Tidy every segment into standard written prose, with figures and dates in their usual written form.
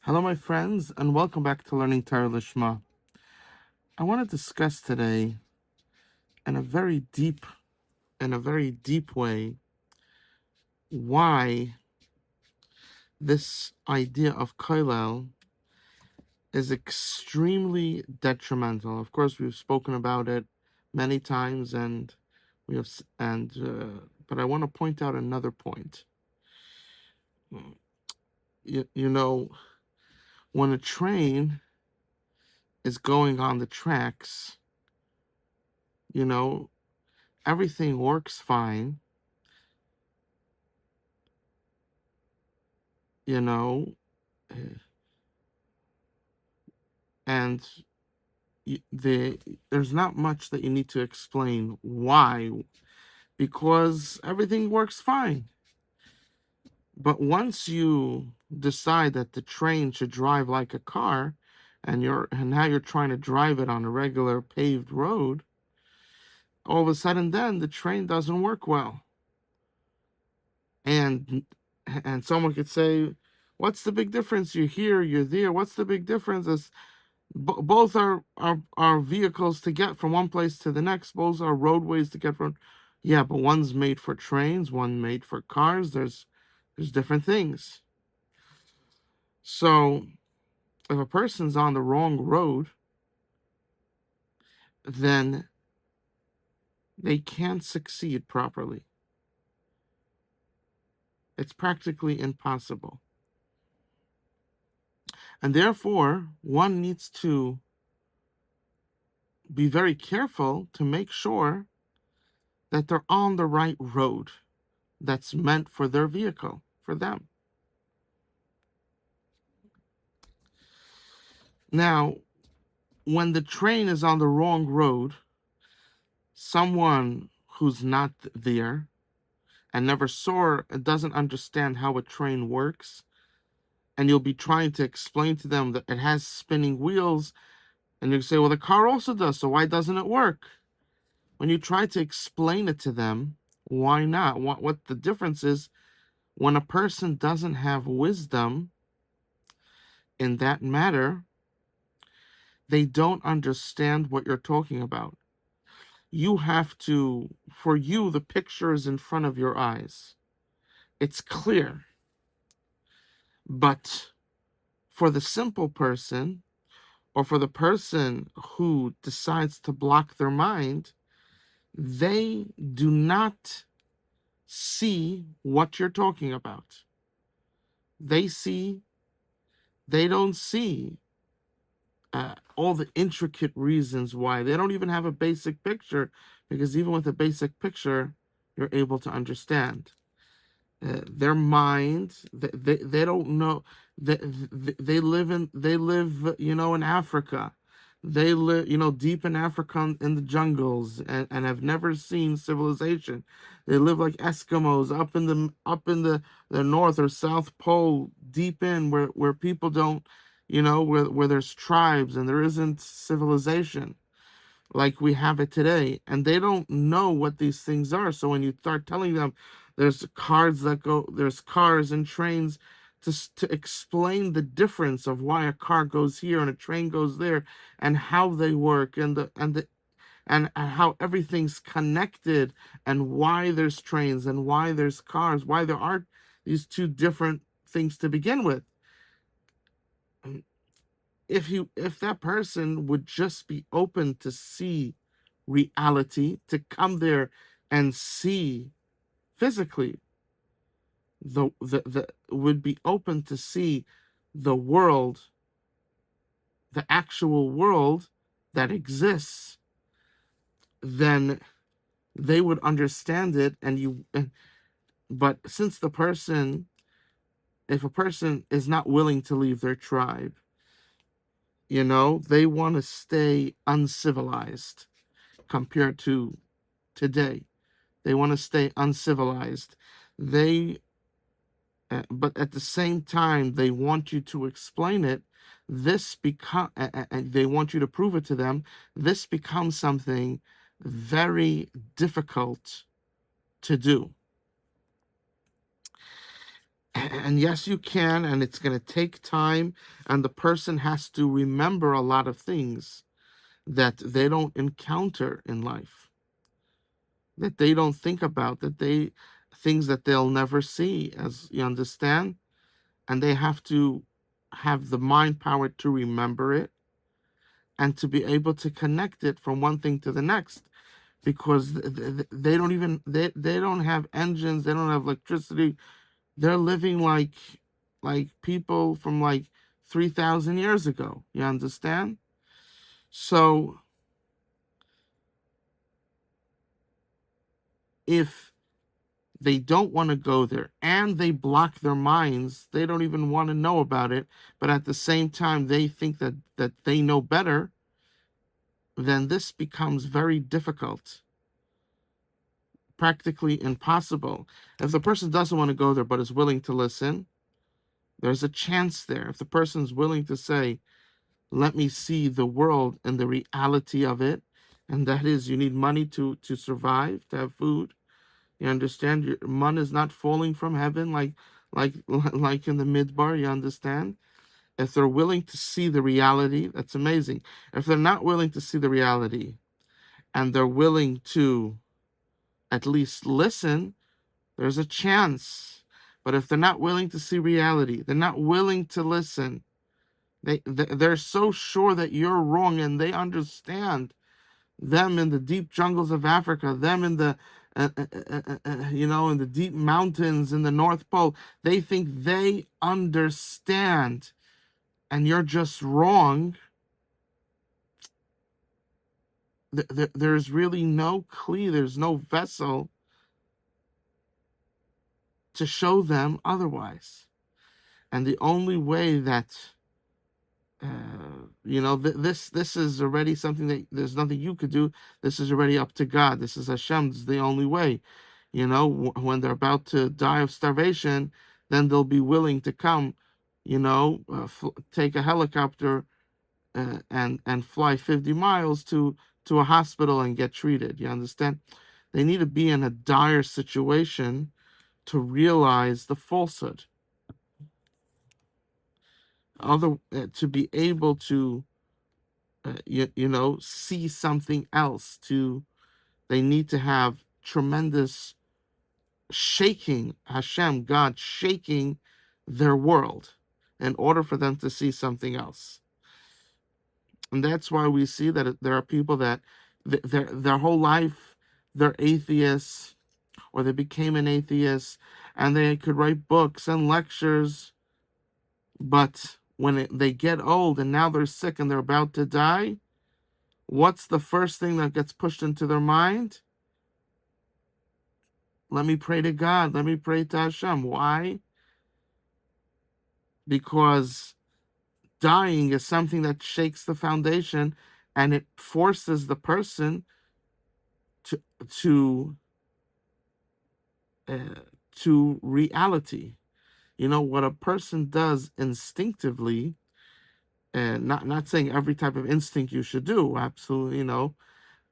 Hello, my friends, and welcome back to Learning Torah Lishma. I want to discuss today, in a very deep, way, why this idea of kollel is extremely detrimental. Of course, we've spoken about it many times, and but I want to point out another point. You know, when a train is going on the tracks, everything works fine. you know, and there's not much that you need to explain why, because everything works fine. But once you decide that the train should drive like a car, and now you're trying to drive it on a regular paved road, all of a sudden then the train doesn't work well. And someone could say, what's the big difference? You're here, you're there. What's the big difference? Both are vehicles to get from one place to the next. Both are roadways to get from. Yeah, but one's made for trains, one made for cars. There's different things. So if a person's on the wrong road, then they can't succeed properly. It's practically impossible. And therefore, one needs to be very careful to make sure that they're on the right road that's meant for their vehicle, for them. Now, when the train is on the wrong road, someone who's not there and never saw and doesn't understand how a train works, and you'll be trying to explain to them that it has spinning wheels, and you say, well, the car also does, so why doesn't it work? When you try to explain it to them, why not? What the difference is, when a person doesn't have wisdom in that matter, they don't understand what you're talking about. You have to, for you, the picture is in front of your eyes. It's clear. But for the simple person, or for the person who decides to block their mind, they do not see what you're talking about. They don't see all the intricate reasons why. They don't even have a basic picture, because even with a basic picture, you're able to understand. Their mind, they don't know. They live in Africa. They live deep in Africa, in the jungles, and have never seen civilization. They live like Eskimos up in the North or South Pole, deep in where people don't, where there's tribes and there isn't civilization like we have it today, and they don't know what these things are. So when you start telling them there's cars and trains, to explain the difference of why a car goes here and a train goes there, and how they work, and how everything's connected, and why there's trains and why there's cars, why there are these two different things to begin with. If that person would just be open to see reality, to come there and see physically, the would be open to see the world, the actual world that exists, then they would understand it. But since if a person is not willing to leave their tribe, they want to stay uncivilized compared to today. They want to stay uncivilized. But at the same time, they want you to explain it. They want you to prove it to them. This becomes something very difficult to do. And yes, you can, and it's going to take time, and the person has to remember a lot of things that they don't encounter in life, that they don't think about, things that they'll never see, as you understand, and they have to have the mind power to remember it and to be able to connect it from one thing to the next, because they don't even they don't have engines, they don't have electricity. They're living like people from like 3,000 years ago. You understand? So if they don't want to go there and they block their minds, they don't even want to know about it, but at the same time they think that they know better, then this becomes very difficult, practically impossible. If the person doesn't want to go there but is willing to listen, there's a chance there. If the person's willing to say, let me see the world and the reality of it, and that is you need money to survive, to have food. You understand? Your money is not falling from heaven like like in the midbar. You understand? If they're willing to see the reality, that's amazing. If they're not willing to see the reality and they're willing to at least listen, there's a chance. But if they're not willing to see reality, they're not willing to listen, they're so sure that you're wrong, and they understand, them in the deep jungles of Africa, them in the in the deep mountains in the North Pole. They think they understand, and you're just wrong. There's really no kli, there's no vessel to show them otherwise. And the only way that this is already something that there's nothing you could do. This is already up to God. This is Hashem's the only way. When they're about to die of starvation, then they'll be willing to come, take a helicopter and fly 50 miles to a hospital and get treated. You understand? They need to be in a dire situation to realize the falsehood. To be able to see something else. They need to have tremendous shaking, Hashem, God shaking their world in order for them to see something else. And that's why we see that there are people that their whole life they're atheists, or they became an atheist, and they could write books and lectures, but when they get old and now they're sick and they're about to die, what's the first thing that gets pushed into their mind? Let me pray to God. Let me pray to Hashem. Why? Because dying is something that shakes the foundation, and it forces the person to reality. What a person does instinctively, and not saying every type of instinct you should do. Absolutely,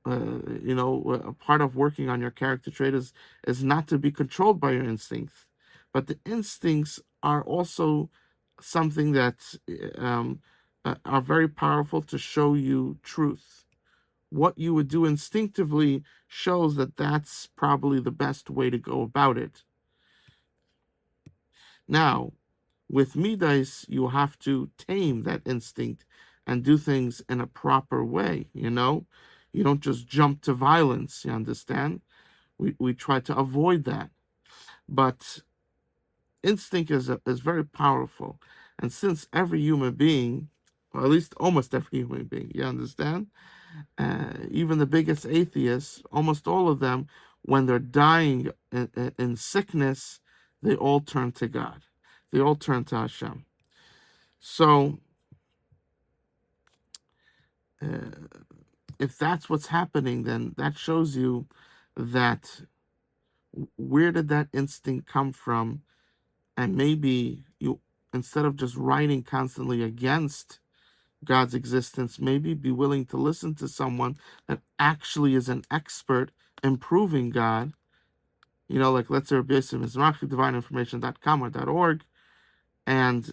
a part of working on your character trait is not to be controlled by your instincts, but the instincts are also something that are very powerful to show you truth. What you would do instinctively shows that that's probably the best way to go about it. Now, with midas, you have to tame that instinct and do things in a proper way. You don't just jump to violence. You understand? We try to avoid that, but instinct is very powerful. And since every human being, or at least almost every human being, you understand, even the biggest atheists, almost all of them, when they're dying in sickness, they all turn to God. They all turn to Hashem. So if that's what's happening, then that shows you that where did that instinct come from? And maybe you, instead of just writing constantly against God's existence, maybe be willing to listen to someone that actually is an expert in proving God, Like let's say Rabbi Yosef Mizrachi, divineinformation.com or .org, and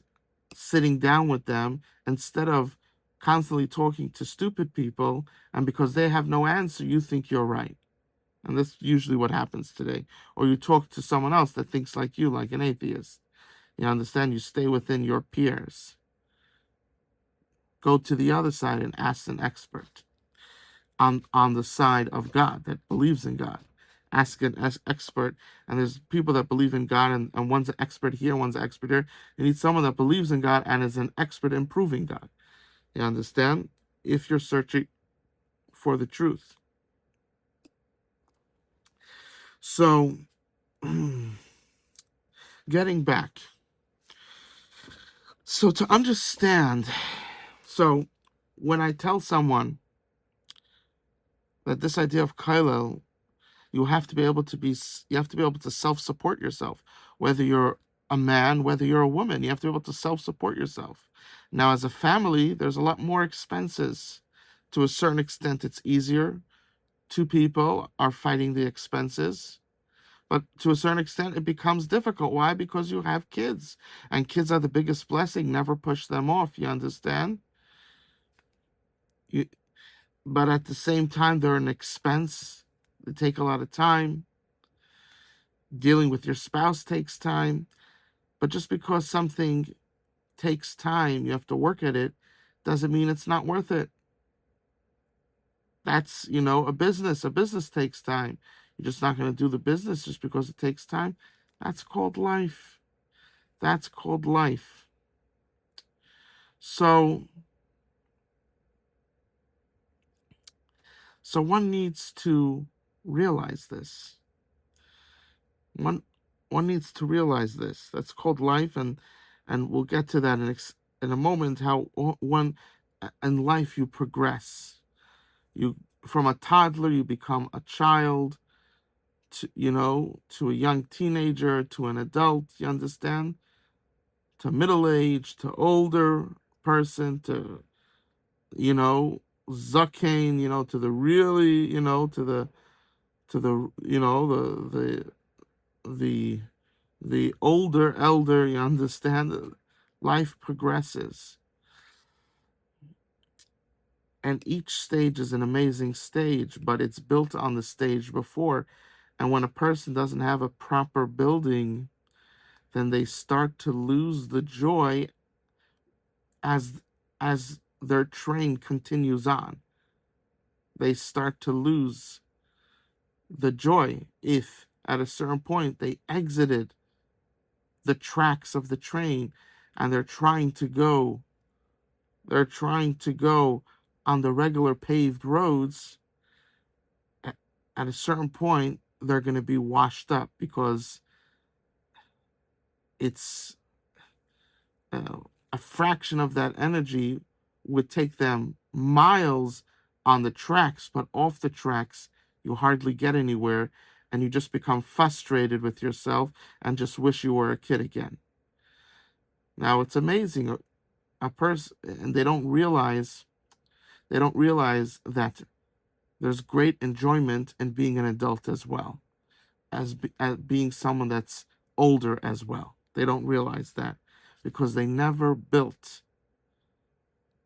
sitting down with them instead of constantly talking to stupid people, and because they have no answer, you think you're right. And that's usually what happens today. Or you talk to someone else that thinks like you, like an atheist. You understand? You stay within your peers. Go to the other side and ask an expert on the side of God that believes in God. Ask an expert, and there's people that believe in God, and one's an expert here, one's an expert there. You need someone that believes in God and is an expert in proving God. You understand? If you're searching for the truth. So, getting back. So to understand, so when I tell someone that this idea of kailel, you have to be able to self-support yourself, whether you're a man, whether you're a woman, you have to be able to self-support yourself. Now, as a family, there's a lot more expenses. To a certain extent, it's easier. Two people are fighting the expenses. But to a certain extent, it becomes difficult. Why? Because you have kids, and kids are the biggest blessing. Never push them off. You understand? You, but at the same time, they're an expense. They take a lot of time. Dealing with your spouse takes time. But just because something takes time, you have to work at it, doesn't mean it's not worth it. That's, a business. A business takes time. You're just not going to do the business just because it takes time. That's called life. That's called life. So one needs to realize this. One needs to realize this. That's called life, and we'll get to that in a moment. How in life you progress. You from a toddler you become a child, to a young teenager, to an adult. You understand? To middle age, to older person, to zakein, to the really, the older elder. You understand? Life progresses, and each stage is an amazing stage, but it's built on the stage before. And when a person doesn't have a proper building, then they start to lose the joy as their train continues on. They start to lose the joy if at a certain point they exited the tracks of the train, and they're trying to go on the regular paved roads. At a certain point they're going to be washed up, because it's a fraction of that energy would take them miles on the tracks, but off the tracks you hardly get anywhere, and you just become frustrated with yourself and just wish you were a kid again. Now it's amazing, a person, and they don't realize that there's great enjoyment in being an adult as well as being someone that's older as well. They don't realize that, because they never built,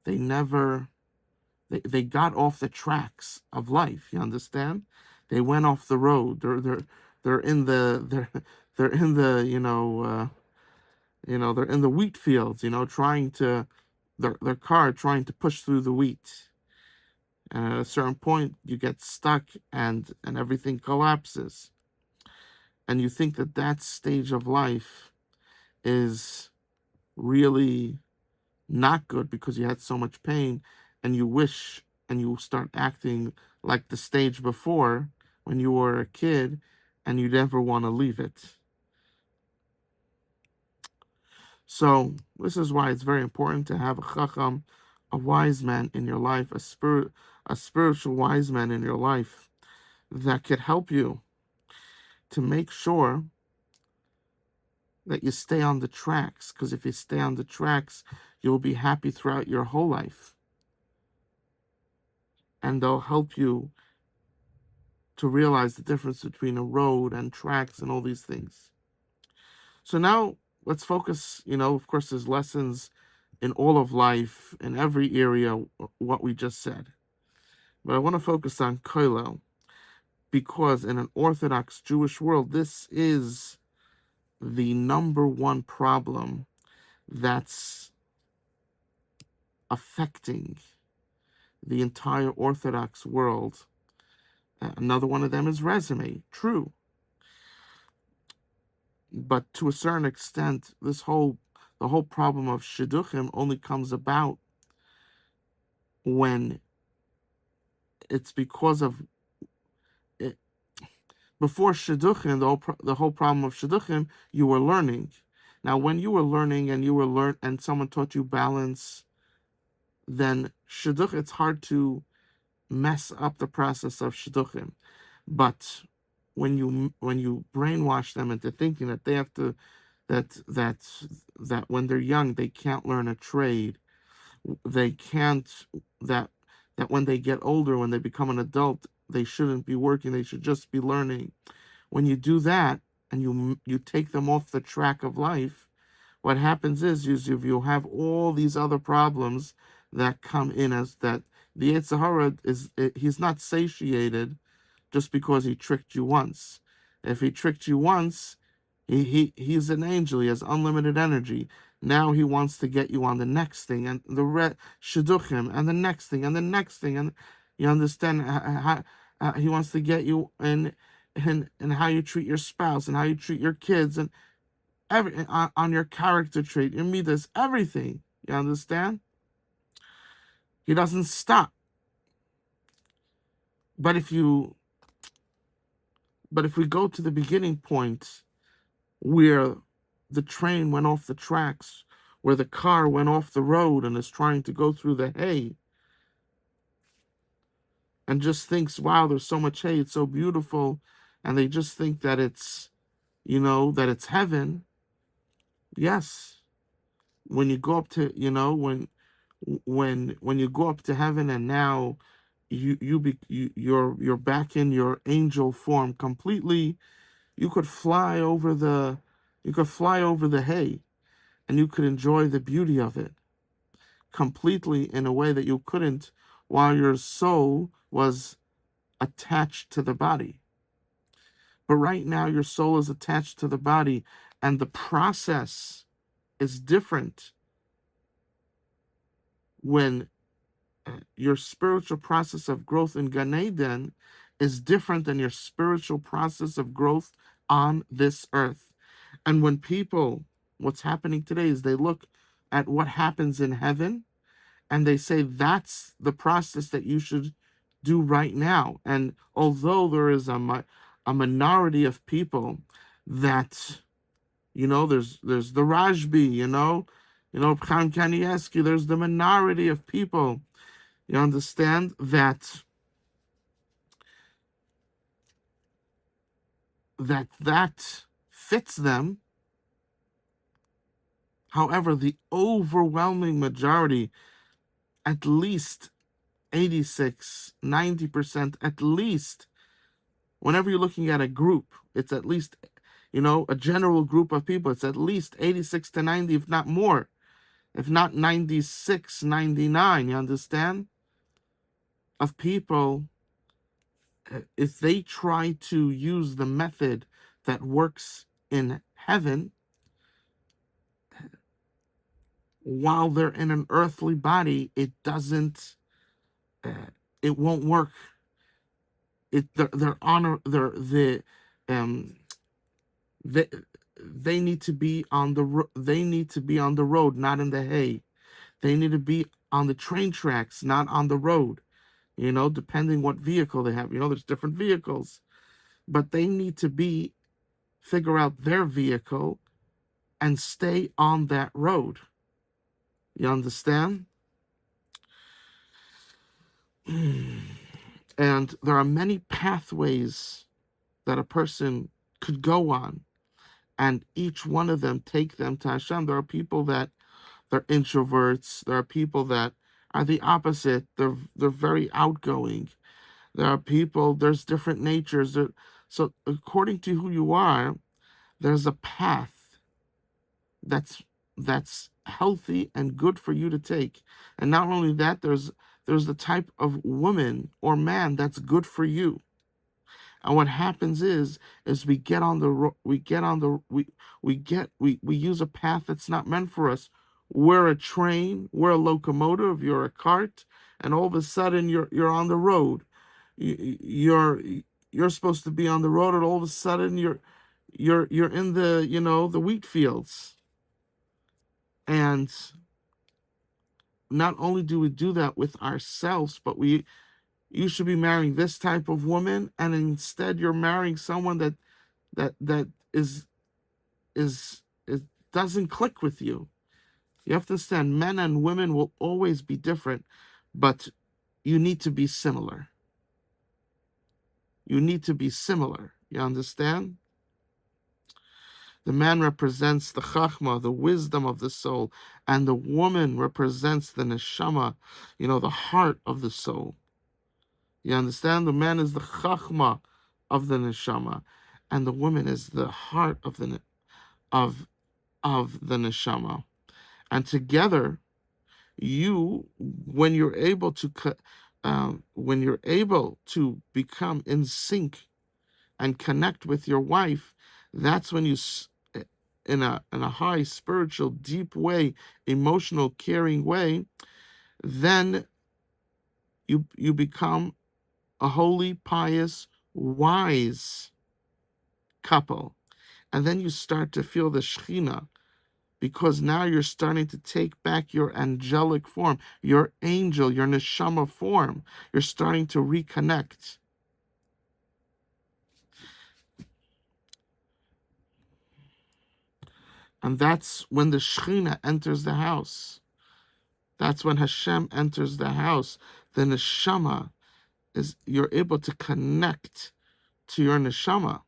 they never, they got off the tracks of life. You understand? They went off the road. They're in the they're in the they're in the wheat fields. Trying to their car trying to push through the wheat. And at a certain point, you get stuck, and everything collapses. And you think that stage of life is really not good, because you had so much pain, and you wish, and you start acting like the stage before when you were a kid, and you never want to leave it. So this is why it's very important to have a chacham, a wise man in your life, a spiritual wise man in your life that could help you to make sure that you stay on the tracks. Because if you stay on the tracks, you'll be happy throughout your whole life. And they'll help you to realize the difference between a road and tracks and all these things. So now let's focus, of course, there's lessons in all of life, in every area, what we just said. But I want to focus on kollel, because in an Orthodox Jewish world, this is the number one problem that's affecting the entire Orthodox world. Another one of them is resume. True. But to a certain extent, the whole problem of shidduchim only comes about when it's because of it. Before shidduchim, the whole problem of shidduchim, you were learning. Now, when you were learning and someone taught you balance, then shidduch, it's hard to mess up the process of shidduchim. But when you brainwash them into thinking that they have to, that when they're young they can't learn a trade, they can't, that when they get older, when they become an adult, they shouldn't be working, they should just be learning. When you do that and you take them off the track of life, what happens is you have all these other problems that come in, as that the Yetzer Hara he's not satiated just because he tricked you once. If he tricked you once, he's an angel. He has unlimited energy. Now he wants to get you on the next thing, and the shidduchim, and the next thing, and the next thing, and you understand how he wants to get you in how you treat your spouse and how you treat your kids, and on your character trait, your midas, everything. You understand? He doesn't stop. But if we go to the beginning point, where the train went off the tracks, where the car went off the road and is trying to go through the hay, and just thinks, wow, there's so much hay, it's so beautiful, and they just think that it's, that it's heaven. Yes. When you go up to, when you go up to heaven, and now you're back in your angel form completely, you could fly over the hay, and you could enjoy the beauty of it completely in a way that you couldn't while your soul was attached to the body. But right now your soul is attached to the body, and the process is different. When your spiritual process of growth in Gan Eden is different than your spiritual process of growth on this earth. And when what's happening today is they look at what happens in heaven, and they say that's the process that you should do right now. And although there is a minority of people that, there's the Rajbi, Chaim Kanievsky, there's the minority of people, you understand, that fits them. However, the overwhelming majority, at least 86, 90%, at least, whenever you're looking at a group, it's at least, a general group of people, it's at least 86 to 90, if not more, if not 96, 99, you understand, of people, if they try to use the method that works in heaven while they're in an earthly body, it won't work. They need to be on the road, not in the hay. They need to be on the train tracks, not on the road. Depending what vehicle they have. There's different vehicles, but they need to figure out their vehicle and stay on that road. You understand? And there are many pathways that a person could go on, and each one of them take them to Hashem. There are people that they're introverts. There are people that are the opposite. They're very outgoing. There are people, there's different natures. So according to who you are, there's a path that's that's healthy and good for you to take. And not only that, there's the type of woman or man that's good for you. And what happens is we get on the we get on the we use a path that's not meant for us. We're a train, we're a locomotive, you're a cart, and all of a sudden you're on the road. You're you're supposed to be on the road, and all of a sudden you're in the the wheat fields. And not only do we do that with ourselves, but you should be marrying this type of woman, and instead you're marrying someone that is doesn't click with you. You have to understand, men and women will always be different, but you need to be similar. You need to be similar. You understand? The man represents the chachma, the wisdom of the soul, and the woman represents the neshama, the heart of the soul. You understand? The man is the chachma of the neshama, and the woman is the heart of the neshama. And together, when you're able to become in sync and connect with your wife, that's when in a high spiritual, deep way, emotional, caring way, then you become a holy, pious, wise couple. And then you start to feel the Shekhinah, because now you're starting to take back your angelic form, your angel, your neshama form. You're starting to reconnect. And that's when the Shekhinah enters the house. That's when Hashem enters the house. The neshama you're able to connect to your neshama.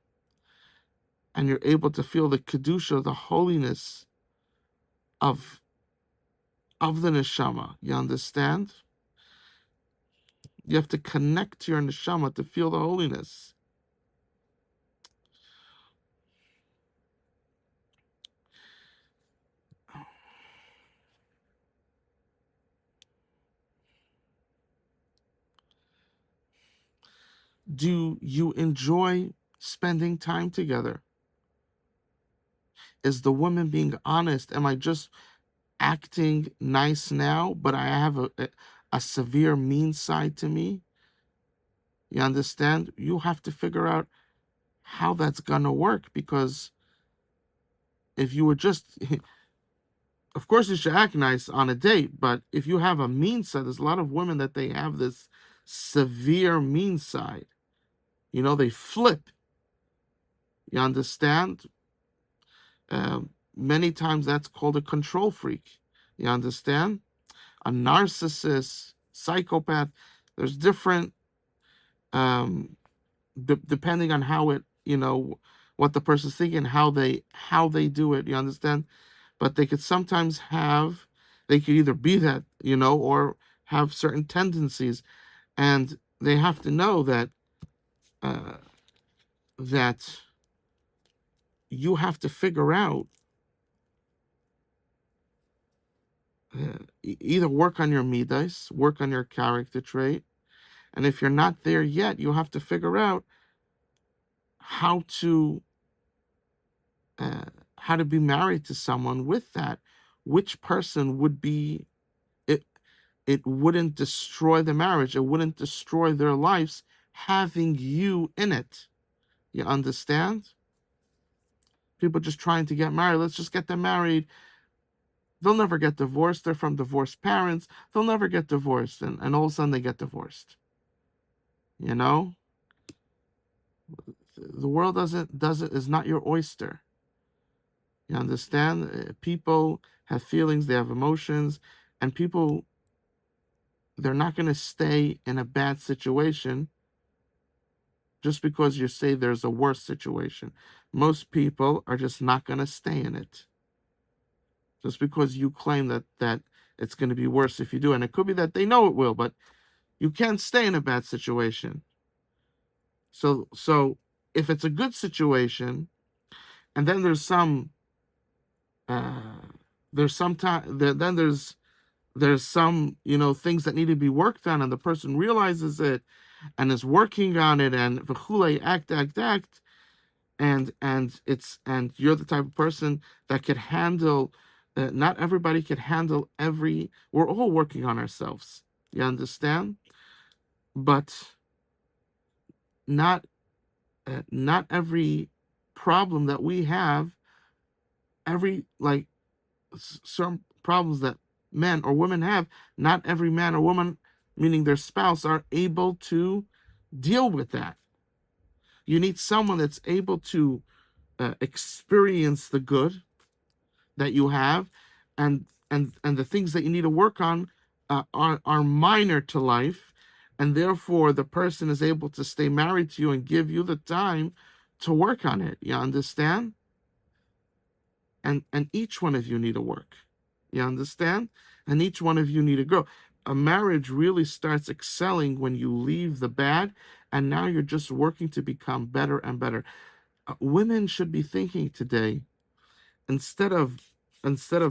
And you're able to feel the kedusha, the holiness of the neshama. You understand? You have to connect to your neshama to feel the holiness. Do you enjoy spending time together? Is the woman being honest? Am I just acting nice now, but I have a severe mean side to me? You understand? You have to figure out how that's going to work, because if you were just, of course you should act nice on a date, but if you have a mean side, there's a lot of women that they have this severe mean side. They flip. You understand? Many times that's called a control freak. You understand? A narcissist, psychopath. There's different, depending on how it, what the person's thinking, how they do it. You understand? But they could sometimes they could either be that, or have certain tendencies, and they have to know that that you have to figure out, either work on your midas, work on your character trait, and if you're not there yet, you have to figure out how to be married to someone with that. Which person would be it? It wouldn't destroy the marriage. It wouldn't destroy their lives having you in it. You understand? People just trying to get married. Let's just get them married. They'll never get divorced. They're from divorced parents. They'll never get divorced. And all of a sudden they get divorced. The world is not your oyster. You understand? People have feelings, they have emotions, and people, they're not going to stay in a bad situation just because you say there's a worse situation. Most people are just not going to stay in it. Just because you claim that it's going to be worse if you do. And it could be that they know it will, but you can't stay in a bad situation. So if it's a good situation, and then uh, there's some time, then there's some things that need to be worked on, and the person realizes it and is working on it, and v'chulei, act, and you're the type of person that could handle. Not everybody could handle every. We're all working on ourselves. You understand? But not every problem that we have, every like some problems that men or women have, not every man or woman, meaning their spouse, are able to deal with that. You need someone that's able to experience the good that you have, and the things that you need to work on are minor to life, and therefore the person is able to stay married to you and give you the time to work on it. You understand? And each one of you need to work. You understand? And each one of you need to grow. A marriage really starts excelling when you leave the bad, and now you're just working to become better and better. Women should be thinking today, instead of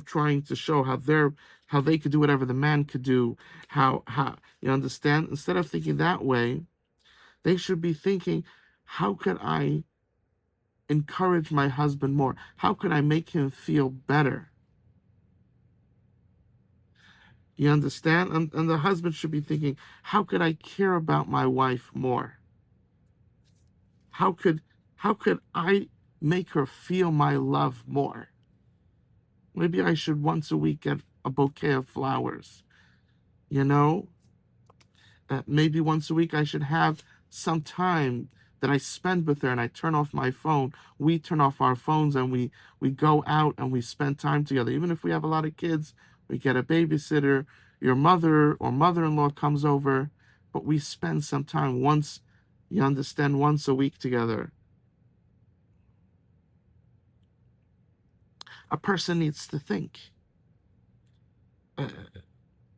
trying to show how they could do whatever the man could do, how you understand, instead of thinking that way, they should be thinking, how could I encourage my husband more? How could I make him feel better? You understand? And the husband should be thinking, how could I care about my wife more? How could I make her feel my love more? Maybe I should once a week get a bouquet of flowers. You know, maybe once a week I should have some time that I spend with her, and I turn off my phone. We turn off our phones, and we go out and we spend time together. Even if we have a lot of kids, we get a babysitter. Your mother or mother-in-law comes over, but we spend some time once, you understand, once a week together. A person needs to think.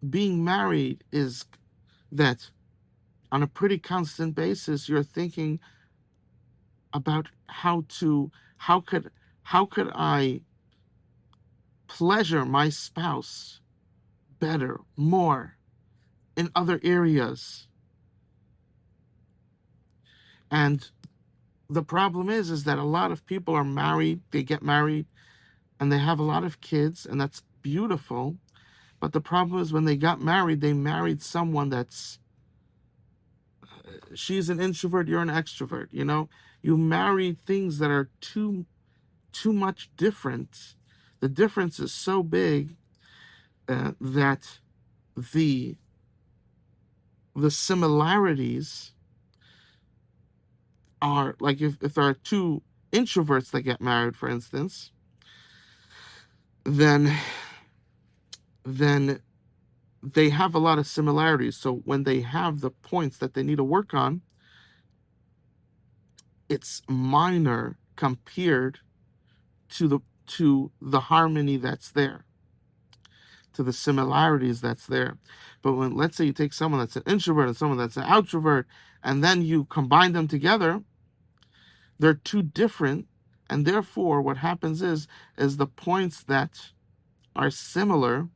Being married is that on a pretty constant basis, you're thinking about how could I pleasure my spouse better, more in other areas. And the problem is that a lot of people are married, they get married, and they have a lot of kids, and that's beautiful. But the problem is, when they got married, they married someone that's, she's an introvert, you're an extrovert. You marry things that are too much different. The difference is so big that the similarities are like, if there are two introverts that get married, for instance, then they have a lot of similarities. So when they have the points that they need to work on, it's minor compared to the harmony that's there, to the similarities that's there. But when, let's say, you take someone that's an introvert and someone that's an outrovert, and then you combine them together, they're too different, and therefore what happens is the points that are similar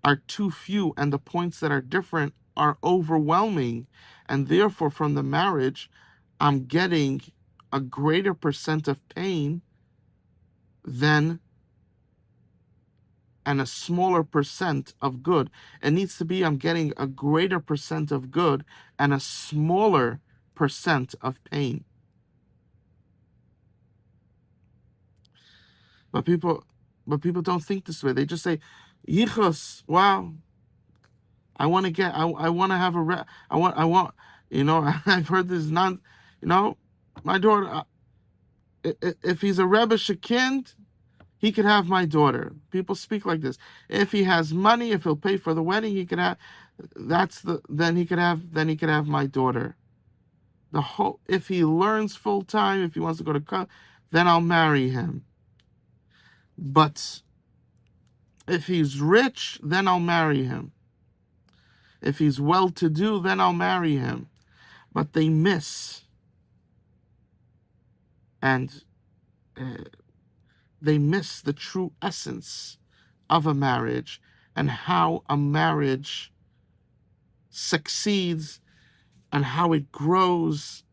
are too few, and the points that are different are overwhelming, and therefore from the marriage I'm getting a greater percent of pain than and a smaller percent of good. It needs to be, I'm getting a greater percent of good and a smaller percent of pain. But people don't think this way. They just say, "Yichus, wow, I want to get, I want to have I want, I've heard this my daughter, if he's a Rebbe Shekind, he could have my daughter." People speak like this. If he has money, if he'll pay for the wedding, he could have, then he could have my daughter. If he learns full time, if he wants to go to college, then I'll marry him. But if he's rich, then I'll marry him. If he's well-to-do, then I'll marry him. But they miss and uh, they miss the true essence of a marriage and how a marriage succeeds and how it grows,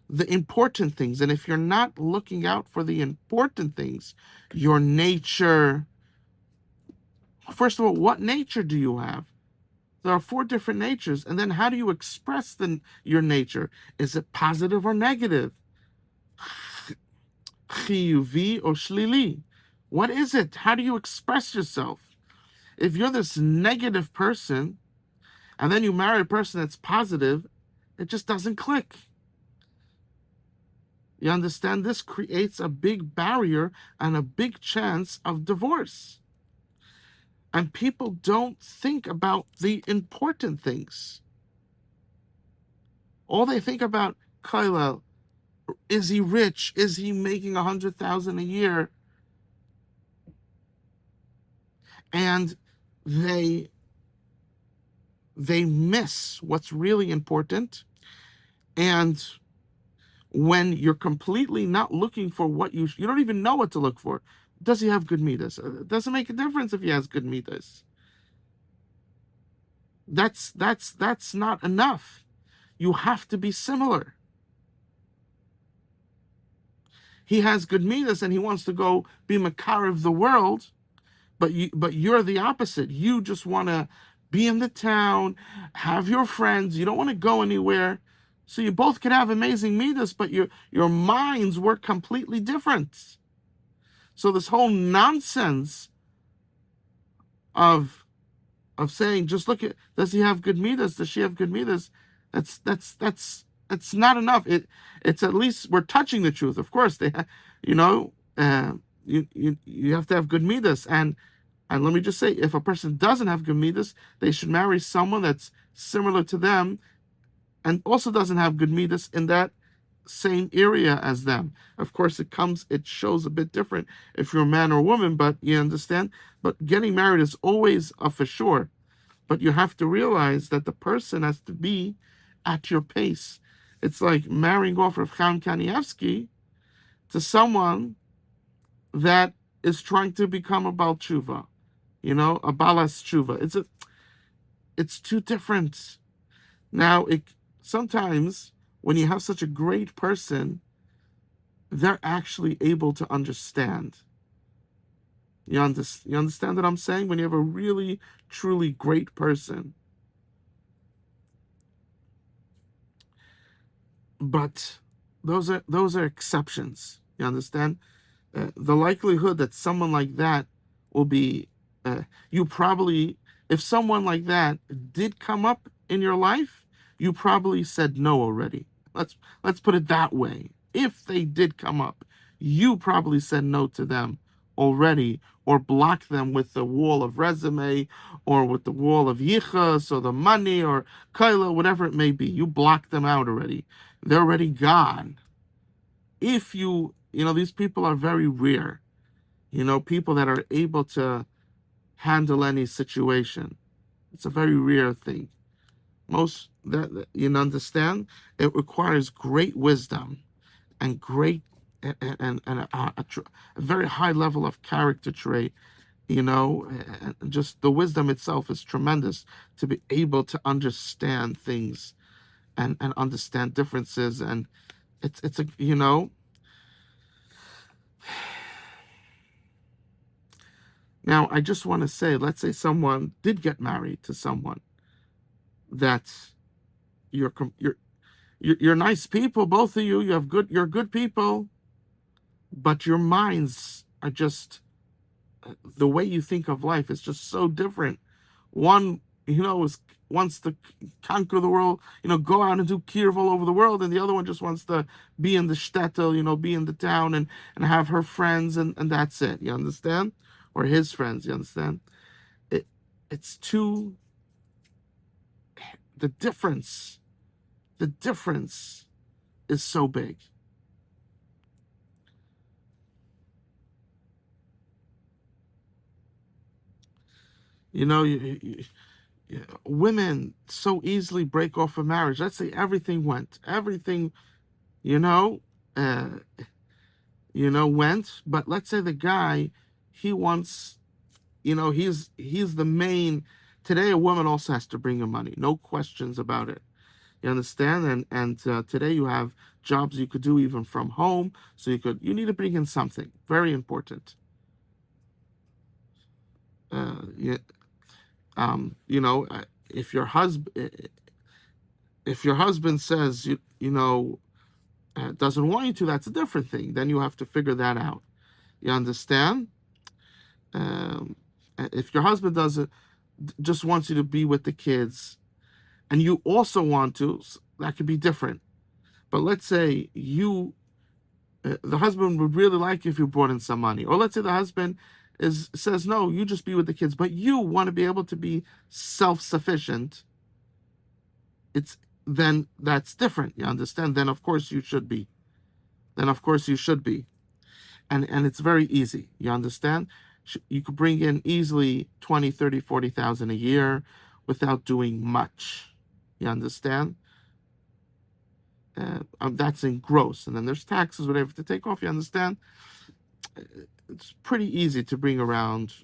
the important things. And if you're not looking out for the important things, your nature, first of all, what nature do you have? There are four different natures. And then how do you express your nature? Is it positive or negative? Chiyuvi or shlili? What is it? How do you express yourself? If you're this negative person and then you marry a person that's positive, it just doesn't click. You understand? This creates a big barrier and a big chance of divorce. And people don't think about the important things. All they think about, Kyla, is he rich? Is he making 100,000 a year? And they miss what's really important. And when you're completely not looking for what you don't even know what to look for. Does he have good midas? It doesn't make a difference if he has good midas. That's not enough. You have to be similar. He has good midas and he wants to go be makar of the world, but you're the opposite. You just want to be in the town, have your friends. You don't want to go anywhere. So you both could have amazing midas, but your minds work completely different. So this whole nonsense of saying, just look at, does he have good midas? Does she have good midas? That's not enough. It's at least we're touching the truth. Of course, you know, you have to have good midas. And let me just say, if a person doesn't have good midas, they should marry someone that's similar to them and also doesn't have good midas in that same area as them. Of course, it shows a bit different if you're a man or a woman, but you understand. But getting married is always a for sure. But you have to realize that the person has to be at your pace. It's like marrying off of Chaim Kanievsky to someone that is trying to become a Baal Tshuva, a Balas Tshuva. It's too different. Now, sometimes when you have such a great person, they're actually able to understand. You understand what I'm saying? When you have a really, truly great person. But those are exceptions. You understand? The likelihood that someone like that will be, if someone like that did come up in your life, you probably said no already. Let's put it that way. If they did come up, you probably said no to them already, or blocked them with the wall of resume, or with the wall of yichus, or the money, or kaila, whatever it may be. You blocked them out already. They're already gone. If these people are very rare. People that are able to handle any situation. It's a very rare thing. Most that you understand, it requires great wisdom and great and a very high level of character trait. And just the wisdom itself is tremendous to be able to understand things and understand differences. And it's a Now, I just want to say, let's say someone did get married to someone that's you're nice people, both of you. You're good people, but your minds are just the way you think of life is just so different. One, wants to conquer the world, go out and do kirv all over the world, and the other one just wants to be in the shtetl, be in the town and have her friends, and that's it. You understand? Or his friends. You understand? It's too. The difference is so big. Women so easily break off a marriage. Let's say everything went, uh, went, but let's say the guy, he wants, he's the main. Today, a woman also has to bring him money, no questions about it. You understand? And today you have jobs you could do even from home, so you need to bring in something very important. Yeah, if your husband says doesn't want you to, that's a different thing. Then you have to figure that out. You understand? Um, if your husband doesn't just wants you to be with the kids, and you also want to, that could be different. But let's say the husband would really like if you brought in some money, or let's say the husband says no, you just be with the kids, but you want to be able to be self-sufficient. It's Then that's different. You understand? Then of course you should be. And it's very easy. You understand? You could bring in easily 20, 30, 40,000 a year without doing much. You understand? That's in gross, and then there's taxes, whatever to take off. You understand? It's pretty easy to bring around,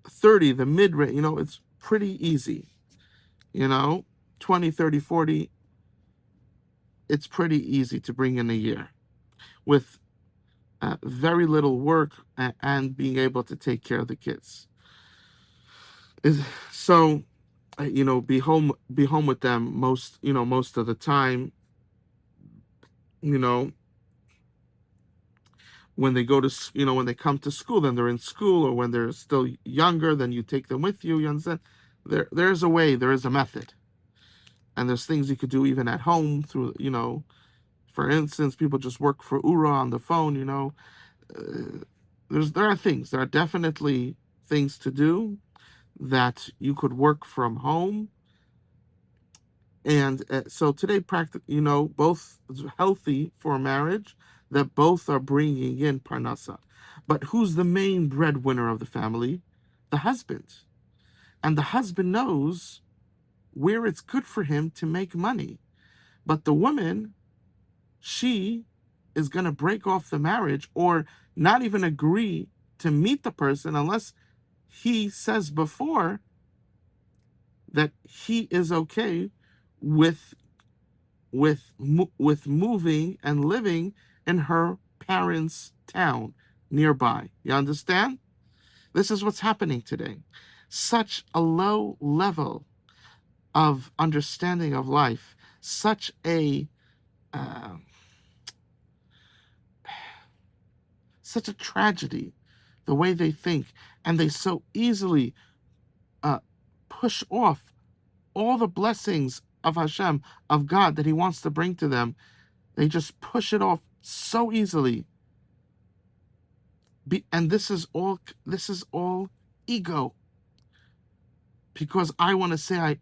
30, the mid rate. It's pretty easy. 20, 30, 40. It's pretty easy to bring in a year with very little work and being able to take care of the kids. So, be home with them most of the time. You know, when they when they come to school, then they're in school, or when they're still younger, then you take them with you. You understand? There's a way, there is a method, and there's things you could do even at home through. For instance, people just work for Ura on the phone. There are definitely things to do that you could work from home. And so today, both healthy for marriage, that both are bringing in parnasa. But who's the main breadwinner of the family? The husband. And the husband knows where it's good for him to make money. But the woman, she is going to break off the marriage or not even agree to meet the person unless he says before that he is okay with moving and living in her parents' town nearby. You understand? This is what's happening today. Such a low level of understanding of life, such a tragedy, the way they think, and they so easily push off all the blessings of Hashem, of God, that He wants to bring to them. They just push it off so easily. And this is all ego, because I want to say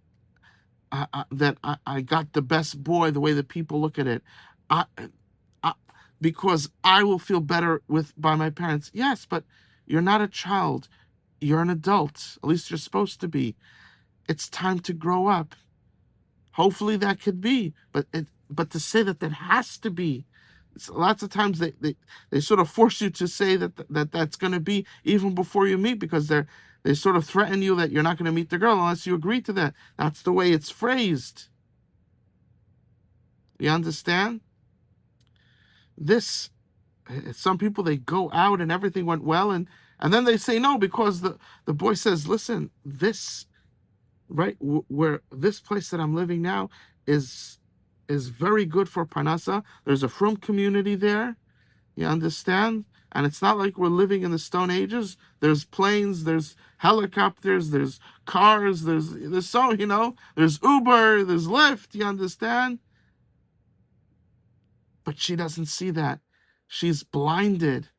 that I got the best boy, the way that people look at it. I, because I will feel better by my parents. Yes, but you're not a child. You're an adult. At least you're supposed to be. It's time to grow up. Hopefully that could be, but to say that has to be, lots of times they sort of force you to say that's going to be even before you meet, because they sort of threaten you that you're not going to meet the girl unless you agree to that. That's the way it's phrased. You understand? Some people, they go out and everything went well, and then they say no because the boy says, listen, this right where this place that I'm living now is very good for parnasa. There's a frum community there. You understand? And it's not like we're living in the Stone Ages. There's planes, there's helicopters, there's cars, there's there's Uber, there's Lyft. You understand? But she doesn't see that. She's blinded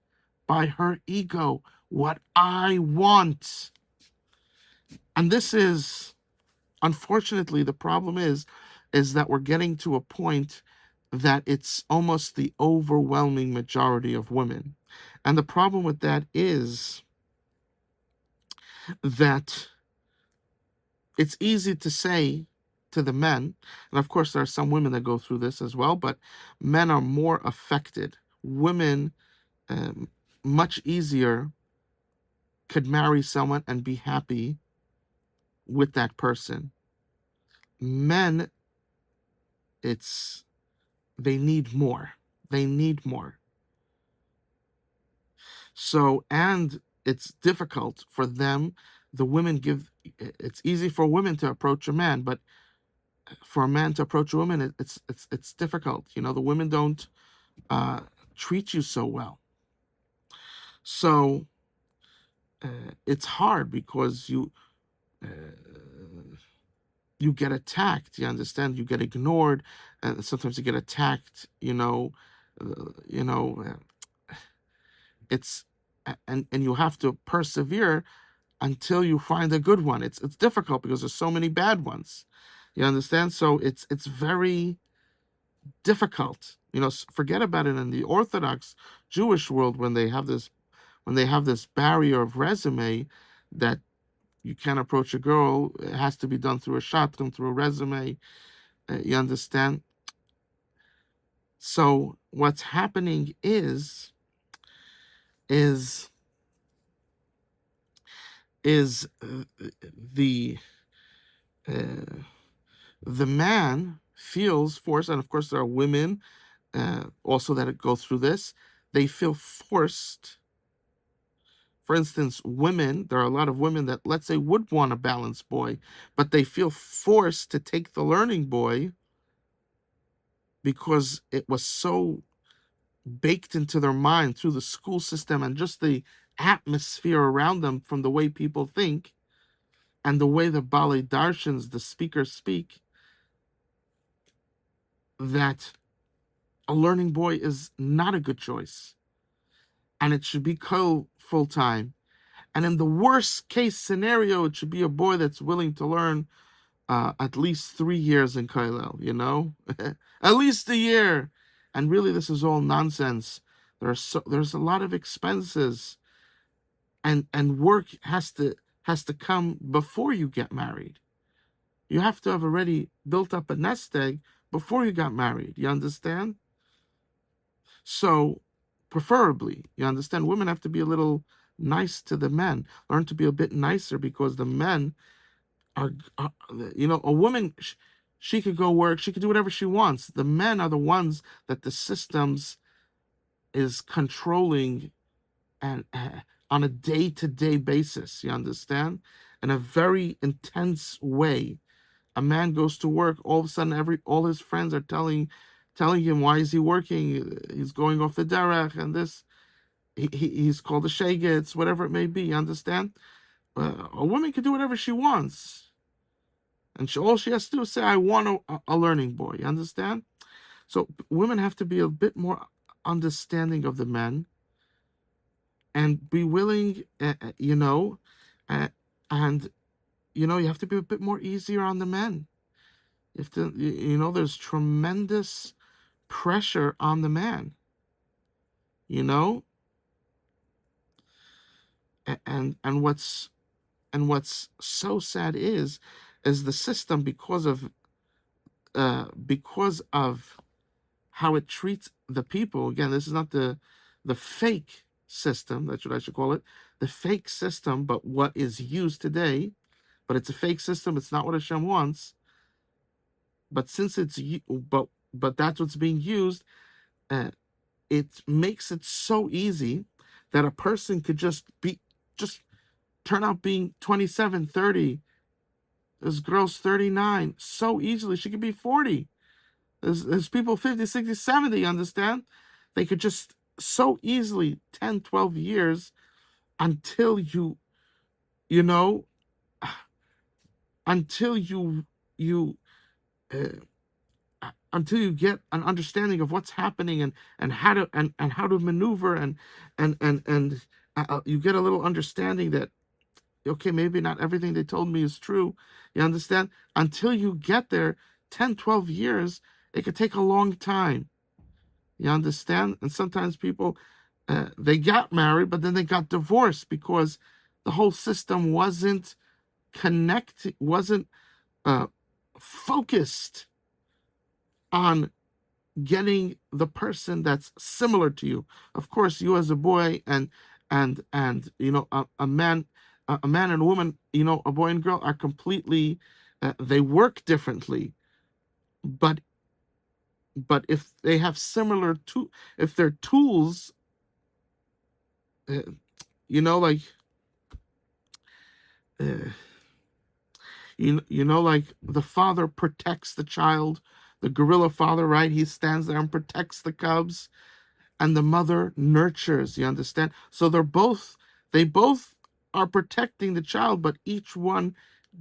by her ego. What I want. And this is, unfortunately, the problem is that we're getting to a point that it's almost the overwhelming majority of women. And the problem with that is that it's easy to say to the men, and of course there are some women that go through this as well, but men are more affected women um, much easier could marry someone and be happy with that person. Men, it's they need more. They need more. So, and it's difficult for them. The women give. It's easy for women to approach a man, but for a man to approach a woman, it's difficult. You know, the women don't uh, treat you so well. So it's hard because uh, you get attacked. You understand? You get ignored, and sometimes you get attacked. You know, it's and you have to persevere until you find a good one. It's difficult because there's so many bad ones. You understand? So it's very difficult. Forget about it in the Orthodox Jewish world when they have this barrier of resume that you can't approach a girl. It has to be done through a shotgun, through a resume. You understand? So what's happening is the uh, the man feels forced, and of course there are women also that go through this. They feel forced. For instance, women, there are a lot of women that, let's say, would want a balanced boy, but they feel forced to take the learning boy because it was so baked into their mind through the school system and just the atmosphere around them from the way people think and the way the Bali Darshans, the speakers, speak, that a learning boy is not a good choice. And it should be full time. And in the worst case scenario, it should be a boy that's willing to learn at least 3 years in Kailel, at least a year. And really, this is all nonsense. There's a lot of expenses, and work has to come before you get married. You have to have already built up a nest egg before you got married. You understand? So, preferably, you understand, women have to be a little nice to the men, learn to be a bit nicer because the men are a woman, she could go work, she could do whatever she wants. The men are the ones that the systems is controlling and on a day-to-day basis, you understand? In a very intense way. A man goes to work, all of a sudden all his friends are telling him, why is he working? He's going off the derech and this. He's called the shagets, whatever it may be, you understand? A woman can do whatever she wants. And all she has to do is say, I want a learning boy, you understand? So women have to be a bit more understanding of the men and be willing, and you have to be a bit more easier on the men. You have to, there's tremendous pressure on the man, you know, and what's so sad is the system, because of how it treats the people. Again, this is not the fake system, that's what I should call it, the fake system, but what is used today. But it's a fake system. It's not what Hashem wants. But since but that's what's being used, it makes it so easy that a person could just turn out being 27, 30. This girl's 39 so easily. She could be 40. There's people 50, 60, 70, understand? They could just so easily 10, 12 years until you know, until you until you get an understanding of what's happening and how to maneuver and you get a little understanding that, okay, maybe not everything they told me is true. You understand? Until you get there, 10, 12 years, it could take a long time. You understand? And sometimes people, they got married, but then they got divorced because the whole system wasn't wasn't focused on getting the person that's similar to you. Of course, you as a boy and a man, a man and a woman, a boy and girl are completely, they work differently, but if they have similar to, if their tools, uh, like, uh, like the father protects the child, the gorilla father, right? He stands there and protects the cubs, and the mother nurtures. You understand? So they both are protecting the child, but each one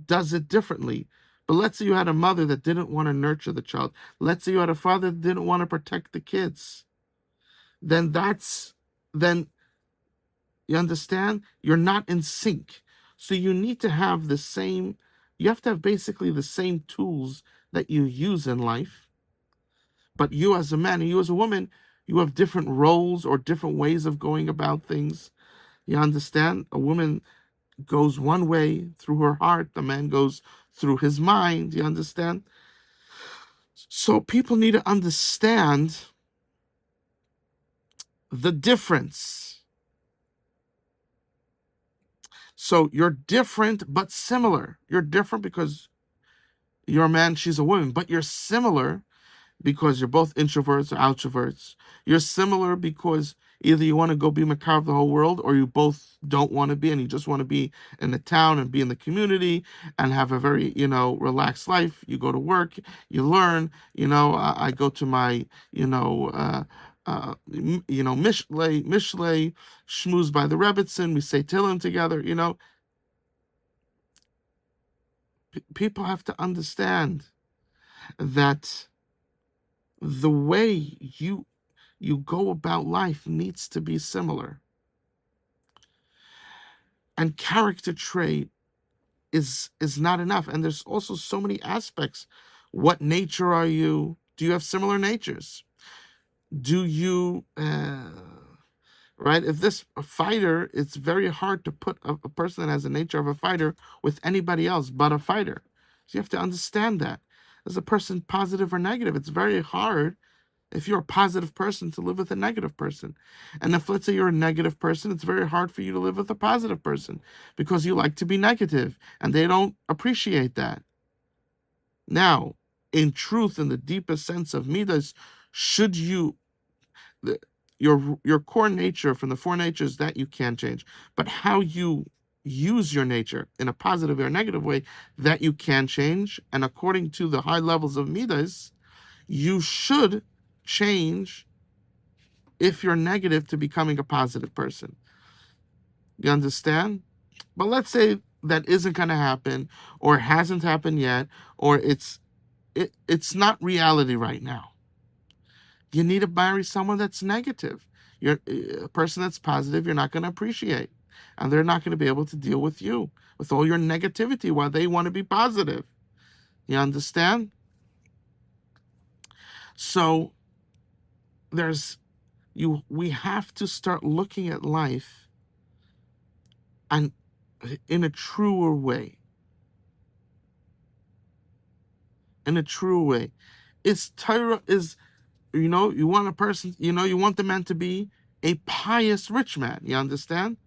does it differently. But let's say you had a mother that didn't want to nurture the child. Let's say you had a father that didn't want to protect the kids. Then then you understand? You're not in sync. So you need to have you have to have basically the same tools that you use in life. But you as a man and you as a woman, you have different roles or different ways of going about things. You understand? A woman goes one way through her heart, the man goes through his mind. You understand? So people need to understand the difference. So you're different but similar. You're different because you're a man, she's a woman, but you're similar because you're both introverts or extroverts. You're similar because either you want to go be Macabre of the whole world, or you both don't want to be, and you just want to be in the town and be in the community and have a very, relaxed life. You go to work, you learn. I go to my, Mishlei, schmooze by the Rebbitzin. We say Tillim together. People have to understand that the way you go about life needs to be similar. And character trait is not enough. And there's also so many aspects. What nature are you? Do you have similar natures? Do you right? If this a fighter, it's very hard to put a person that has the nature of a fighter with anybody else but a fighter. So you have to understand that. Is a person positive or negative? It's very hard if you're a positive person to live with a negative person. And if, let's say, you're a negative person, it's very hard for you to live with a positive person because you like to be negative and they don't appreciate that. Now, in truth, in the deepest sense of Midas, should you, your core nature from the four natures, that you can change, but how you use your nature in a positive or negative way, that you can change. And according to the high levels of Midas, you should change if you're negative to becoming a positive person. You understand? But let's say that isn't going to happen, or hasn't happened yet, or it's not reality right now. You need to marry someone that's negative. You're a person that's positive, you're not going to appreciate. And they're not going to be able to deal with you, with all your negativity, while they want to be positive. You understand? So we have to start looking at life and in a truer way. In a truer way. Torah is, you want a person, you want the man to be a pious rich man. You understand?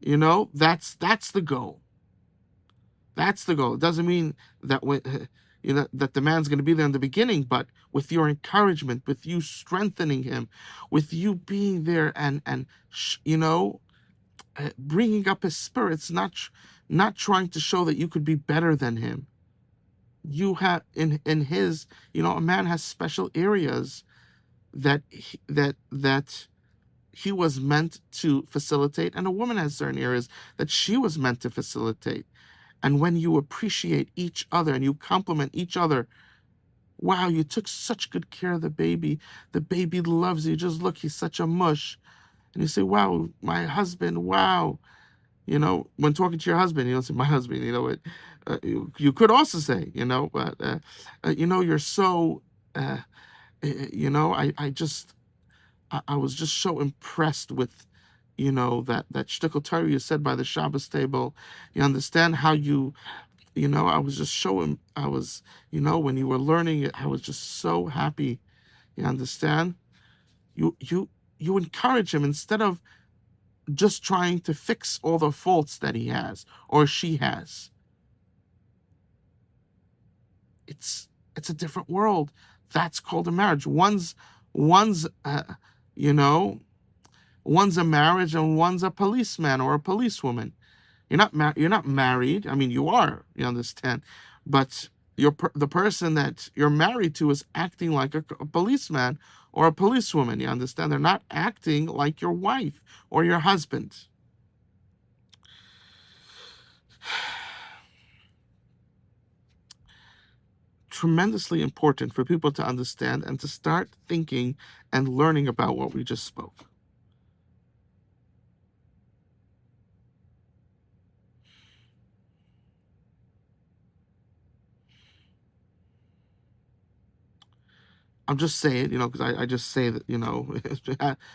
That's the goal. That's the goal. It doesn't mean that when that the man's going to be there in the beginning, but with your encouragement, with you strengthening him, with you being there and bringing up his spirits, not trying to show that you could be better than him. You have in his, a man has special areas that he was meant to facilitate, and a woman has certain areas that she was meant to facilitate. And when you appreciate each other and you compliment each other, wow, you took such good care of the baby loves you, just look, he's such a mush. And you say, wow, my husband, wow. When talking to your husband, you don't say, my husband, what you could also say, but you're so I was just so impressed with, that shtickle Torah you said by the Shabbos table. You understand how I was just showing, I was, when you were learning it, I was just so happy, You understand? You encourage him instead of just trying to fix all the faults that he has or she has. It's a different world. That's called a marriage. One's you know, one's a marriage and one's a policeman or a policewoman. You're not married. I mean, you are. You understand, but the person that you're married to is acting like a policeman or a policewoman. You understand? They're not acting like your wife or your husband. Tremendously important for people to understand and to start thinking and learning about what we just spoke. I'm just saying, because I just say that,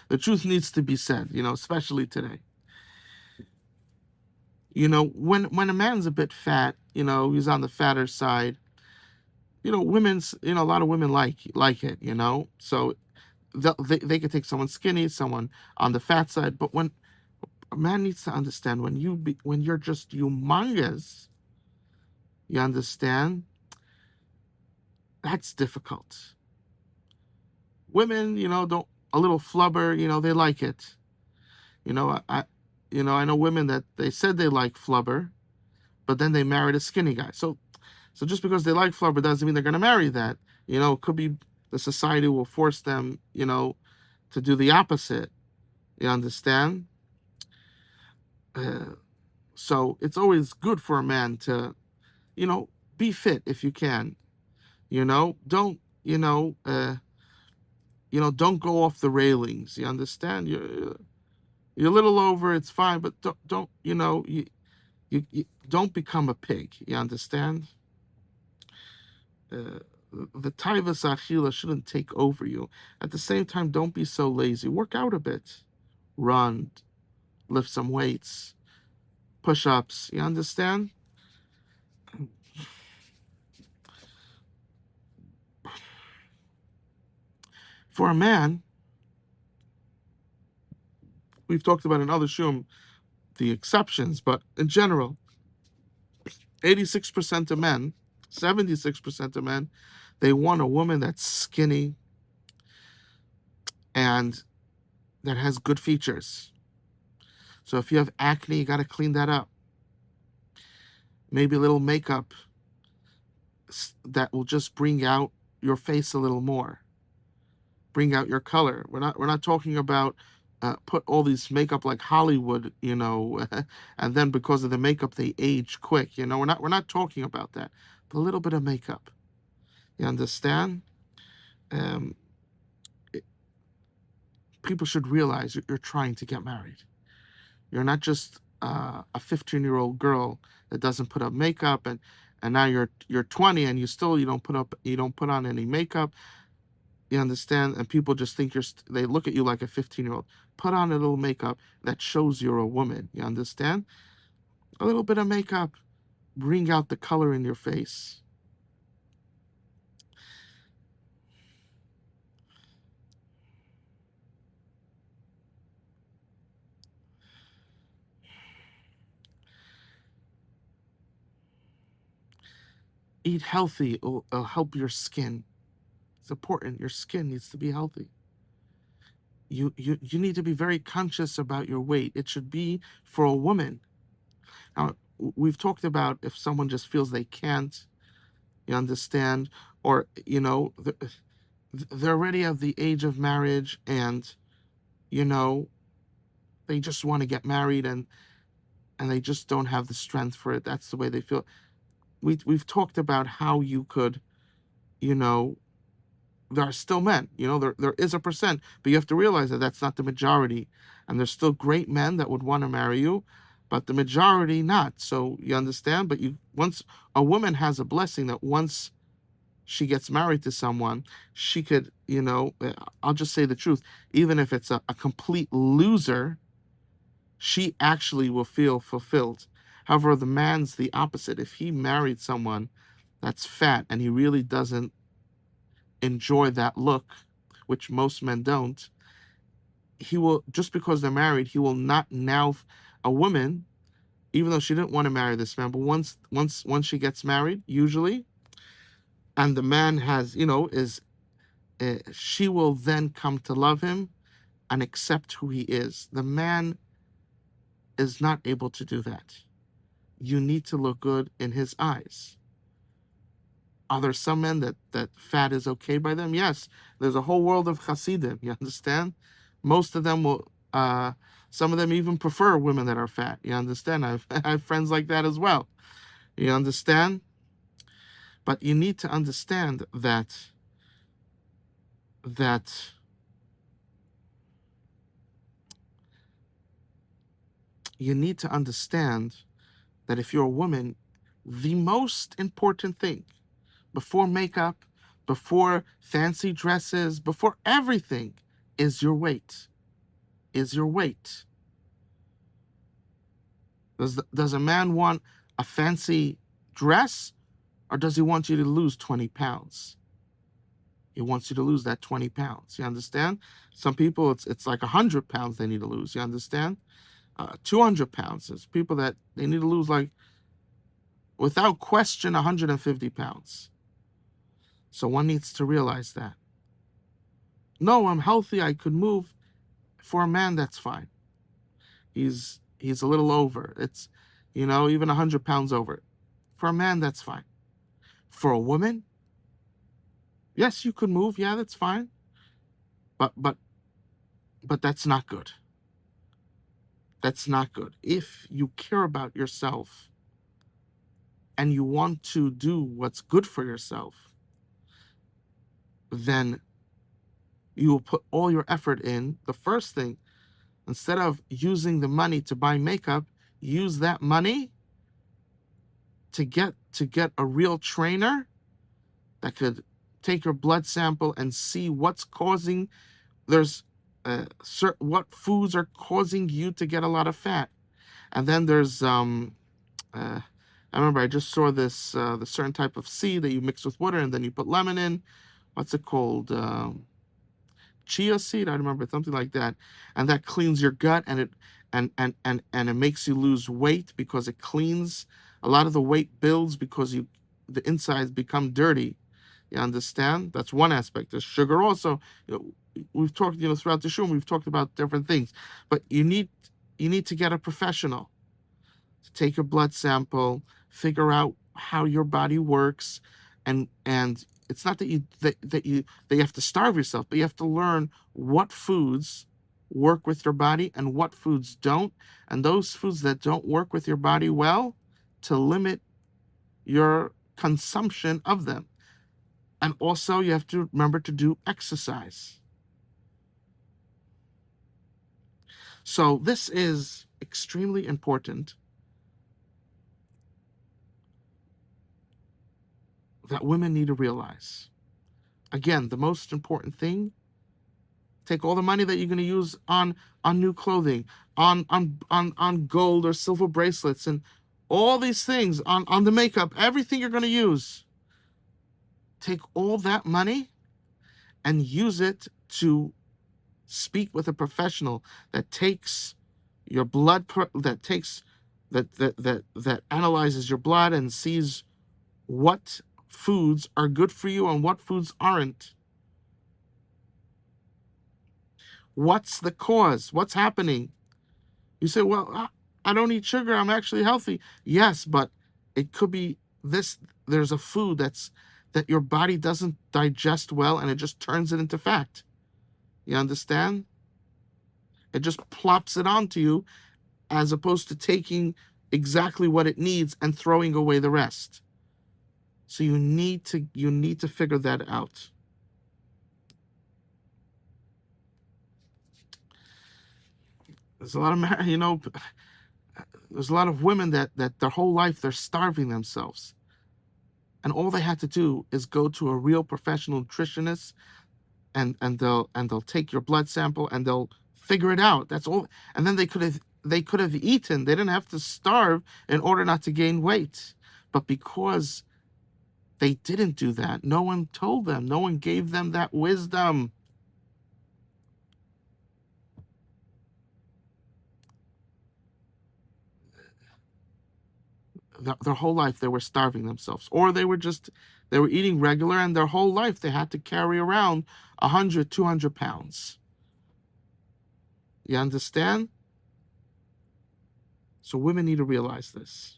the truth needs to be said, especially today. When a man's a bit fat, he's on the fatter side, women's, a lot of women like it, so they could take someone skinny, someone on the fat side, but when a man needs to understand when you're just humongous, you understand, that's difficult. Women, don't a little flubber, they like it. I know women that they said they like flubber, but then they married a skinny guy. So just because they like flubber doesn't mean they're going to marry that. It could be the society will force them, to do the opposite. You understand? So it's always good for a man to, be fit if you can. Don't don't go off the railings. You understand? You're a little over, it's fine, but don't you don't become a pig. You understand? The taivas achila shouldn't take over you. At the same time, don't be so lazy. Work out a bit, run, lift some weights, push-ups. You understand? For a man, we've talked about in other shum the exceptions, but in general, 86% of men, 76% of men, they want a woman that's skinny and that has good features. So if you have acne, you got to clean that up. Maybe a little makeup that will just bring out your face a little more, bring out your color. We're not talking about put all these makeup like Hollywood, and then because of the makeup they age quick. We're not talking about that. But a little bit of makeup. You understand? Um, People should realize you're trying to get married. You're not just a 15-year-old girl that doesn't put up makeup, and now you're 20 and you don't put on any makeup. You understand? And people just think they look at you like a 15-year-old. Put on a little makeup that shows you're a woman. You understand? A little bit of makeup, bring out the color in your face. Eat healthy. It'll help your skin. It's important. Your skin needs to be healthy. You need to be very conscious about your weight. It should be for a woman. Now, we've talked about if someone just feels they can't, you understand, or, they're already at the age of marriage and, they just want to get married and they just don't have the strength for it. That's the way they feel. We've talked about how you could, there are still men, there is a percent, but you have to realize that that's not the majority. And there's still great men that would want to marry you, but the majority not. So you understand? But once a woman has a blessing that once she gets married to someone, she could, I'll just say the truth, even if it's a complete loser, she actually will feel fulfilled. However, the man's the opposite. If he married someone that's fat and he really doesn't enjoy that look, which most men don't, he will, just because they're married, he will not now, a woman, even though she didn't want to marry this man, but once she gets married, usually, and the man has, is she will then come to love him and accept who he is. The man is not able to do that. You need to look good in his eyes. Are there some men that fat is okay by them? Yes. There's a whole world of Hasidim, you understand? Most of them will, some of them even prefer women that are fat, you understand? I have friends like that as well, you understand? But you need to understand that you need to understand that if you're a woman, the most important thing before makeup, before fancy dresses, before everything is your weight. Is your weight. Does a man want a fancy dress, or does he want you to lose 20 pounds? He wants you to lose that 20 pounds. You understand? Some people, it's like 100 pounds they need to lose. You understand? 200 pounds. There's people that they need to lose, like, without question, 150 pounds. So one needs to realize that. No, I'm healthy, I could move. For a man, that's fine. He's a little over. It's, even 100 pounds over. For a man, that's fine. For a woman, yes, you could move. Yeah, that's fine. But that's not good. That's not good. If you care about yourself and you want to do what's good for yourself, then you will put all your effort in. The first thing, instead of using the money to buy makeup, use that money to get a real trainer that could take your blood sample and see what's causing, what foods are causing you to get a lot of fat. And then there's I remember I just saw this the certain type of seed that you mix with water and then you put lemon in. What's it called? Chia seed, I remember, something like that. And that cleans your gut, and it makes you lose weight because it cleans. A lot of the weight builds because the insides become dirty. You understand? That's one aspect. There's sugar also. We've talked, throughout the show, we've talked about different things. But you need to get a professional to take your blood sample, figure out how your body works, and it's not that you have to starve yourself, but you have to learn what foods work with your body and what foods don't, and those foods that don't work with your body well, to limit your consumption of them. And also you have to remember to do exercise. So this is extremely important that women need to realize. Again, the most important thing, take all the money that you're going to use on new clothing, on gold or silver bracelets, and all these things, on the makeup, everything you're going to use. Take all that money and use it to speak with a professional that takes your blood, that analyzes your blood and sees what foods are good for you and what foods aren't. What's the cause? What's happening? You say, well, I don't eat sugar, I'm actually healthy. Yes, but it could be this. There's a food that your body doesn't digest well, and it just turns it into fat. You understand? It just plops it onto you, as opposed to taking exactly what it needs and throwing away the rest. So you need to figure that out. There's a lot of there's a lot of women that their whole life they're starving themselves, and all they had to do is go to a real professional nutritionist, and they'll take your blood sample and they'll figure it out. That's all. And then they could have eaten. They didn't have to starve in order not to gain weight. But because they didn't do that, no one told them, no one gave them that wisdom. their whole life they were starving themselves, or they were eating regular, and their whole life they had to carry around 100, 200 pounds. You understand? So women need to realize this.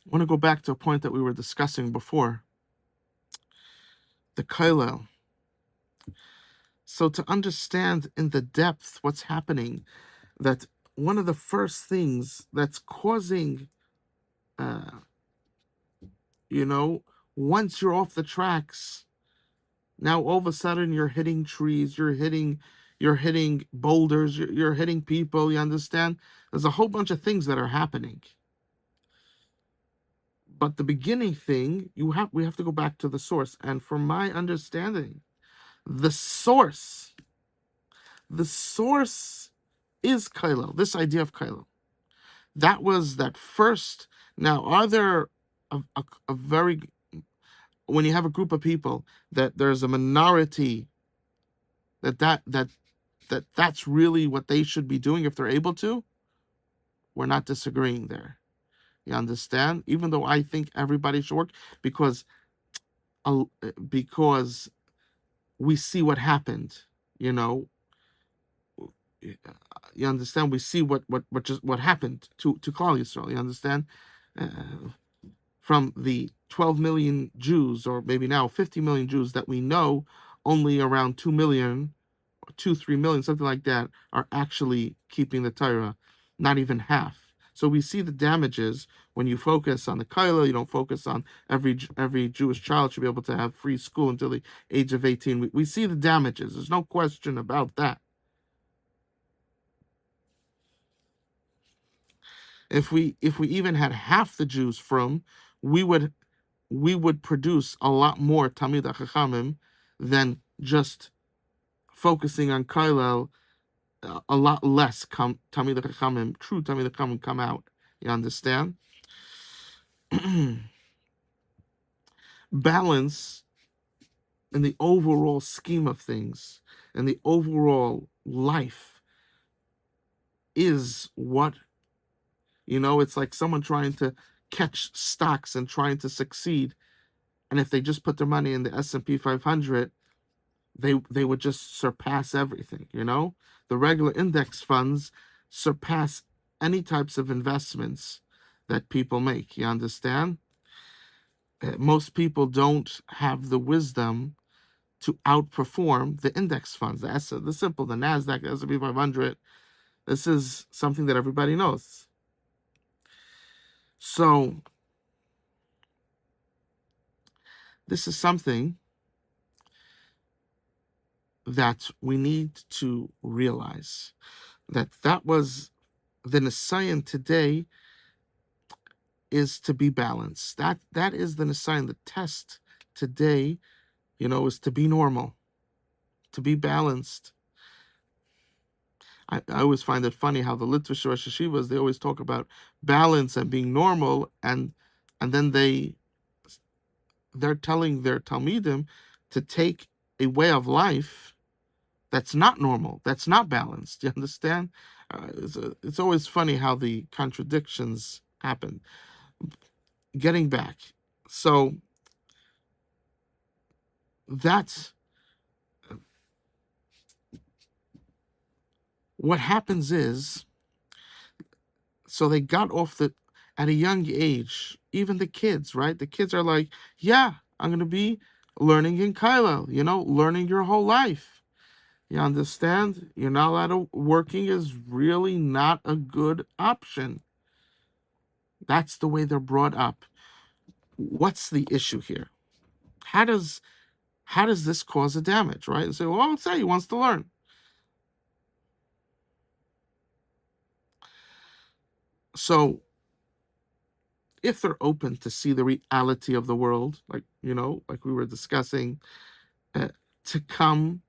I want to go back to a point that we were discussing before, the kailel. So to understand in the depth what's happening, that one of the first things that's causing, uh, you know, once you're off the tracks, now all of a sudden you're hitting trees, you're hitting boulders, you're hitting people. You understand? There's a whole bunch of things that are happening. But the beginning thing, we have to go back to the source. And from my understanding, the source is kailel. This idea of kailel. That was that first. Now, are there a very, when you have a group of people, that there's a minority that's really what they should be doing if they're able to? We're not disagreeing there. You understand? Even though I think everybody should work, because because we see what happened. You know, you understand? We see what happened to Klal Yisrael. You understand? From the 12 million Jews, or maybe now 50 million Jews that we know, only around 2 million, 3 million, something like that, are actually keeping the Torah. Not even half. So we see the damages when you focus on the kaila. You don't focus on every Jewish child should be able to have free school until the age of 18. We see the damages. There's no question about that. If we even had half the Jews from, we would produce a lot more Talmid HaChachamim than just focusing on Kailel. A lot less Talmid HaChachamim, true Talmid HaChachamim, come out. You understand? Balance in the overall scheme of things, and the overall life, is what, it's like someone trying to catch stocks and trying to succeed. And if they just put their money in the S&P 500, they would just surpass everything. The regular index funds surpass any types of investments that people make. You understand? Most people don't have the wisdom to outperform the index funds. The NASDAQ, the S&P 500. This is something that everybody knows. So this is something that we need to realize, that was the Nisayan today, is to be balanced. That is the Nisayan. The test today, is to be normal, to be balanced. I always find it funny how the Litvish Rosh Hashivas, they always talk about balance and being normal, and then they're telling their Talmidim to take a way of life that's not normal, that's not balanced. You understand? It's always funny how the contradictions happen. Getting back, so that's what happens is, so they got off at a young age, even the kids, right? The kids are like, yeah, I'm going to be learning in Kailel, learning your whole life. You understand? You're not allowed to, working is really not a good option. That's the way they're brought up. What's the issue here? How does this cause a damage, right? And say, well, I'll say he wants to learn. So if they're open to see the reality of the world, like we were discussing, to come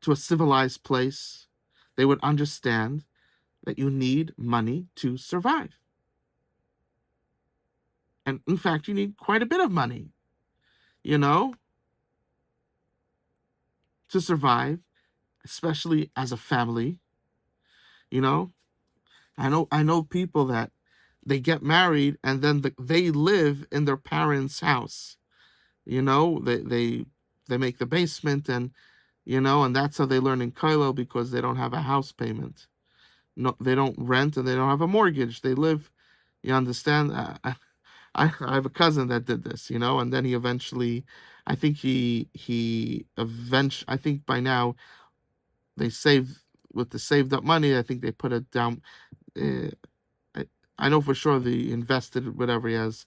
to a civilized place, they would understand that you need money to survive. And in fact, you need quite a bit of money, you know, to survive, especially as a family, you know. I know people that they get married and then they live in their parents' house. You know, they make the basement, and and that's how they learn in Kylo, because they don't have a house payment. No, they don't rent and they don't have a mortgage. They live, you understand? I have a cousin that did this, and then he eventually, I think I think by now they save with the saved up money. I think they put it down. Uh, I, I know for sure they invested whatever he has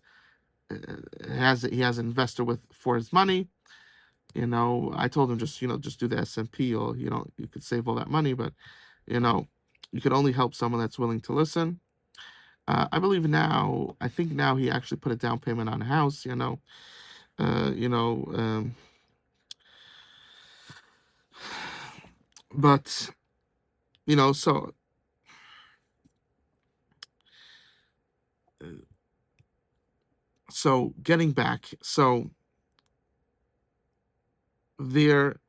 an investor with for his money. I told him just do the S&P, or you could save all that money, but you know you could only help someone that's willing to listen. I think now he actually put a down payment on a house. Uh, you know, um, but so getting back, there,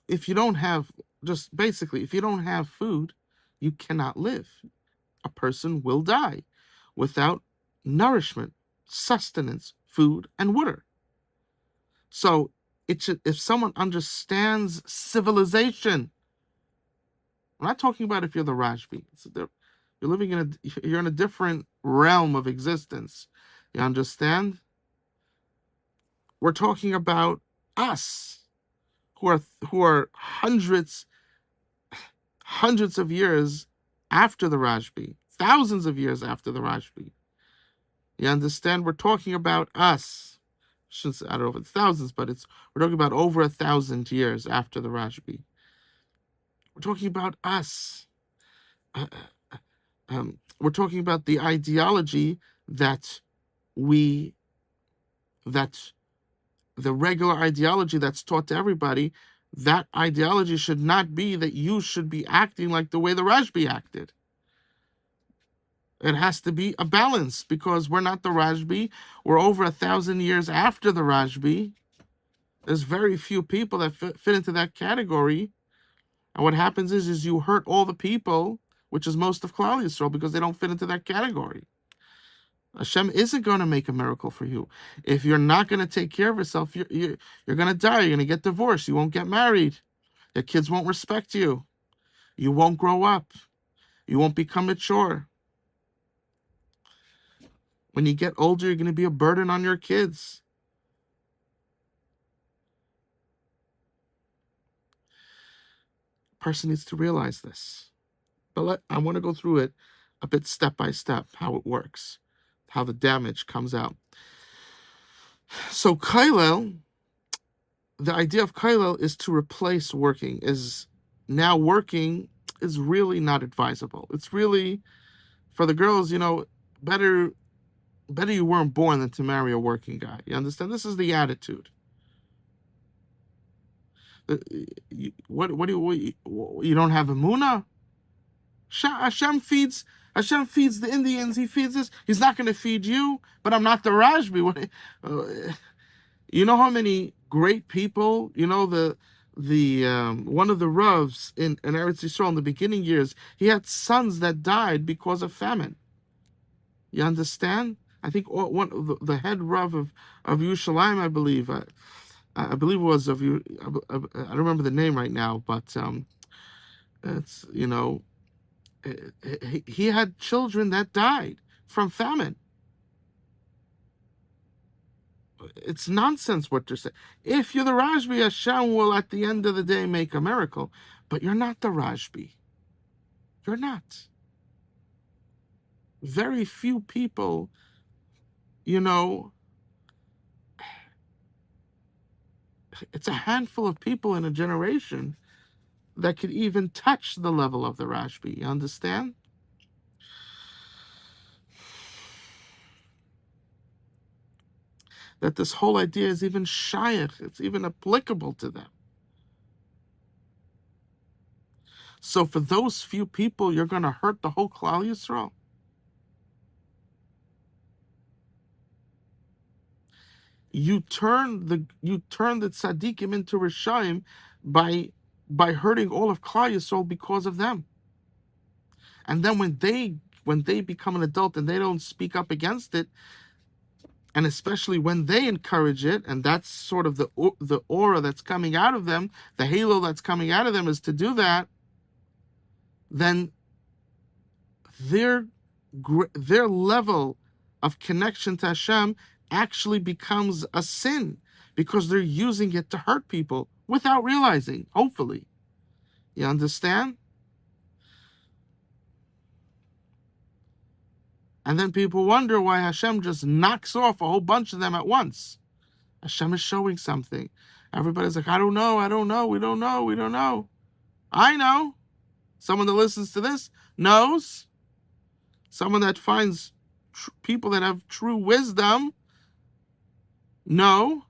if you don't have, just basically, if you don't have food, you cannot live. A person will die without nourishment, sustenance, food, and water. So if someone understands civilization, I'm not talking about if you're the Rajbi. You're living you're in a different realm of existence. You understand? We're talking about us, who are hundreds of years after the Rajbi, thousands of years after the Rajbi. You understand? We're talking about us. I don't know if it's thousands, but we're talking about over 1,000 years after the Rajbi. We're talking about us. We're talking about the ideology that we that the regular ideology that's taught to everybody. That ideology should not be that you should be acting like the way the Rajbi acted. It has to be a balance, because we're not the Rajbi. We're over 1,000 years after the Rajbi. There's very few people that fit into that category. And what happens is you hurt all the people, which is most of Klal Yisrael, because they don't fit into that category. Hashem isn't going to make a miracle for you. If you're not going to take care of yourself, you're going to die. You're going to get divorced. You won't get married. Your kids won't respect you. You won't grow up. You won't become mature. When you get older, you're going to be a burden on your kids. Person needs to realize this. But I want to go through it a bit step by step, how it works, how the damage comes out. So Kailel, the idea of Kailel is to replace working. Now working is really not advisable. It's really, for the girls, better you weren't born than to marry a working guy. You understand? This is the attitude. What do you don't have Emunah? Hashem feeds the Indians. He feeds us. He's not going to feed you. But I'm not the Rajbi. You know how many great people? The one of the Ravs in Eretz Yisrael in the beginning years, he had sons that died because of famine. You understand? I think one of the head Rav of Yerushalayim, I believe. I believe it was of you. I don't remember the name right now, but it's he had children that died from famine. It's nonsense what they're saying. If you're the Rajbi, Hashem will at the end of the day make a miracle, but you're not the Rajbi. You're not. Very few people, it's a handful of people in a generation that could even touch the level of the Rajbi. You understand? That this whole idea is even shaykh, it's even applicable to them. So for those few people, you're going to hurt the whole Klal Yisrael. You turn the tzaddikim into Rishaim by hurting all of Klal Yisrael because of them. And then when they become an adult and they don't speak up against it, and especially when they encourage it, and that's sort of the aura that's coming out of them, the halo that's coming out of them is to do that, then their level of connection to Hashem actually becomes a sin because they're using it to hurt people without realizing, hopefully. You understand? And then people wonder why Hashem just knocks off a whole bunch of them at once. Hashem is showing something. Everybody's like, I don't know, we don't know. I know. Someone that listens to this knows. Someone that finds people that have true wisdom know,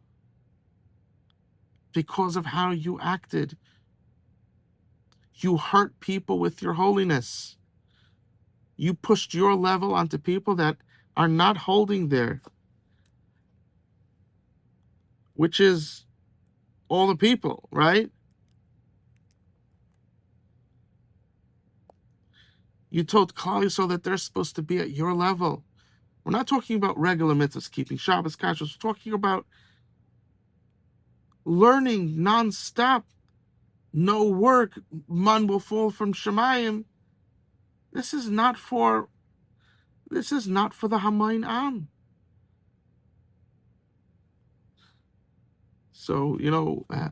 because of how you acted. You hurt people with your holiness. You pushed your level onto people that are not holding there, which is all the people, right? You told Klal Yisrael that they're supposed to be at your level. We're not talking about regular mitzvahs, keeping Shabbos, kashrus. We're talking about learning nonstop. No work, man will fall from Shemayim. This is not for the Hamayin Am. So,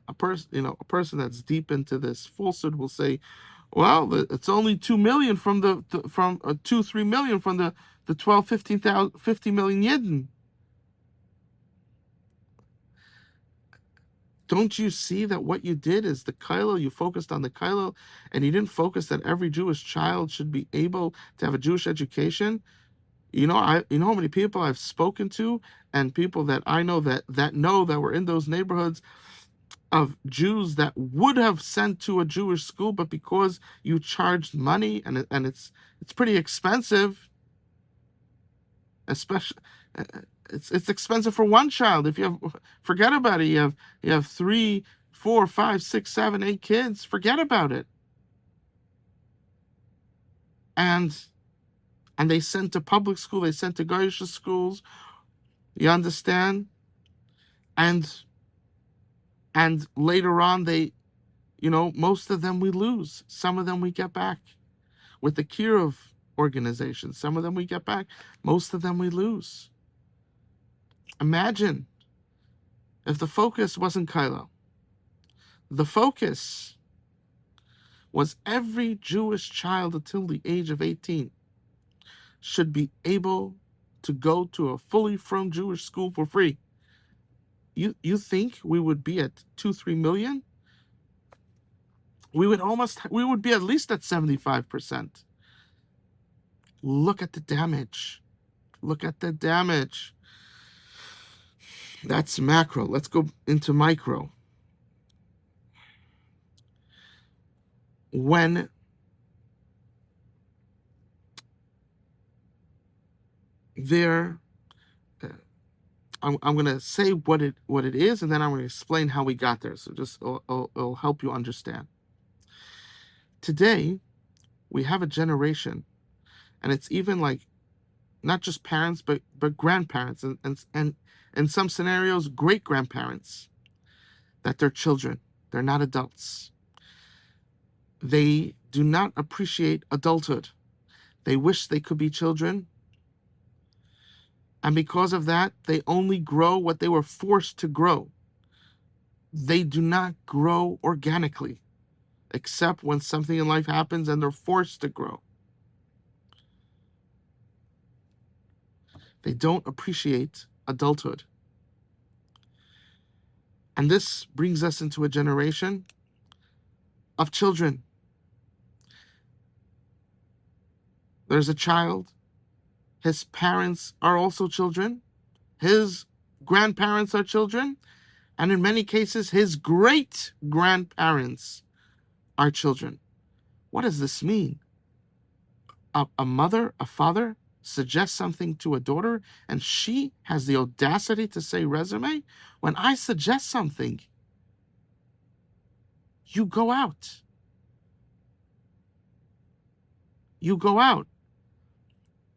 a person that's deep into this falsehood will say, well, it's only 2 million from 2-3 million from the 12, 50 million Yidden. Don't you see that what you did is the Kailel? You focused on the Kailel, and you didn't focus that every Jewish child should be able to have a Jewish education. You know how many people I've spoken to, and people that I know that were in those neighborhoods of Jews that would have sent to a Jewish school, but because you charged money and it's pretty expensive, especially. It's expensive for one child. If you have, forget about it. You have 3, 4, 5, 6, 7, 8 kids. Forget about it. And they sent to public school. They sent to Goyish schools. You understand? And later on, most of them we lose. Some of them we get back with the Kirov organization. Some of them we get back. Most of them we lose. Imagine if the focus wasn't Kailel. The focus was every Jewish child until the age of 18 should be able to go to a fully from Jewish school for free. You think we would be at 2-3 million? We would be at least at 75%. Look at the damage. Look at the damage. That's macro. Let's go into micro. When I'm going to say what it is, and then I'm going to explain how we got there. So just it'll help you understand. Today, we have a generation, and it's even like not just parents, but grandparents, and in some scenarios, great grandparents, that they're children. They're not adults. They do not appreciate adulthood. They wish they could be children. And because of that, they only grow what they were forced to grow. They do not grow organically, except when something in life happens and they're forced to grow. They don't appreciate adulthood. And this brings us into a generation of children. There's a child. His parents are also children. His grandparents are children. And in many cases, his great-grandparents are children. What does this mean? A mother, a father suggests something to a daughter, and she has the audacity to say resume? When I suggest something, you go out. You go out.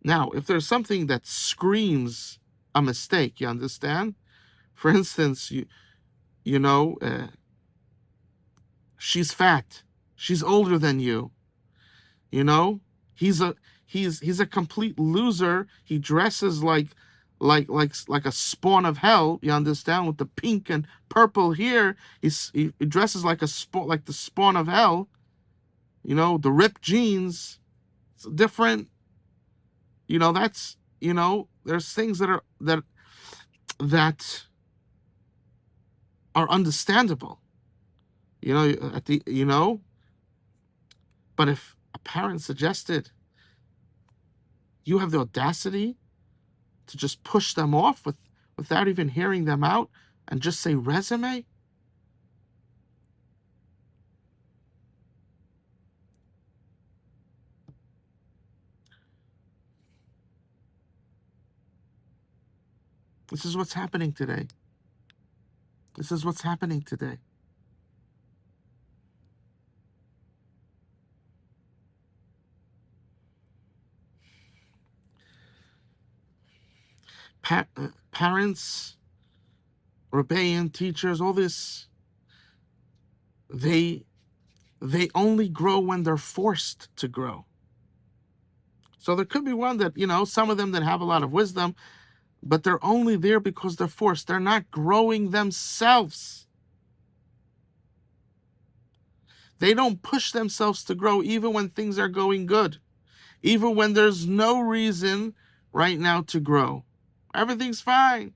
Now, if there's something that screams a mistake, you understand? For instance, you know, she's fat. She's older than you. You know, he's a he's a complete loser. He dresses like a spawn of hell. You understand? With the pink and purple here, he dresses like like the spawn of hell. You know, the ripped jeans. It's different. You know, that's there's things that are understandable. You know, but if a parent suggested, you have the audacity to just push them off without even hearing them out and just say resume? This is what's happening today. This is what's happening today. Parents, rebellion, teachers, all this, they only grow when they're forced to grow. So there could be one that, some of them that have a lot of wisdom, but they're only there because they're forced. They're not growing themselves. They don't push themselves to grow even when things are going good, even when there's no reason right now to grow. Everything's fine.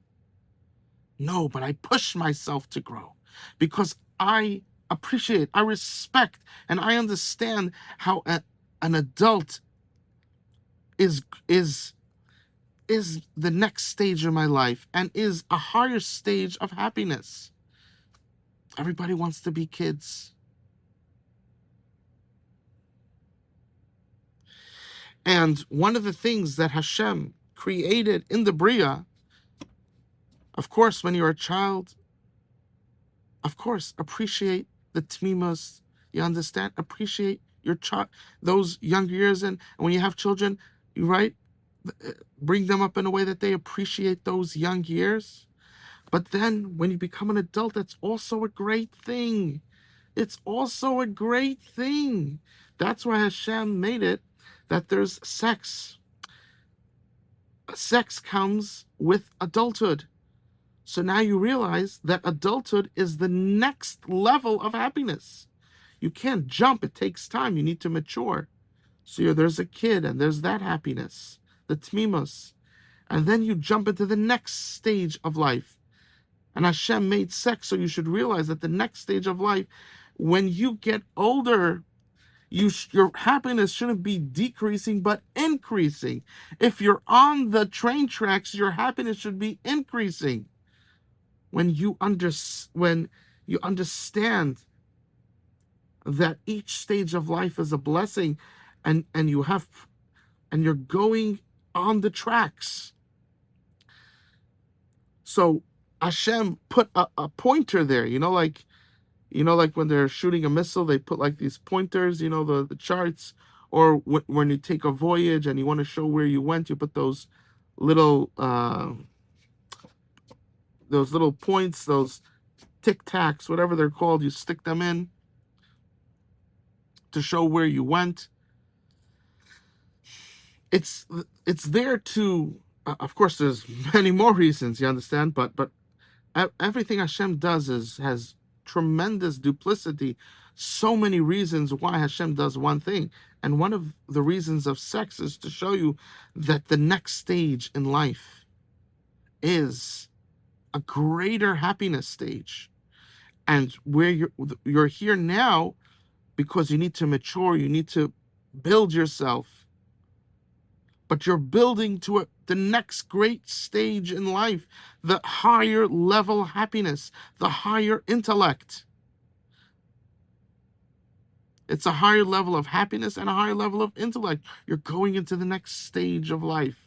No, but I push myself to grow because I appreciate, I respect, and I understand how an adult is the next stage of my life and is a higher stage of happiness. Everybody wants to be kids. And one of the things that Hashem created in the Bria, of course, when you're a child, of course, appreciate the tmimas. You understand? Appreciate your child, those young years, and when you have children, right? Bring them up in a way that they appreciate those young years. But then when you become an adult, that's also a great thing. It's also a great thing. That's why Hashem made it that there's sex. Sex comes with adulthood. So now you realize that adulthood is the next level of happiness. You can't jump. It takes time. You need to mature. So there's a kid and there's that happiness, the tmimos. And then you jump into the next stage of life. And Hashem made sex, so you should realize that the next stage of life, when you get older, your happiness shouldn't be decreasing, but increasing. If you're on the train tracks, your happiness should be increasing. When you understand that each stage of life is a blessing, and you're going on the tracks. So Hashem put a pointer there, like when they're shooting a missile, they put like these pointers, the charts, or when you take a voyage and you want to show where you went, you put those little points, those tic tacs, whatever they're called, you stick them in to show where you went. It's there to, of course, there's many more reasons, you understand, but everything Hashem does has tremendous duplicity. So many reasons why Hashem does one thing. And one of the reasons of sex is to show you that the next stage in life is a greater happiness stage. And where you're here now because you need to mature, you need to build yourself. But you're building to the next great stage in life, the higher level happiness, the higher intellect. It's a higher level of happiness and a higher level of intellect. You're going into the next stage of life.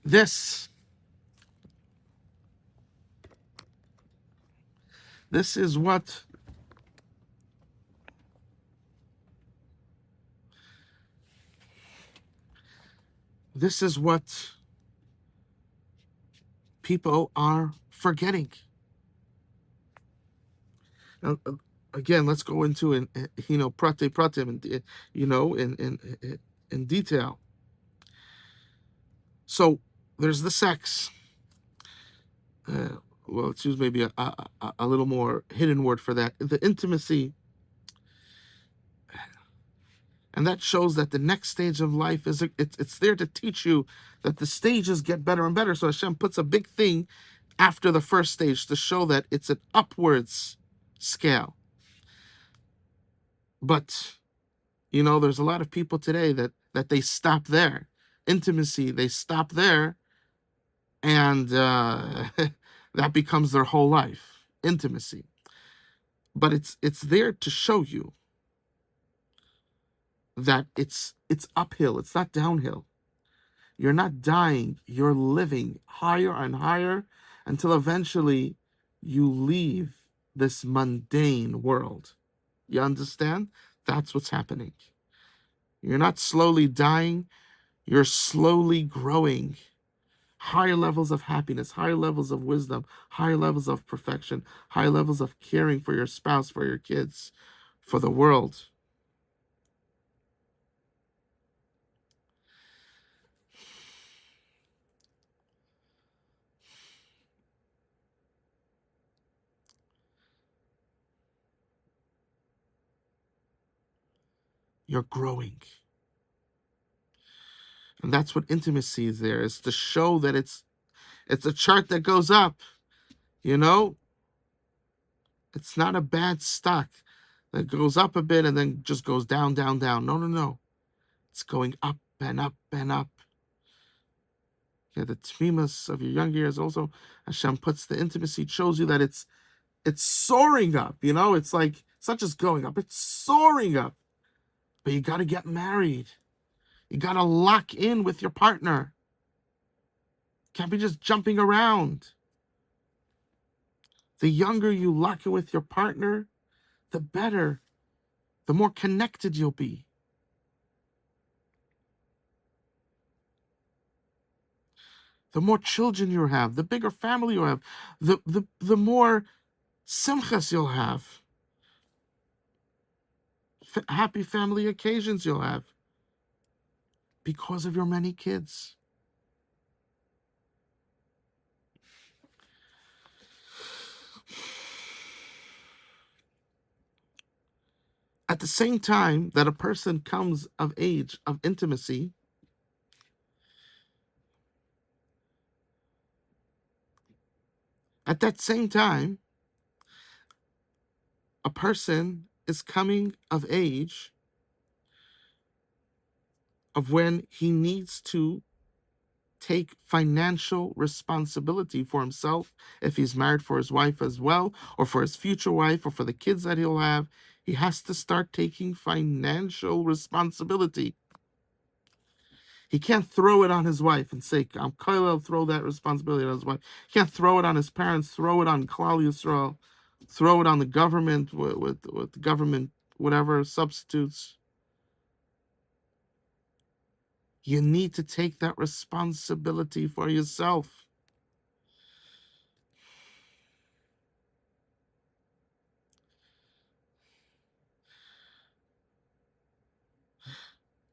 This this is what this is what people are forgetting. Now, again, let's go into prate pratim, and in detail. So there's the sex. Well, let's use maybe a little more hidden word for that. The intimacy. And that shows that the next stage of life it's there to teach you that the stages get better and better. So Hashem puts a big thing after the first stage to show that it's an upwards scale. But there's a lot of people today that they stop there. Intimacy, they stop there, and that becomes their whole life. Intimacy. But it's there to show you that it's uphill, it's not downhill. You're not dying, you're living higher and higher until eventually you leave this mundane world. You understand? That's what's happening. You're not slowly dying, you're slowly growing. Higher levels of happiness, higher levels of wisdom, higher levels of perfection, higher levels of caring for your spouse, for your kids, for the world. You're growing. And that's what intimacy is there, is to show that it's a chart that goes up. It's not a bad stock that goes up a bit and then just goes down, down, down. No. It's going up and up and up. Yeah, the tmimas of your young years also, Hashem puts the intimacy, shows you that it's soaring up. It's like, it's not just going up, it's soaring up. But you got to get married. You got to lock in with your partner. Can't be just jumping around. The younger you lock in with your partner, the better, the more connected you'll be. The more children you have, the bigger family you have, the more simchas you'll have, happy family occasions you'll have, because of your many kids. At the same time that a person comes of age of intimacy, at that same time, a person is coming of age of when he needs to take financial responsibility for himself, if he's married, for his wife as well, or for his future wife, or for the kids that he'll have. He has to start taking financial responsibility. He can't throw it on his wife and say, I'm Koilel, throw that responsibility on his wife. He can't throw it on his parents, throw it on Klal Yisrael, throw it on the government with government, whatever, substitutes. You need to take that responsibility for yourself.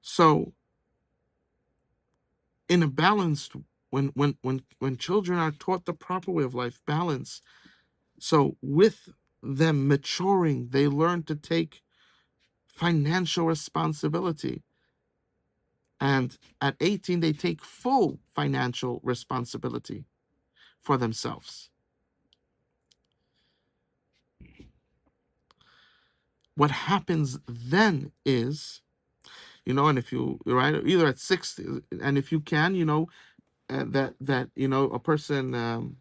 So, in a balanced, when children are taught the proper way of life, balance. So with them maturing, they learn to take financial responsibility. And at 18, they take full financial responsibility for themselves. What happens then is, and if you, right, either at 60, and if you can, that a person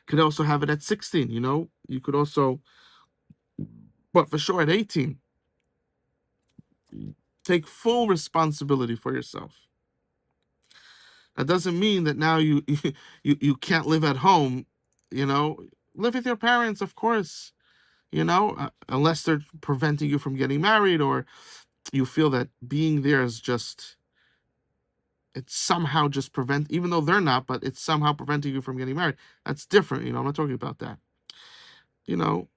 could also have it at 16. You could also, but for sure at 18, take full responsibility for yourself. That doesn't mean that now you can't live at home. Live with your parents, of course. Unless they're preventing you from getting married, or you feel that being there is just, it's somehow just even though they're not, but it's somehow preventing you from getting married. That's different. I'm not talking about that. You know,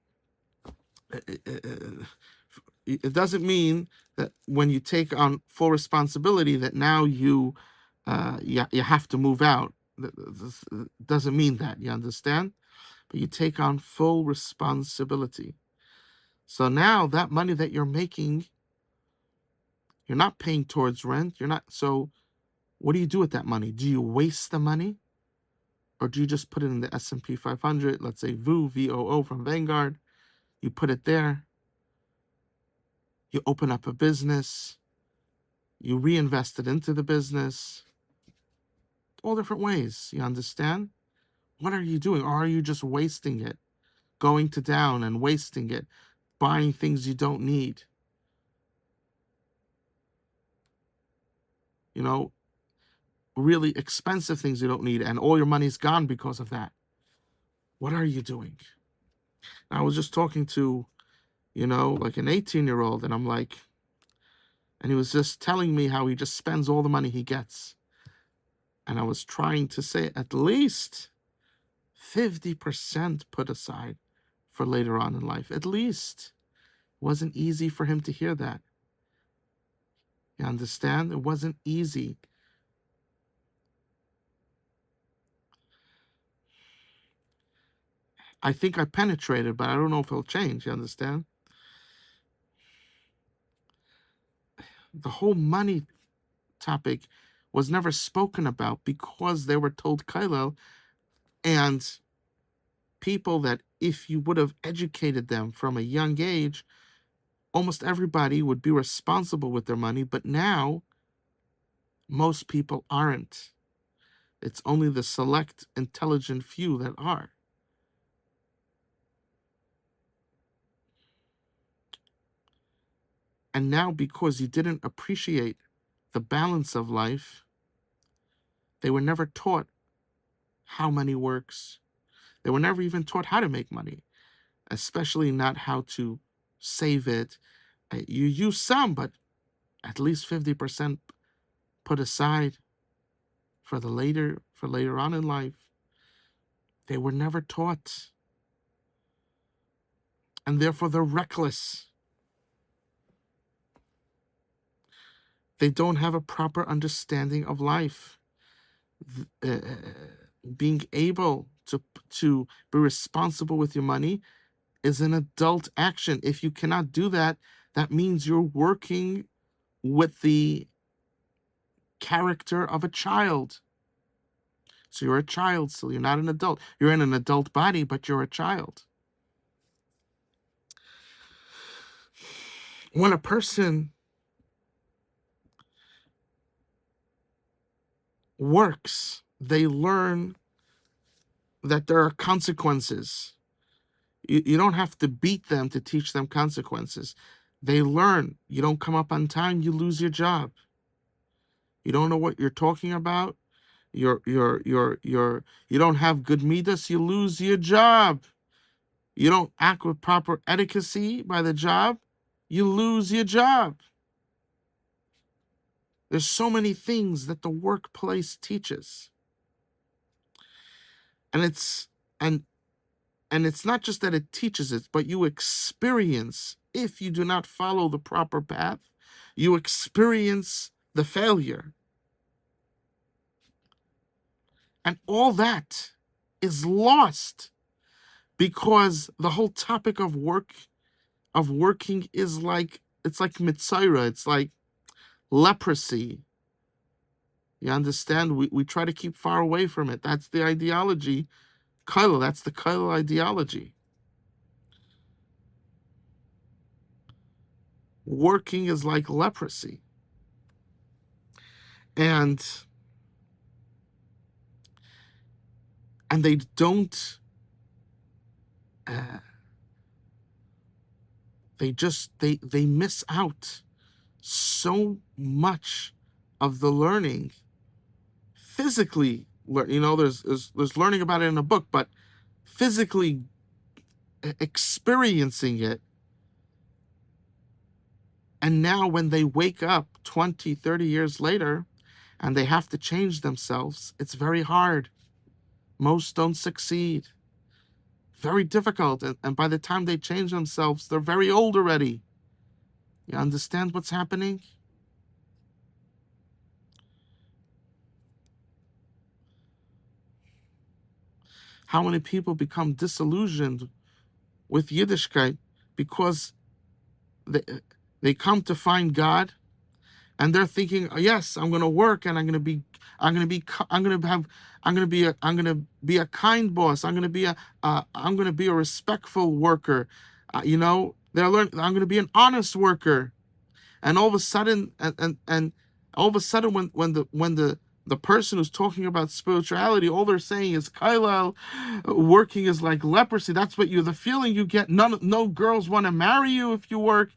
it doesn't mean that when you take on full responsibility that now you have to move out. This doesn't mean that. You understand? But you take on full responsibility. So now that money that you're making, you're not paying towards rent. You're not. So what do you do with that money? Do you waste the money? Or do you just put it in the S&P 500, let's say VOO, VOO from Vanguard? You put it there. You open up a business. You reinvest it into the business. All different ways, you understand? What are you doing? Or are you just wasting it? Going to down and wasting it. Buying things you don't need. Really expensive things you don't need, and all your money's gone because of that. What are you doing? I was just talking to, like an 18-year-old, and I'm like, and he was just telling me how he just spends all the money he gets. And I was trying to say at least 50% put aside for later on in life. At least. It wasn't easy for him to hear that. You understand? It wasn't easy. I think I penetrated, but I don't know if it'll change. You understand? The whole money topic was never spoken about because they were told Kailel, and people that if you would have educated them from a young age, almost everybody would be responsible with their money. But now most people aren't. It's only the select intelligent few that are. And now, because you didn't appreciate the balance of life, they were never taught how money works. They were never even taught how to make money, especially not how to save it. You use some, but at least 50% put aside for later on in life. They were never taught. And therefore they're reckless. They don't have a proper understanding of life. Being able to be responsible with your money is an adult action. If you cannot do that, that means you're working with the character of a child. So you're a child still. You're not an adult. You're in an adult body, but you're a child. When a person works, they learn that there are consequences. You don't have to beat them to teach them consequences. They learn. You don't come up on time, you lose your job. You don't know what you're talking about. You don't have good midas, you lose your job. You don't act with proper etiquette by the job, you lose your job. There's so many things that the workplace teaches. And it's not just that it teaches it, but you experience, if you do not follow the proper path, you experience the failure. And all that is lost because the whole topic of working is like, it's like mitzaira, it's like leprosy. You understand? We try to keep far away from it. That's the ideology. Kailel, that's the Kailel ideology. Working is like leprosy. And and they don't, uh, they miss out so much of the learning physically. There's learning about it in a book, but physically experiencing it. And now when they wake up 20, 30 years later and they have to change themselves, it's very hard. Most don't succeed. Very difficult. And by the time they change themselves, they're very old already. You understand what's happening? How many people become disillusioned with Yiddishkeit because they, they come to find God, and they're thinking, yes, I'm going to work, and I'm going to be a kind boss. I'm going to be a respectful worker. They're learning. I'm going to be an honest worker. And all of a sudden, and all of a sudden, when the person who's talking about spirituality, all they're saying is kailal, working is like leprosy. That's what the feeling you get. No girls want to marry you if you work.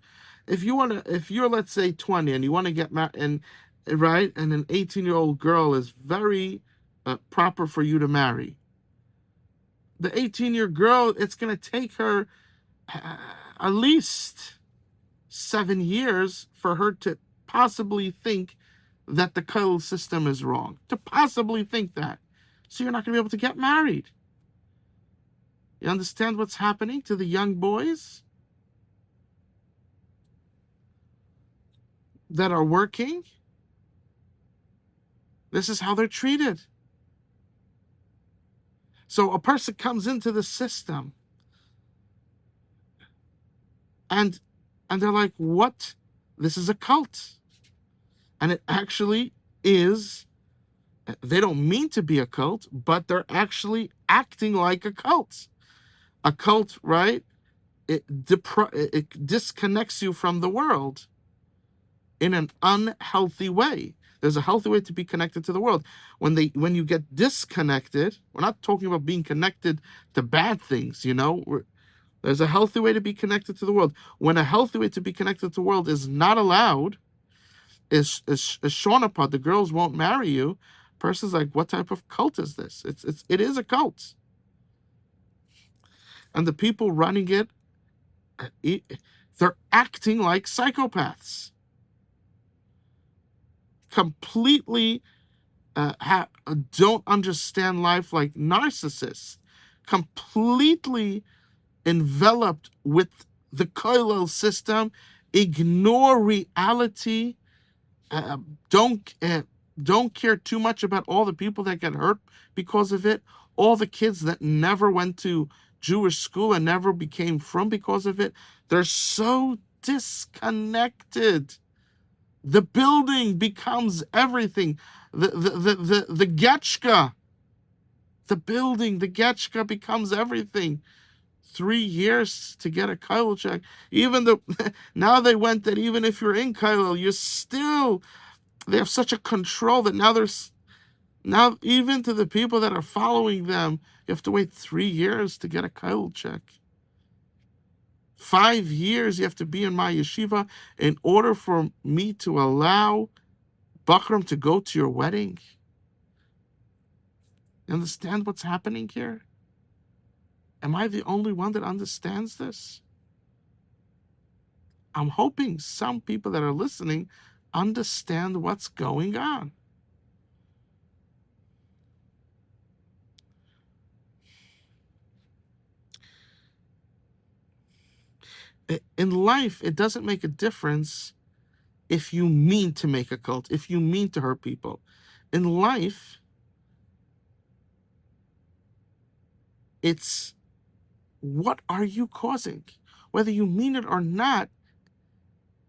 If you're, let's say, 20 and you want to get married, and right, and an 18-year-old girl is very proper for you to marry. The 18-year girl, it's going to take her at least 7 years for her to possibly think that the cuddle system is wrong. To possibly think that. So you're not going to be able to get married. You understand what's happening to the young boys that are working? This is how they're treated. So a person comes into the system and they're like, what? This is a cult. And it actually is. They don't mean to be a cult, but they're actually acting like a cult. A cult, right? It disconnects you from the world in an unhealthy way. There's a healthy way to be connected to the world. When you get disconnected, we're not talking about being connected to bad things, There's a healthy way to be connected to the world. When a healthy way to be connected to the world is not allowed, is shonapad, the girls won't marry you. Person's like, what type of cult is this? It is a cult. And the people running it, they're acting like psychopaths. Completely don't understand life like narcissists. Completely enveloped with the koilel system, ignore reality, don't care too much about all the people that get hurt because of it, all the kids that never went to Jewish school and never became frum because of it. They're so disconnected. The building becomes everything. The getchka, the building, the getchka becomes everything. 3 years to get a Kailal check. Now they went that even if you're in Kailal, they have such a control that now even to the people that are following them, you have to wait 3 years to get a Kailal check. 5 years you have to be in my yeshiva in order for me to allow Bakram to go to your wedding. You understand what's happening here? Am I the only one that understands this? I'm hoping some people that are listening understand what's going on. In life, it doesn't make a difference if you mean to make a cult, if you mean to hurt people. In life, it's what are you causing? Whether you mean it or not,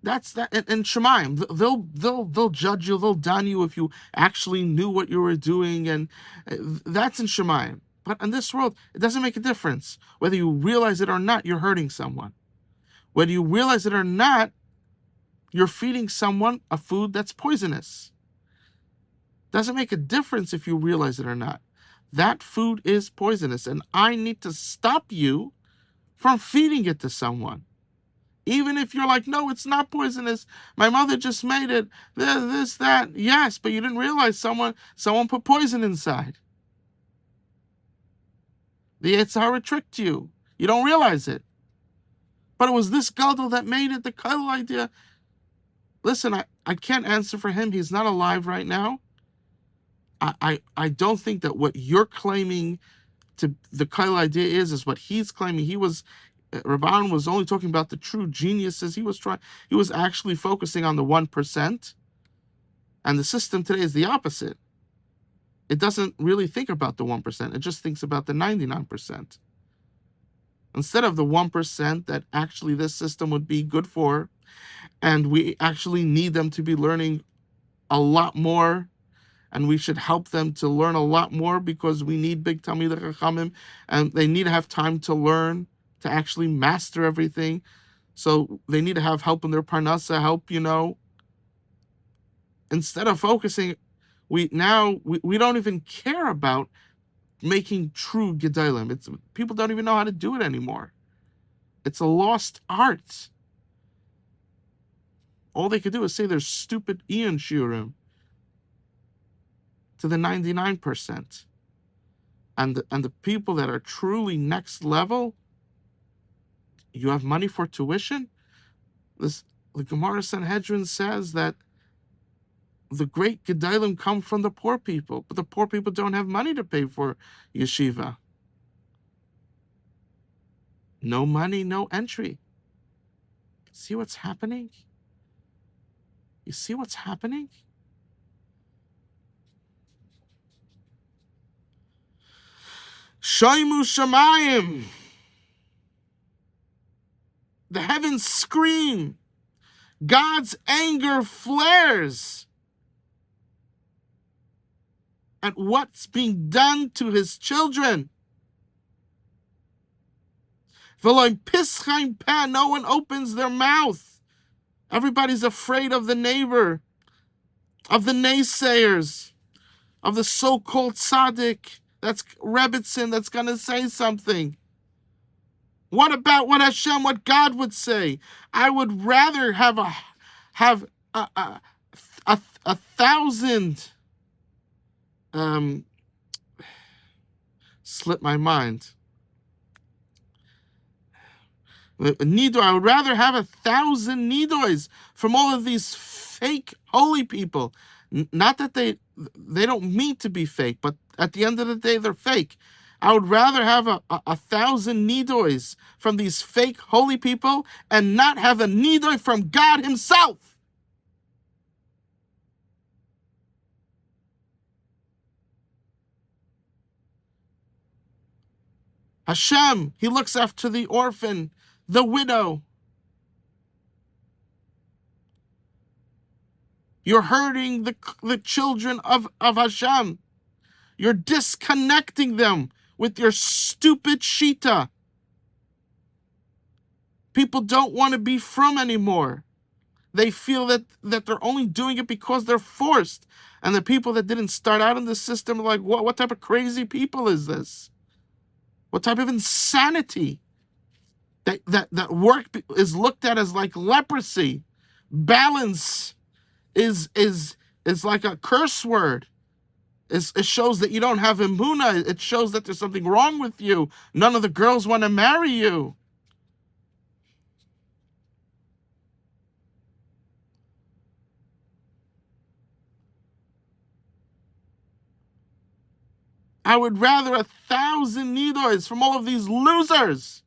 that's that. And Shemaim, they'll judge you, they'll don you if you actually knew what you were doing, and that's in Shemaim. But in this world, it doesn't make a difference. Whether you realize it or not, you're hurting someone. Whether you realize it or not, you're feeding someone a food that's poisonous. Doesn't make a difference if you realize it or not. that food is poisonous, and I need to stop you from feeding it to someone. Even if you're like, no, it's not poisonous. My mother just made it. This, that. Yes, but you didn't realize someone put poison inside. The Yetzer Hara tricked you. You don't realize it. But it was this gadol that made it, the cuddle idea. Listen, I can't answer for him. He's not alive right now. I don't think that what you're claiming to the cuddle idea is what he's claiming. Rabban was only talking about the true geniuses. He was actually focusing on the 1%. And the system today is the opposite. It doesn't really think about the 1%. It just thinks about the 99%. Instead of the 1% that actually this system would be good for, and we actually need them to be learning a lot more, and we should help them to learn a lot more because we need big Talmidei Chachamim, and they need to have time to learn, to actually master everything. So they need to have help in their parnasa, help, Instead of focusing, we don't even care about making true gedalim. People don't even know how to do it anymore. It's a lost art. All they could do is say their stupid Ian Shiurim to the 99%. And the people that are truly next level, you have money for tuition? The Gemara Sanhedrin says that the great gedalim come from the poor people, but the poor people don't have money to pay for yeshiva. No money, no entry. See what's happening? You see what's happening? Shoimu Shamayim. The heavens scream. God's anger flares at what's being done to his children. No one opens their mouth. Everybody's afraid of the neighbor, of the naysayers, of the so-called tzaddik, that's Rebbitzin, that's going to say something. What about what God would say? I would rather have a thousand. Slip my mind. I would rather have 1,000 nidois from all of these fake holy people. Not that they don't mean to be fake, but at the end of the day, they're fake. I would rather have 1,000 nidois from these fake holy people and not have a nidoi from God himself. Hashem, he looks after the orphan, the widow. You're hurting the children of Hashem. You're disconnecting them with your stupid shita. People don't want to be from anymore. They feel that they're only doing it because they're forced. And the people that didn't start out in the system are like, what type of crazy people is this? What type of insanity? That work is looked at as like leprosy. Balance is like a curse word. It shows that you don't have emunah. It shows that there's something wrong with you. None of the girls want to marry you. I would rather 1,000 nidois from all of these losers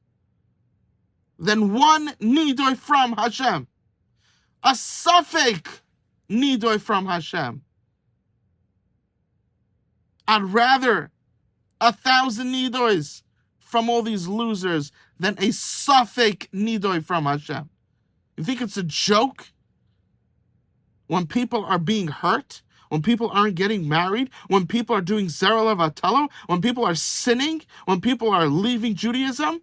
than one nidoi from Hashem. A suffix nidoi from Hashem. I'd rather 1,000 nidois from all these losers than a suffix nidoi from Hashem. You think it's a joke? When people are being hurt, when people aren't getting married, when people are doing zera levatalo, when people are sinning, when people are leaving Judaism,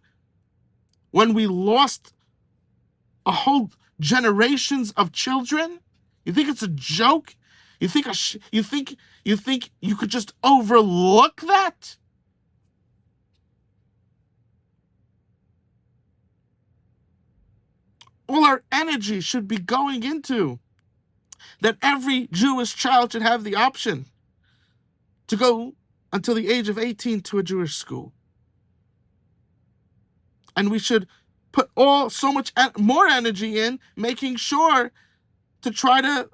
when we lost a whole generations of children, you think it's a joke? You think you think you could just overlook that? All our energy should be going into that every Jewish child should have the option to go until the age of 18 to a Jewish school. And we should put so much more energy in making sure to try to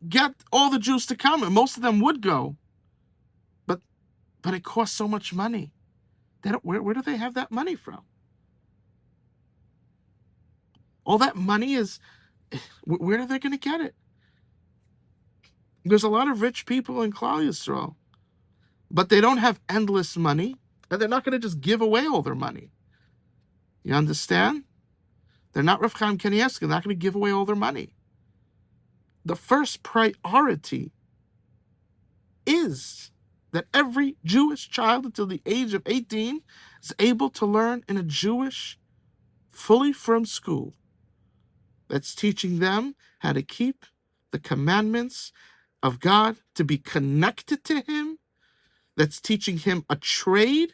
get all the Jews to come. And most of them would go. But it costs so much money. Where do they have that money from? All that money is, where are they going to get it? There's a lot of rich people in Klal Yisrael, but they don't have endless money, and they're not going to just give away all their money. You understand? They're not Rav Chaim Kanievsky. They're not going to give away all their money. The first priority is that every Jewish child until the age of 18 is able to learn in a Jewish, fully firm school that's teaching them how to keep the commandments of God, to be connected to Him, that's teaching him a trade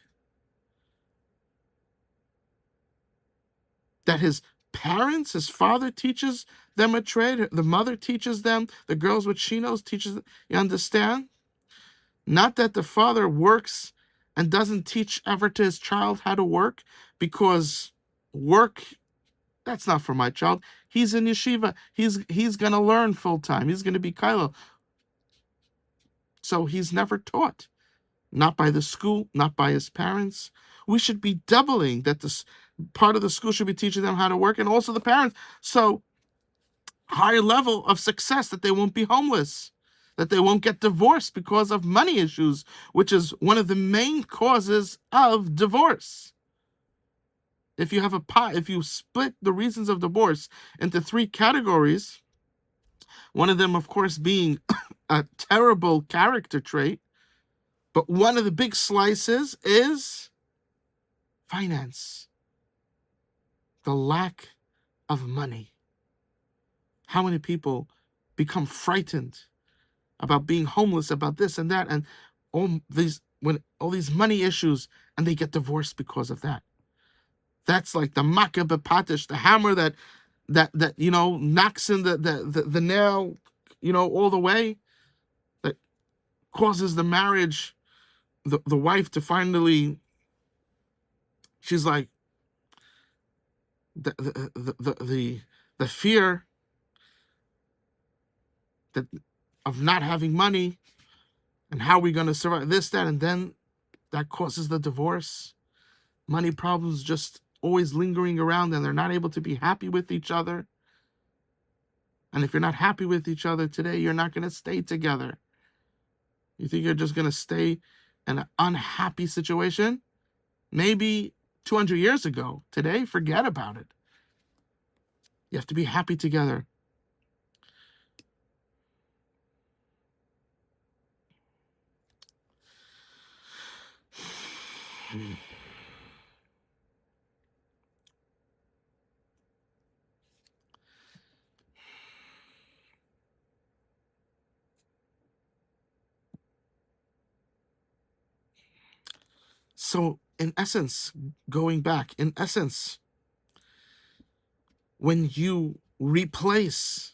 that his parents, his father teaches them a trade, the mother teaches them, the girls with chinos teaches them. You understand? Not that the father works and doesn't teach ever to his child how to work, because work, that's not for my child. He's in yeshiva. He's going to learn full time. He's going to be kailo. So he's never taught. Not by the school, not by his parents. We should be doubling that. This part of the school should be teaching them how to work, and also the parents. So higher level of success, that they won't be homeless, that they won't get divorced because of money issues, which is one of the main causes of divorce. If you split the reasons of divorce into 3 categories, one of them, of course, being a terrible character trait, but one of the big slices is finance, the lack of money. How many people become frightened about being homeless, about this and that, and all these money issues, and they get divorced because of that. That's like the makkah bepatish, the hammer that knocks in the nail, all the way, that causes the marriage, the wife to finally, she's like, the fear that of not having money, and how are we going to survive this, that, and then that causes the divorce. Money problems just always lingering around, and they're not able to be happy with each other. And if you're not happy with each other today, you're not going to stay together. You think you're just going to stay in an unhappy situation? Maybe 200 years ago. Today, forget about it. You have to be happy together. So, in essence, when you replace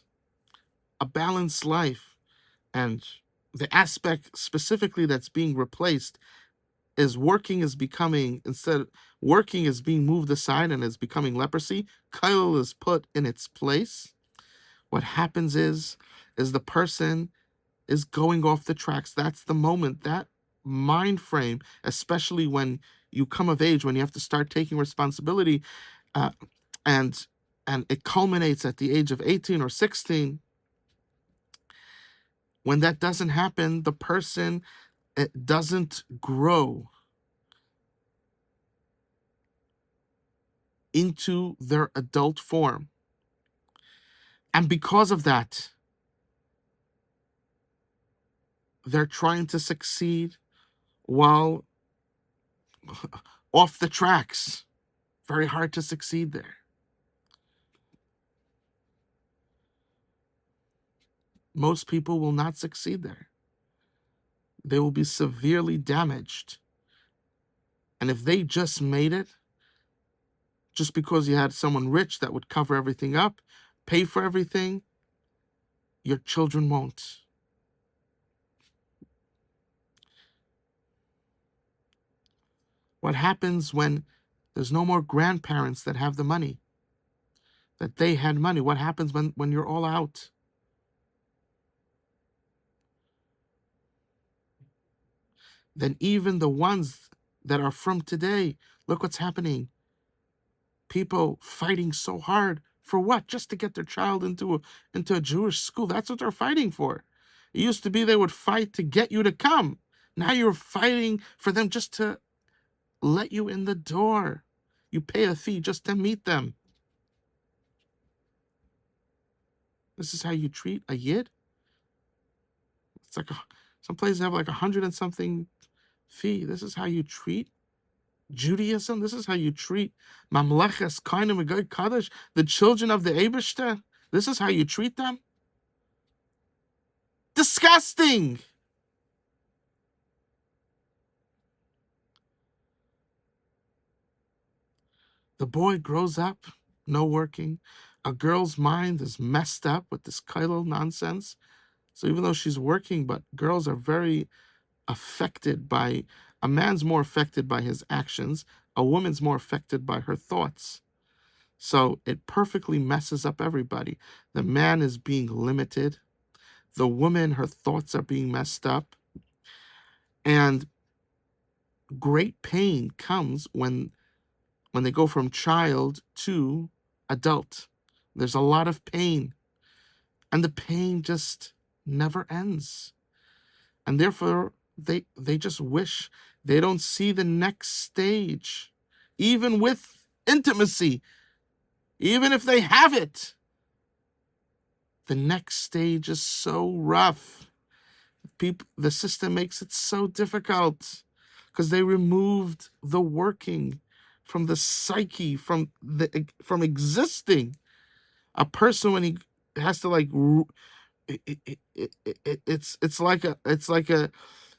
a balanced life, and the aspect specifically that's being replaced is working is becoming, instead working is being moved aside and is becoming leprosy, kail is put in its place. What happens is the person is going off the tracks. That's the moment, that mind frame, especially when you come of age, when you have to start taking responsibility, uh, and it culminates at the age of 18 or 16. When that doesn't happen, the person, it doesn't grow into their adult form. And because of that, they're trying to succeed while off the tracks. Very hard to succeed there. Most people will not succeed there. They will be severely damaged. And if they just made it, just because you had someone rich that would cover everything up, pay for everything, your children won't. What happens when there's no more grandparents that have the money, that they had money? What happens when you're all out? Then even the ones that are from today, look what's happening. People fighting so hard for what? Just to get their child into a Jewish school. That's what they're fighting for. It used to be they would fight to get you to come. Now you're fighting for them just to let you in the door. You pay a fee just to meet them. This is how you treat a yid? It's like some places have like 100 and something fee. This is how you treat Judaism? This is how you treat Mamleches Kainim Goy Kaddish, the children of the Eibishter? This is how you treat them? Disgusting! The boy grows up, no working. A girl's mind is messed up with this kailal nonsense. So even though she's working, but girls are very affected by, a man's more affected by his actions, a woman's more affected by her thoughts. So it perfectly messes up everybody. The man is being limited. The woman, her thoughts are being messed up. And great pain comes when they go from child to adult. There's a lot of pain. And the pain just never ends. And therefore, they just wish they don't see the next stage. Even with intimacy, even if they have it, the next stage is so rough. The system makes it so difficult because they removed the working from the psyche, from existing. A person, when he has to like, it's like a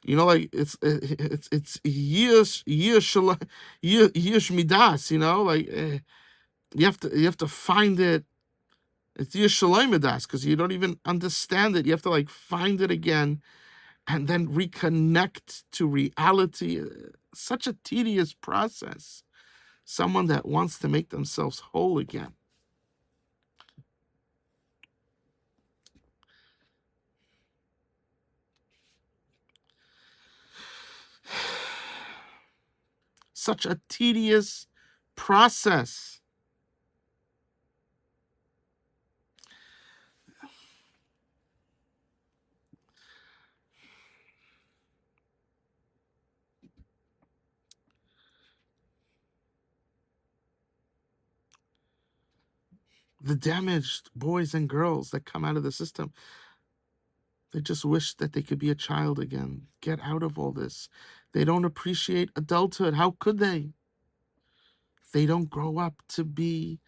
you know, like it's years midas, you know, like you have to find it. It's Yeshaloimidas because you don't even understand it. You have to like find it again and then reconnect to reality. Such a tedious process. Someone that wants to make themselves whole again. Such a tedious process. The damaged boys and girls that come out of the system, they just wish that they could be a child again. Get out of all this. They don't appreciate adulthood. How could they? They don't grow up to be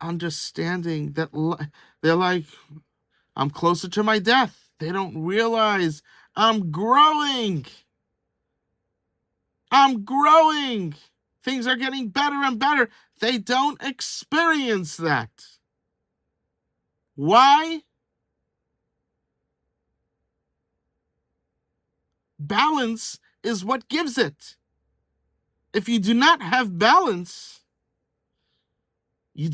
understanding that they're like, I'm closer to my death. They don't realize I'm growing. I'm growing. Things are getting better and better. They don't experience that. Why? Balance is what gives it. If you do not have balance, you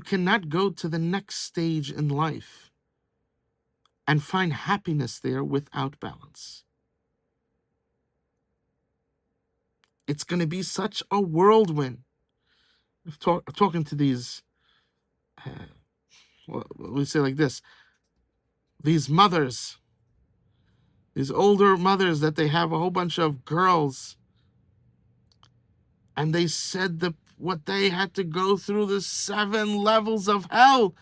cannot go to the next stage in life and find happiness there without balance. It's going to be such a whirlwind. Talking to these, we say like this, these mothers, these older mothers that they have a whole bunch of girls, and they said what they had to go through, the 7 levels of hell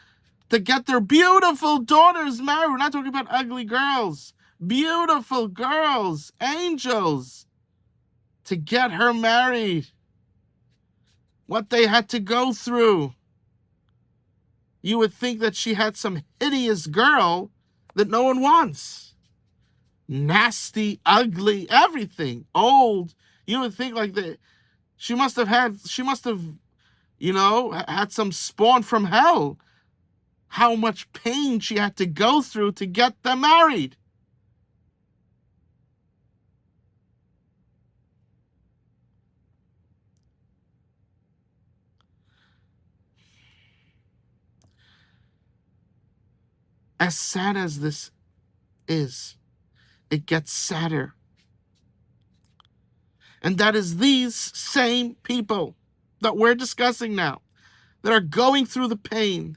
to get their beautiful daughters married. We're not talking about ugly girls. Beautiful girls, angels, to get her married. What they had to go through. you would think that she had some hideous girl that no one wants. Nasty, ugly, everything. Old. You would think like that she must have, had some spawn from hell. How much pain she had to go through to get them married. As sad as this is, it gets sadder. And that is these same people that we're discussing now, that are going through the pain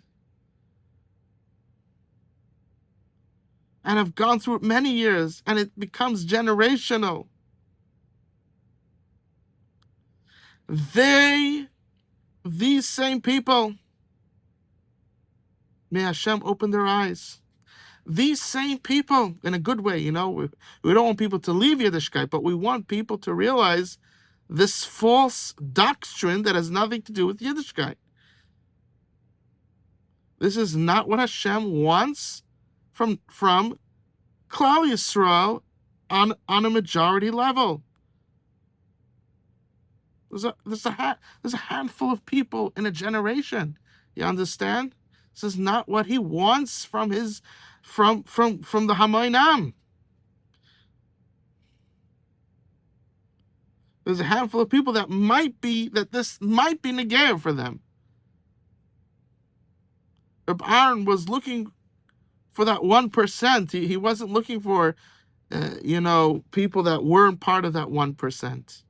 and have gone through it many years, and it becomes generational. These same people, may Hashem open their eyes. These same people, in a good way, we don't want people to leave Yiddishkeit, but we want people to realize this false doctrine that has nothing to do with Yiddishkeit. This is not what Hashem wants from Klal Yisrael on a majority level. There's a handful of people in a generation. You understand? This is not what he wants from the Hamoinam. There's a handful of people that this might be negev for them. Reb Aaron was looking for that 1%. He wasn't looking for, people that weren't part of that 1%.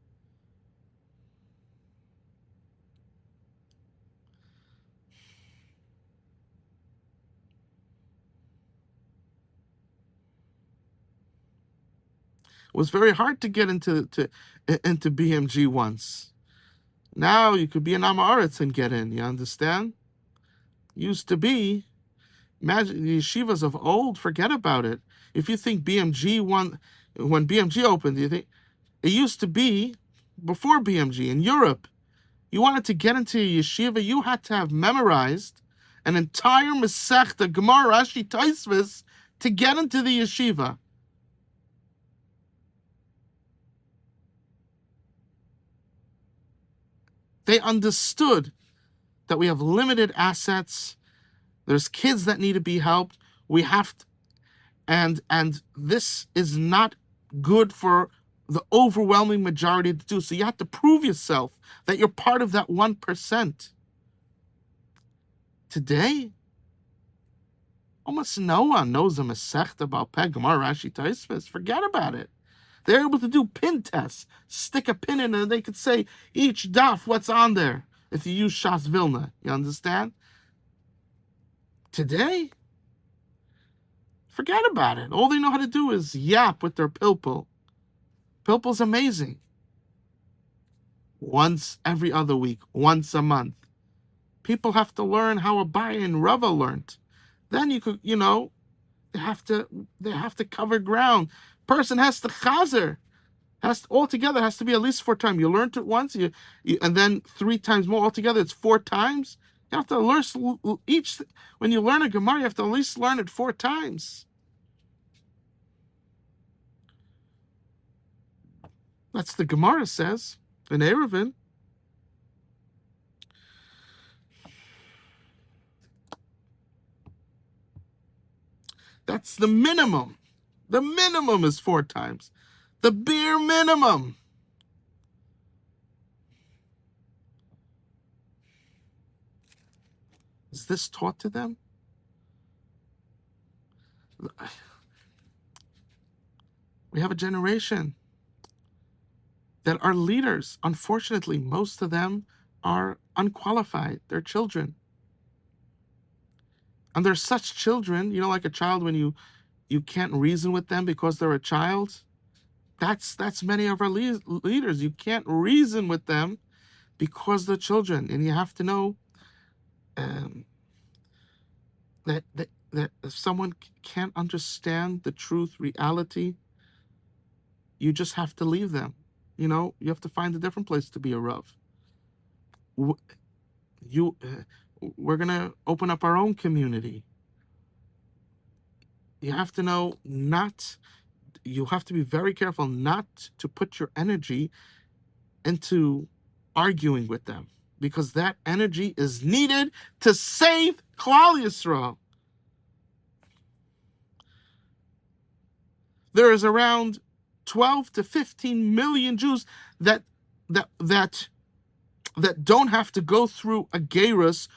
It was very hard to get into BMG once. Now you could be an Amaretz and get in. You understand? Used to be. Imagine the yeshivas of old. Forget about it. If you think BMG when BMG opened, you think it used to be before BMG in Europe. You wanted to get into a yeshiva, you had to have memorized an entire Masechta, Gemara, Rashi, Tosfos to get into the yeshiva. They understood that we have limited assets. There's kids that need to be helped. We have to, and this is not good for the overwhelming majority to do. So you have to prove yourself that you're part of that 1%. Today, almost no one knows a Masechta about Peh, Gemara, Rashi, Tosfos. Forget about it. They're able to do pin tests, stick a pin in it, and they could say each daf what's on there if you use Shas Vilna. You understand? Today, forget about it. All they know how to do is yap with their pilpul. Pilpul's amazing. Once every other week, once a month. People have to learn how Abaye and Rava learned. Then you could, they have to cover ground. Person has to chazer. Altogether has to be at least 4 times. You learned it once, and then 3 times more altogether. It's 4 times. You have to learn each. When you learn a Gemara, you have to at least learn it 4 times. That's the Gemara says in Eruvin. That's the minimum. The minimum is 4 times. The bare minimum. Is this taught to them? We have a generation that are leaders. Unfortunately, most of them are unqualified. They're children. And they're such children, like a child when you can't reason with them because they're a child. That's many of our leaders. You can't reason with them because they're children. And you have to know that if someone can't understand the truth, reality, you just have to leave them. You have to find a different place to be a Rav. we're gonna open up our own community. You have to know not. You have to be very careful not to put your energy into arguing with them, because that energy is needed to save Klal Yisrael. There is around 12 to 15 million Jews that don't have to go through a gerus,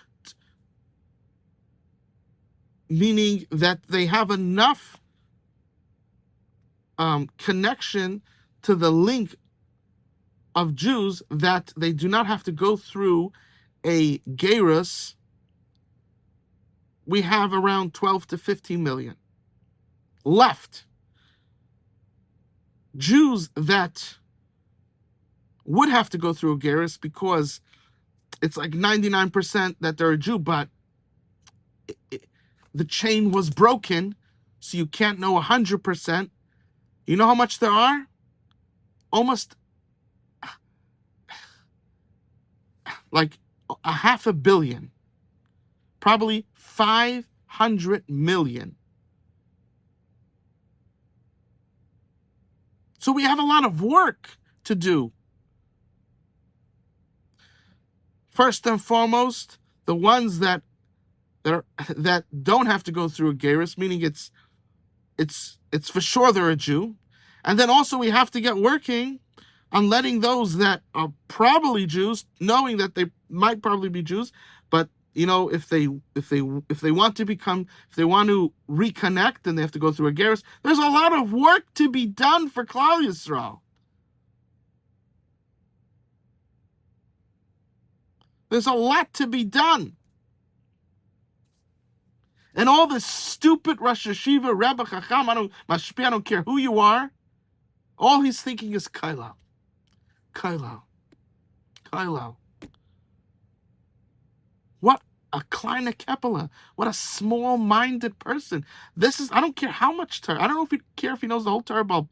meaning that they have enough connection to the link of Jews that they do not have to go through a gerus. We have around 12 to 15 million left. Jews that would have to go through a gerus, because it's like 99% that they're a Jew, but the chain was broken, so you can't know 100%. You know how much there are? Almost like a 500 million. Probably 500 million. So we have a lot of work to do. First and foremost, the ones that don't have to go through a gerus, meaning it's for sure they're a Jew. And then also we have to get working on letting those that are probably Jews, knowing that they might probably be Jews, but if they want to reconnect, then they have to go through a gerus. There's a lot of work to be done for Klal Yisrael. There's a lot to be done. And all this stupid Rosh Hashiva, Rebbe, Chacham, Mashpi, I don't care who you are, all he's thinking is Kailal. Kailal. Kailal. What a kleine Kepala. What a small-minded person. I don't care how much Torah. I don't know if he care if he knows the whole Torah about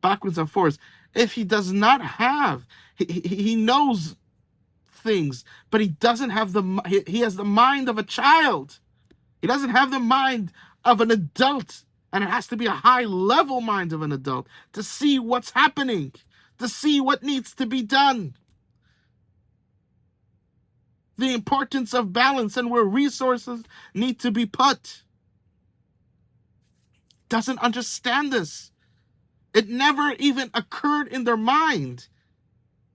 backwards and forwards. If he does not have, he knows things, but he doesn't have he has the mind of a child. He doesn't have the mind of an adult, and it has to be a high-level mind of an adult to see what's happening, to see what needs to be done. The importance of balance and where resources need to be put. Doesn't understand this. It never even occurred in their mind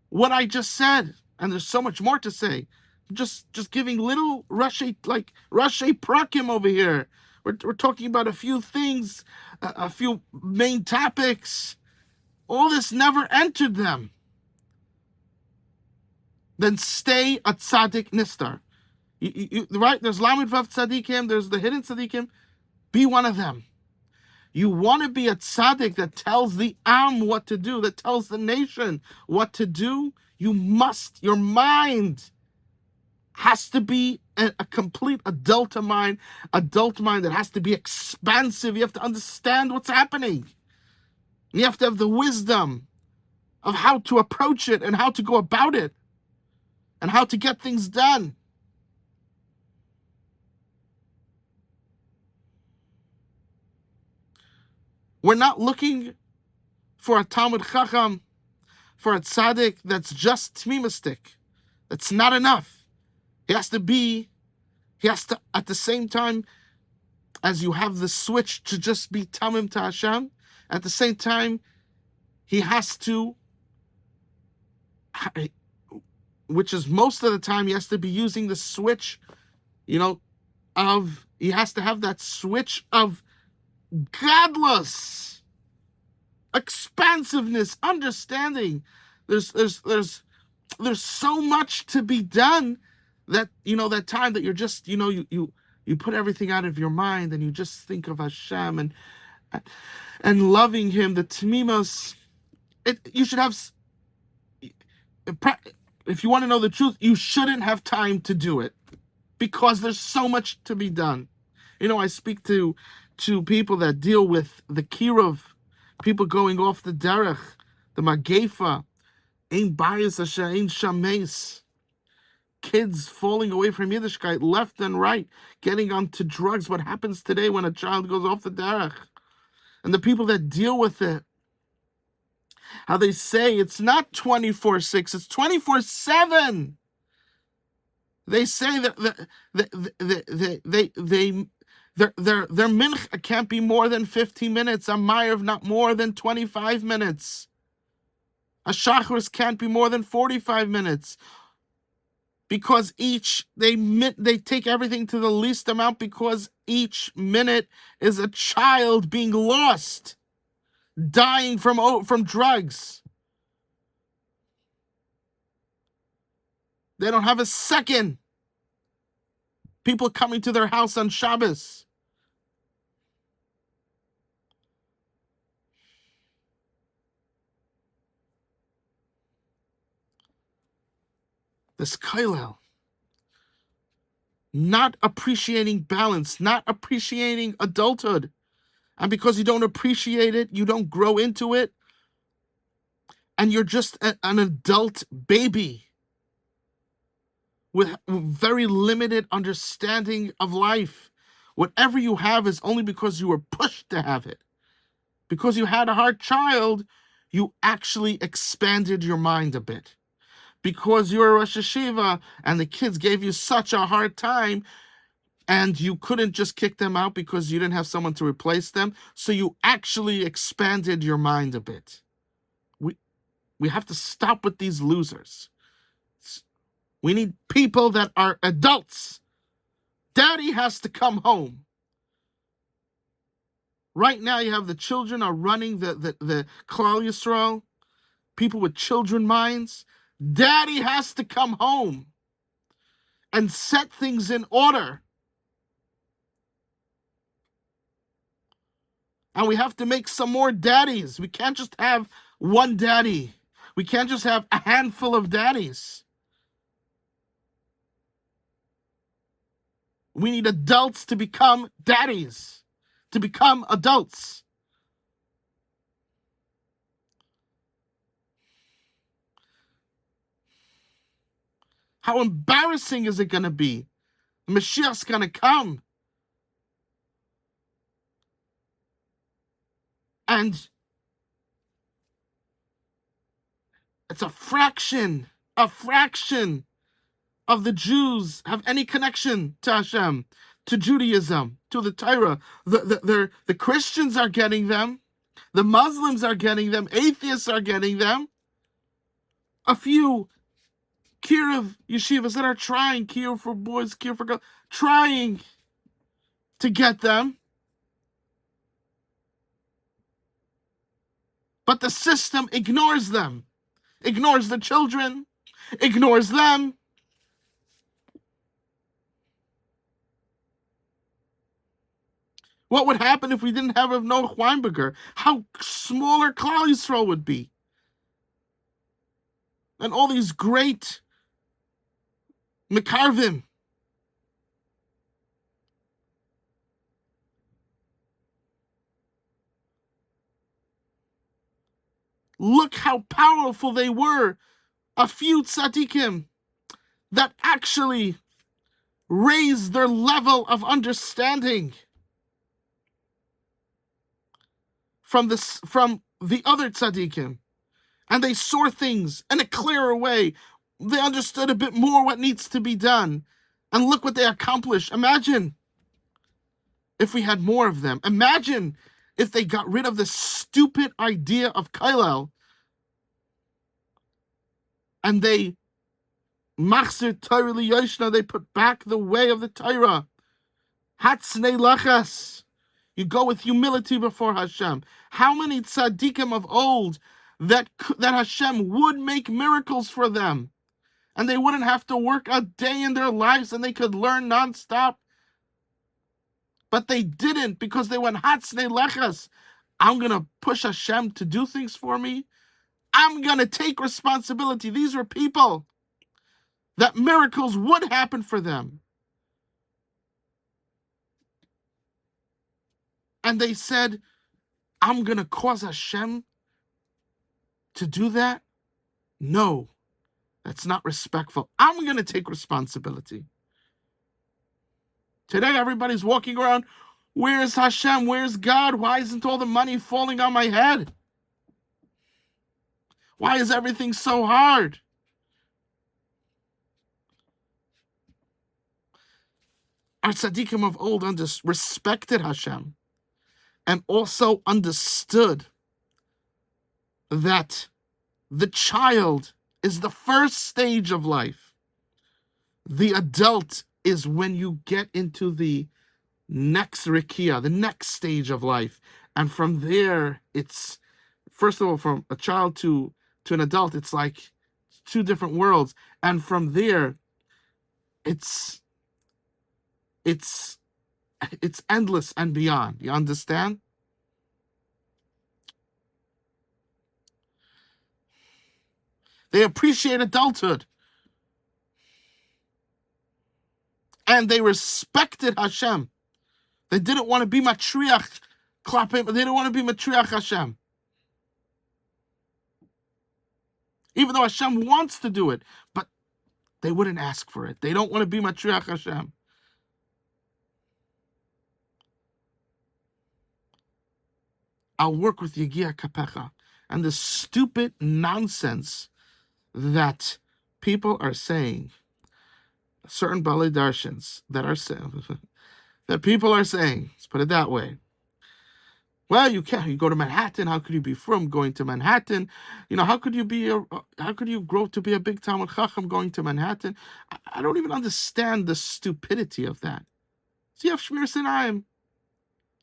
what I just said, and there's so much more to say. Just giving little Rashi Prakim over here. We're talking about a few things, a few main topics. All this never entered them. Then stay a tzaddik nistar. Right? There's Lamed Vav tzaddikim, there's the hidden tzaddikim. Be one of them. You want to be a tzaddik that tells the Am what to do, that tells the nation what to do. Your mind has to be a complete adult mind that has to be expansive. You have to understand what's happening. You have to have the wisdom of how to approach it and how to go about it and how to get things done. We're not looking for a Talmud Chacham, for a tzaddik that's just tmimistic. That's not enough. He has to, at the same time as you have the switch to just be tamim to Hashem, at the same time, he has to, which is most of the time, he has to be using the switch, he has to have that switch of godless expansiveness, understanding. There's so much to be done that that time that you're just you put everything out of your mind and you just think of Hashem and loving Him. The tmimas, you should have. If you want to know the truth, you shouldn't have time to do it because there's so much to be done. I speak to people that deal with the kiruv, people going off the derech, the magefa, ein bias asher, ein shames. kids falling away from Yiddishkeit left and right, getting onto drugs. What happens today when a child goes off the derech? And the people that deal with it, how they say it's not 24/6, it's 24/7. They say that their mincha can't be more than 15 minutes, a maariv not more than 25 minutes. A shachris can't be more than 45 minutes. Because they take everything to the least amount, because each minute is a child being lost, dying from drugs. They don't have a second. People coming to their house on Shabbos. This kollel, not appreciating balance, not appreciating adulthood. And because you don't appreciate it, you don't grow into it, and you're just an adult baby with very limited understanding of life. Whatever you have is only because you were pushed to have it. Because you had a hard child, you actually expanded your mind a bit. Because you're a Rosh Hashiva and the kids gave you such a hard time, and you couldn't just kick them out because you didn't have someone to replace them, so you actually expanded your mind a bit. We have to stop with these losers. We need people that are adults. Daddy has to come home. Right now, you have the children are running the Klal Yisrael. People with children minds. Daddy has to come home and set things in order. And we have to make some more daddies. We can't just have one daddy. We can't just have a handful of daddies. We need adults to become daddies, to become adults. How embarrassing is it going to be? Mashiach's going to come. And it's a fraction of the Jews have any connection to Hashem, to Judaism, to the Torah. The Christians are getting them. The Muslims are getting them. Atheists are getting them. A few Kiruv yeshivas that are trying, Kiruv for boys, Kiruv for girls, trying to get them. But the system ignores them, ignores the children, ignores them. What would happen if we didn't have Rav Noach Weinberger? How smaller Klal Yisrael would be. And all these great Mekarvim. Look how powerful they were. A few tzaddikim that actually raised their level of understanding from the other tzaddikim. And they saw things in a clearer way. They understood a bit more what needs to be done. And look what they accomplished. Imagine if we had more of them. Imagine if they got rid of the stupid idea of kollel and they machzir Torah liyoshna, they put back the way of the Torah. Hatznei lachas. You go with humility before Hashem. How many tzaddikim of old that Hashem would make miracles for them, and they wouldn't have to work a day in their lives, and they could learn nonstop. But they didn't, because they went hatznei lechas. I'm going to push Hashem to do things for me. I'm going to take responsibility. These were people that miracles would happen for them. And they said, I'm going to cause Hashem to do that? No. That's not respectful. I'm going to take responsibility. Today, everybody's walking around, where's Hashem? Where's God? Why isn't all the money falling on my head? Why is everything so hard? Our tzaddikim of old respected Hashem and also understood that the child is the first stage of life. The adult is when you get into the next rikia, the next stage of life. And from there, it's, first of all, from a child to an adult, it's like two different worlds. And from there, it's endless and beyond. You understand? They appreciate adulthood. And they respected Hashem. They didn't want to be matriach klapim. They didn't want to be matriach Hashem. Even though Hashem wants to do it, but they wouldn't ask for it. They don't want to be matriach Hashem. I'll work with Yegia Kapecha. And the stupid nonsense that people are saying, certain Balei Darshans that are saying, that people are saying, let's put it that way. Well, you can't. You go to Manhattan. How could you be from going to Manhattan? You know, how could you grow to be a big Talmud Chacham going to Manhattan? I don't even understand the stupidity of that. So you have Shmir Sinayim.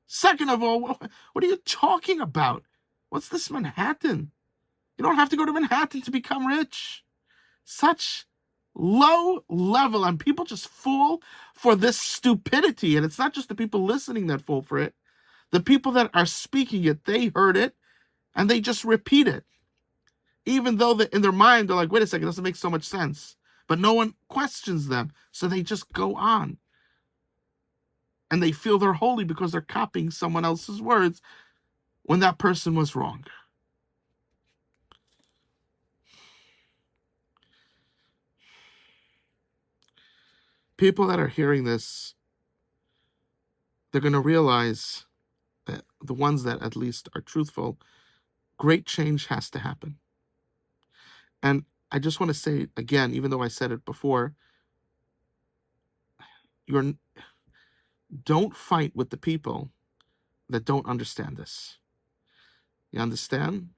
Second of all, what are you talking about? What's this Manhattan? You don't have to go to Manhattan to become rich. Such low level, and people just fall for this stupidity. And it's not just the people listening that fall for it. The people that are speaking it, they heard it, and they just repeat it. Even though in their mind, they're like, wait a second, it doesn't make so much sense. But no one questions them, so they just go on. And they feel they're holy because they're copying someone else's words when that person was wrong. People that are hearing this, they're going to realize that the ones that at least are truthful, great change has to happen. And I just want to say again, even though I said it before, don't fight with the people that don't understand this. You understand?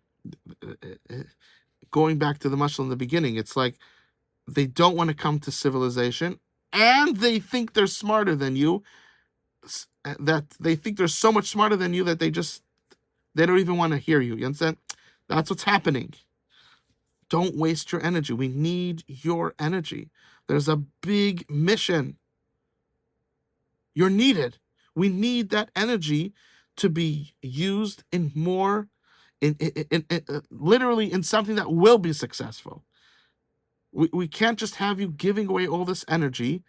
Going back to the mashal in the beginning, it's like they don't want to come to civilization, and they think they're smarter than you, that they think they're so much smarter than you that they don't even want to hear you. You understand? That's what's happening. Don't waste your energy. We need your energy. There's a big mission. You're needed. We need that energy to be used in more, literally in something that will be successful. We can't just have you giving away all this energy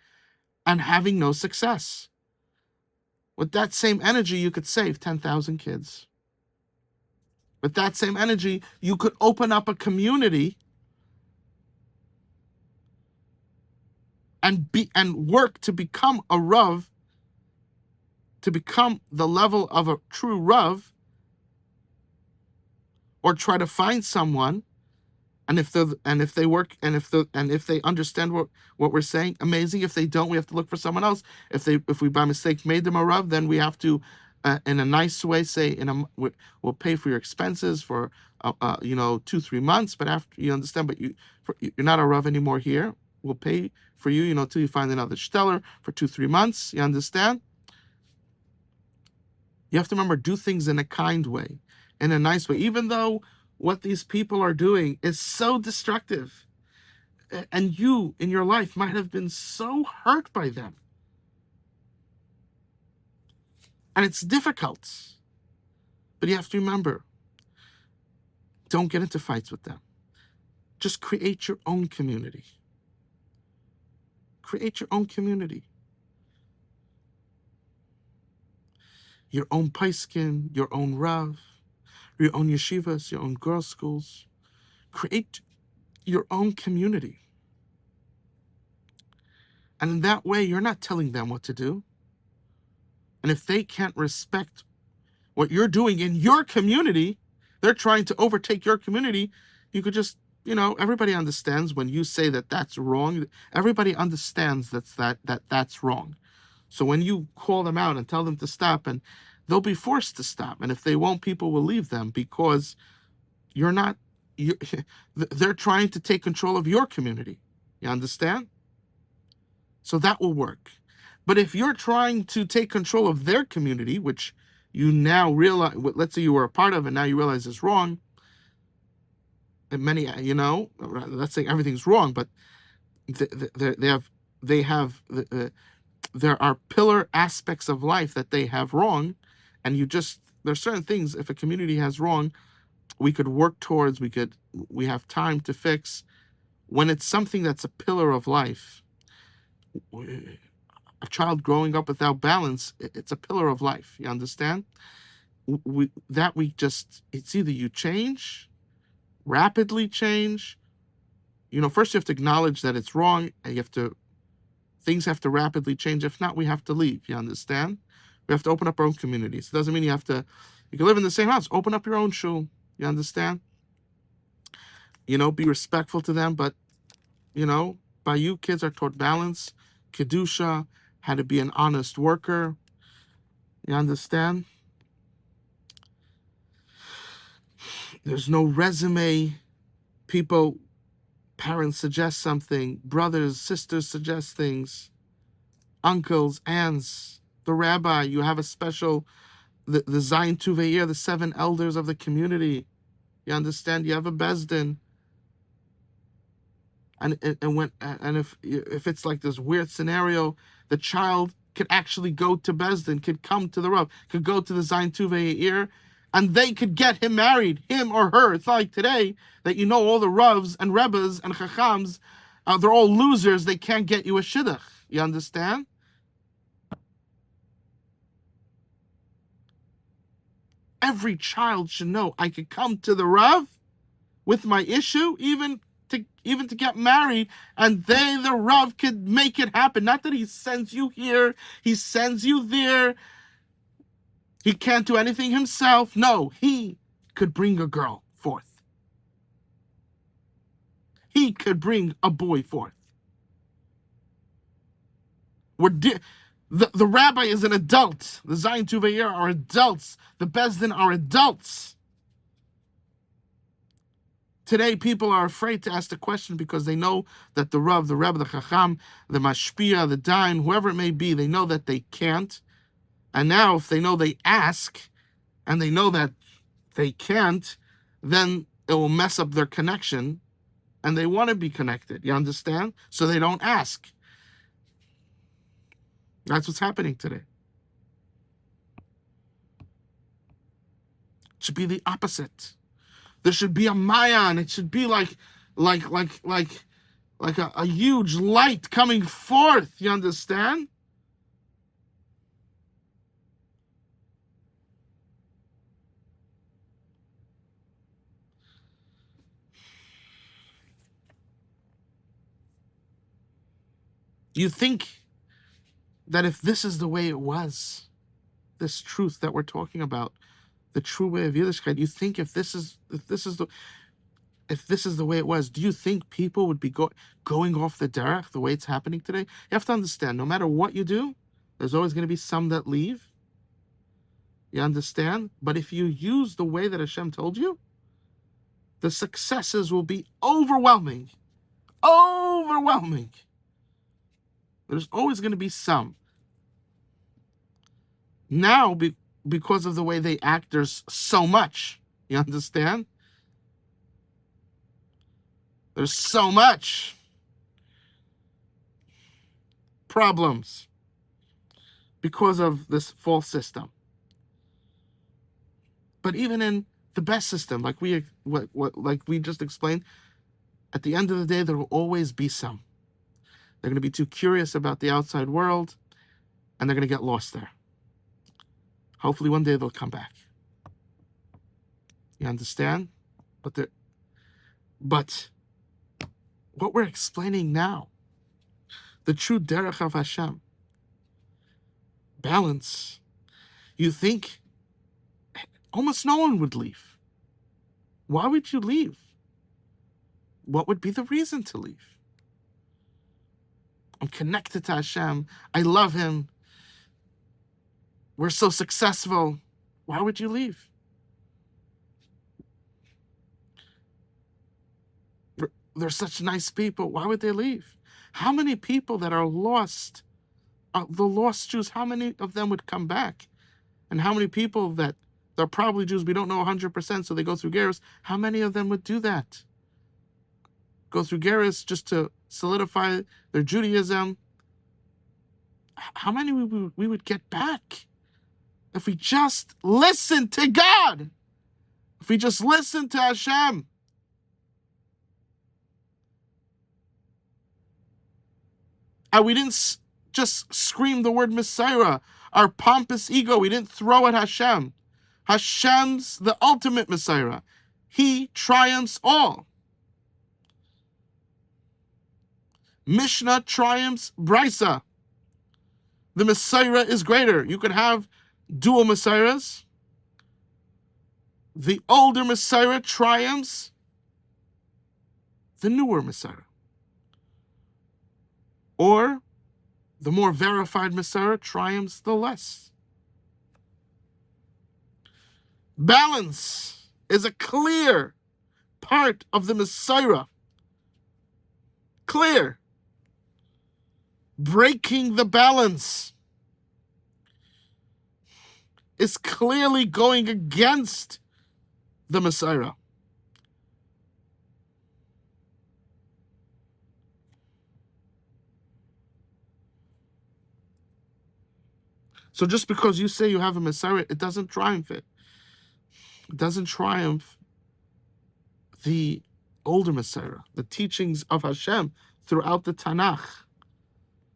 and having no success. With that same energy, you could save 10,000 kids. With that same energy, you could open up a community and work to become a Rav, to become the level of a true Rav, or try to find someone, and if they understand what we're saying, amazing. If they don't, we have to look for someone else. If we by mistake made them a Rav, then we have to, in a nice way, say we'll pay for your expenses for 2-3 months. But after you understand, but you're not a Rav anymore here. We'll pay for you, till you find another shteller for 2-3 months. You understand? You have to remember, do things in a kind way, in a nice way, even though what these people are doing is so destructive. And you, in your life, might have been so hurt by them. And it's difficult. But you have to remember, don't get into fights with them. Just create your own community. Create your own community. Your own paiskin, your own Rav, your own yeshivas, your own girls' schools. Create your own community. And in that way, you're not telling them what to do. And if they can't respect what you're doing in your community, they're trying to overtake your community. You could just, everybody understands when you say that that's wrong. Everybody understands that's wrong. So when you call them out and tell them to stop, and they'll be forced to stop. And if they won't, people will leave them because you're not, you, they're trying to take control of your community. You understand? So that will work. But if you're trying to take control of their community, which you now realize, let's say you were a part of, and now you realize it's wrong, and many, let's say everything's wrong, but they have, there are pillar aspects of life that they have wrong, and there's certain things, if a community has wrong, we could work towards, we have time to fix. When it's something that's a pillar of life, a child growing up without balance, it's a pillar of life. You understand? It's either you change, rapidly change. First you have to acknowledge that it's wrong, and things have to rapidly change. If not, we have to leave. You understand? We have to open up our own communities. It doesn't mean you can live in the same house. Open up your own shul. You understand? Be respectful to them, but, by you, kids are taught balance, kedusha, how to be an honest worker. You understand? There's no resume. Parents suggest something. Brothers, sisters suggest things. Uncles, aunts, the rabbi. You have a special, the Zayin Tuveir, the 7 elders of the community. You understand? You have a bezdin. And if it's like this weird scenario, the child could actually go to bezdin, could come to the Rav, could go to the Zayin Tuveir, and they could get him married, him or her. It's not like today that all the Ravs and Rebbes and Chachams, they're all losers. They can't get you a shidduch. You understand? Every child should know I could come to the Rav with my issue, even to get married, and the Rav could make it happen. Not that he sends you here, he sends you there. He can't do anything himself. No, he could bring a girl forth. He could bring a boy forth. The rabbi is an adult. The Zayin Tuveir are adults. The Bezdin are adults. Today, people are afraid to ask the question because they know that the Rav, the Rebbe, the Chacham, the Mashpia, the Dain, whoever it may be, they know that they can't. And now, if they know they ask, and they know that they can't, then it will mess up their connection, and they want to be connected. You understand? So they don't ask. That's what's happening today. It should be the opposite. There should be a mayan. It should be like a huge light coming forth. You understand? You think that if this is the way it was, this truth that we're talking about, the true way of Yiddishkeit, you think if this is the way it was, do you think people would be going off the derech the way it's happening today? You have to understand, no matter what you do, there's always going to be some that leave. You understand? But if you use the way that Hashem told you, the successes will be overwhelming. Overwhelming. There's always going to be some. Now, because of the way they act, there's so much. You understand? There's so much problems because of this false system. But even in the best system, like we just explained, at the end of the day, there will always be some. They're going to be too curious about the outside world, and they're going to get lost there. Hopefully one day they'll come back. You understand? But what we're explaining now, the true derech of Hashem, balance. You think almost no one would leave. Why would you leave? What would be the reason to leave? I'm connected to Hashem. I love Him. We're so successful. Why would you leave? They're such nice people. Why would they leave? How many people that are lost, the lost Jews, how many of them would come back? And how many people that they're probably Jews, we don't know 100%, so they go through Gerus, how many of them would do that? Go through Gerus just to solidify their Judaism? How many we would get back if we just listened to God? If we just listened to Hashem? And we didn't just scream the word Messiah, our pompous ego, we didn't throw at Hashem. Hashem's the ultimate Messiah. He triumphs all. Mishnah triumphs Brisa. The Messiah is greater. You could have dual Messiahs. The older Messiah triumphs the newer Messiah. Or the more verified Messiah triumphs the less. Balance is a clear part of the Messiah. Clear. Breaking the balance is clearly going against the Messiah. So just because you say you have a Messiah, it doesn't triumph it. It doesn't triumph the older Messiah, the teachings of Hashem throughout the Tanakh,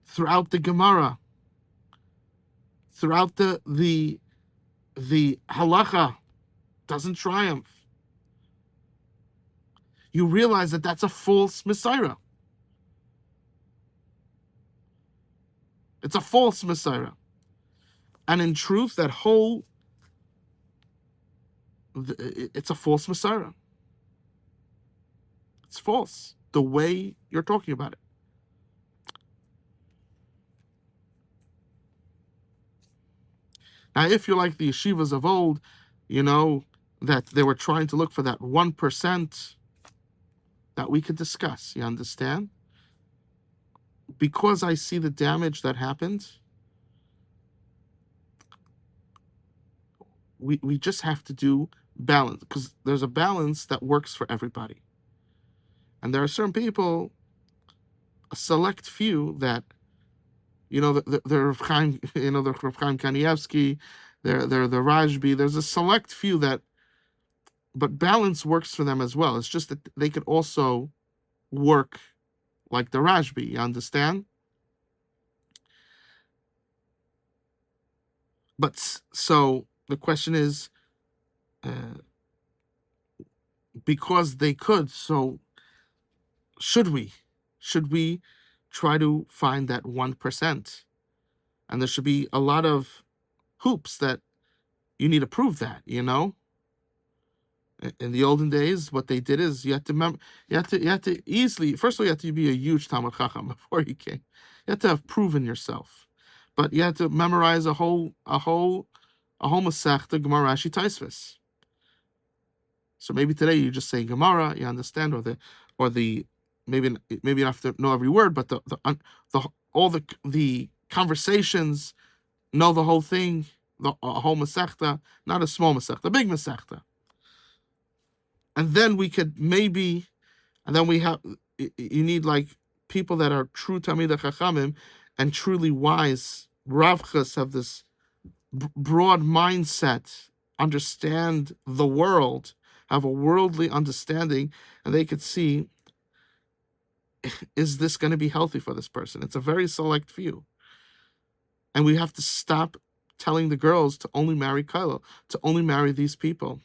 throughout the Gemara, throughout the Halacha. Doesn't triumph. You realize that that's a false Messiah. It's a false Messiah. And in truth, that whole, it's a false Messiah. It's false, the way you're talking about it. Now, if you're like the yeshivas of old, you know, that they were trying to look for that 1% that we could discuss, you understand? Because I see the damage that happened, we just have to do balance, because there's a balance that works for everybody. And there are certain people, a select few that, you know, the Rav Chaim, you know, the Rav Chaim Kanievsky, they're the Rajbi. There's a select few that, but balance works for them as well. It's just that they could also work like the Rajbi, you understand? But so the question is, because they could, so should we try to find that 1%? And there should be a lot of hoops that you need to prove that, you know? In the olden days, what they did is you had to easily, first of all, you had to be a huge Talmud Chacham before you came. You had to have proven yourself. But you had to memorize a whole Masechta, Gemara, Rashi, Tosfos. So maybe today you just say Gemara, you understand, or the maybe you have to know every word, but all the conversations, know the whole thing, the whole Masechta, not a small Masechta, a big Masechta. And then we could maybe, and then you need like people that are true Talmidei Chachamim and truly wise. Ravchas have this broad mindset, understand the world, have a worldly understanding, and they could see, is this going to be healthy for this person? It's a very select few. And we have to stop telling the girls to only marry Kylo, to only marry these people.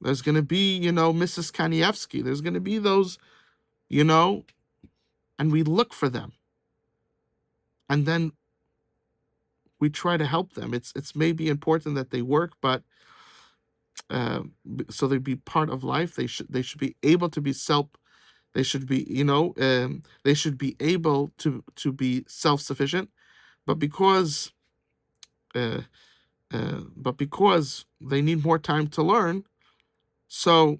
There's going to be, you know, Mrs. Kanievsky. There's going to be those you know, and we look for them, and then we try to help them. It's maybe important that they work, but uh, so they be part of life. They should be able to be self. They should be, they should be able to be self-sufficient. But because uh, because they need more time to learn, so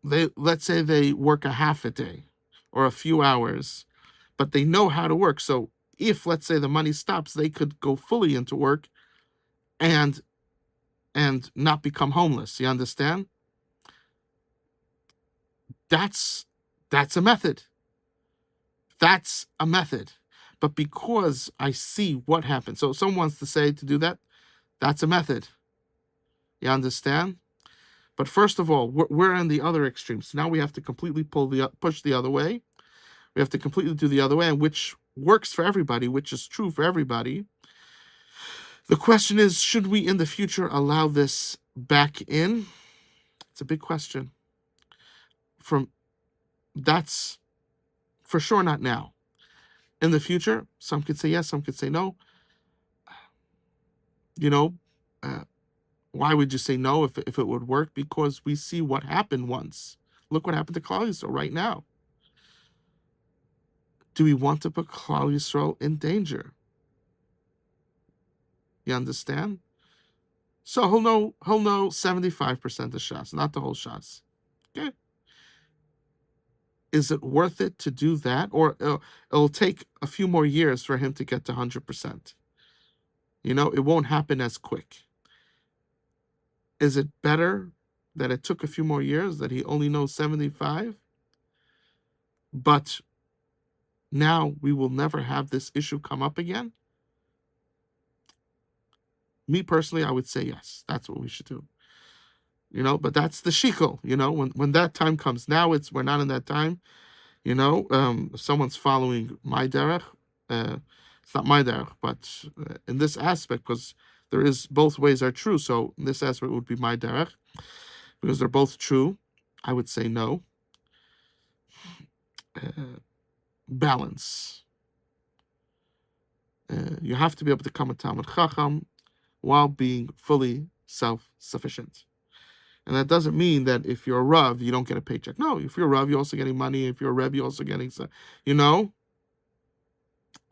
let's say they work a half a day or a few hours, but they know how to work. So if, let's say, the money stops, they could go fully into work and not become homeless. You understand? That's that's a method. That's a method. But because I see what happens, so if someone wants to say to do that, that's a method. You understand? But first of all, we're on the other extreme. So now we have to completely push the other way. We have to completely do the other way, and which works for everybody, which is true for everybody. The question is, should we in the future allow this back in? It's a big question. From That's for sure not now. In the future, some could say yes, some could say no. You know, uh, why would you say no if it would work? Because we see what happened once. Look what happened to Klal Yisrael right now. Do we want to put Klal Yisrael in danger? You understand? So he'll know 75% of Shas, not the whole Shas. Okay. Is it worth it to do that? Or it'll take a few more years for him to get to 100%. It won't happen as quick. Is it better that it took a few more years, that he only knows 75? But now we will never have this issue come up again? Me personally, I would say yes. That's what we should do. But that's the shekel, when that time comes. Now we're not in that time. If someone's following my derech, it's not my derech, but in this aspect, because there is both ways are true. So in this aspect would be my derech, because they're both true. I would say no. Balance. You have to be able to come a Talmud Chacham while being fully self-sufficient. And that doesn't mean that if you're a Rav, you don't get a paycheck. No, if you're a Rav, you're also getting money. If you're a Rebbe, you're also getting, you know.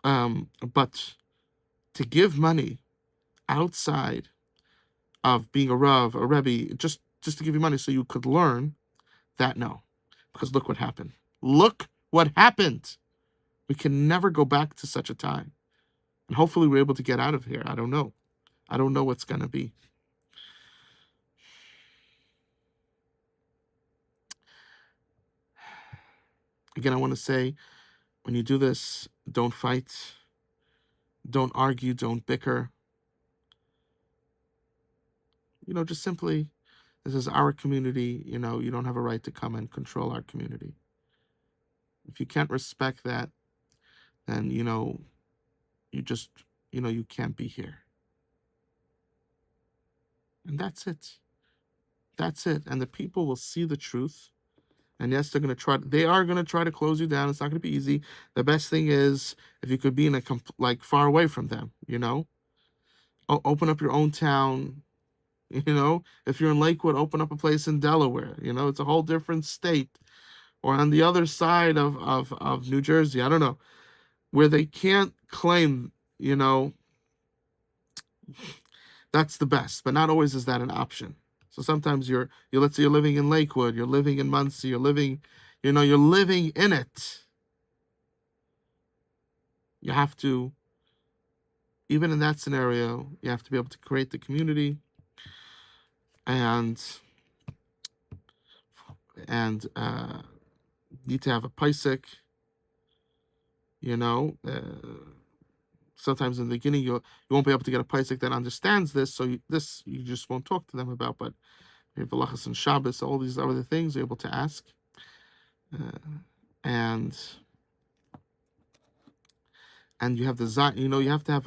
But to give money outside of being a Rav, a Rebbe, just to give you money so you could learn, that no. Because look what happened. Look what happened. We can never go back to such a time. And hopefully we're able to get out of here. I don't know. I don't know what's going to be. Again, I want to say, when you do this, don't fight. Don't argue. Don't bicker. Just simply, this is our community. You don't have a right to come and control our community. If you can't respect that, then, you just, you can't be here. And that's it. That's it. And the people will see the truth. And yes, they are going to try to close you down. It's not going to be easy. The best thing is if you could be in far away from them, open up your own town. If you're in Lakewood, open up a place in Delaware. It's a whole different state. Or on the other side of New Jersey, I don't know, where they can't claim, that's the best. But not always is that an option. So sometimes let's say you're living in Lakewood, you're living in Muncie, you're living in it. You have to, even in that scenario, you have to be able to create the community and need to have a paisik. Sometimes in the beginning you won't be able to get a paisik that understands this, so you just won't talk to them about. But you have Velachas and Shabbos, all these other things you're able to ask, and you have the Zion. You have to have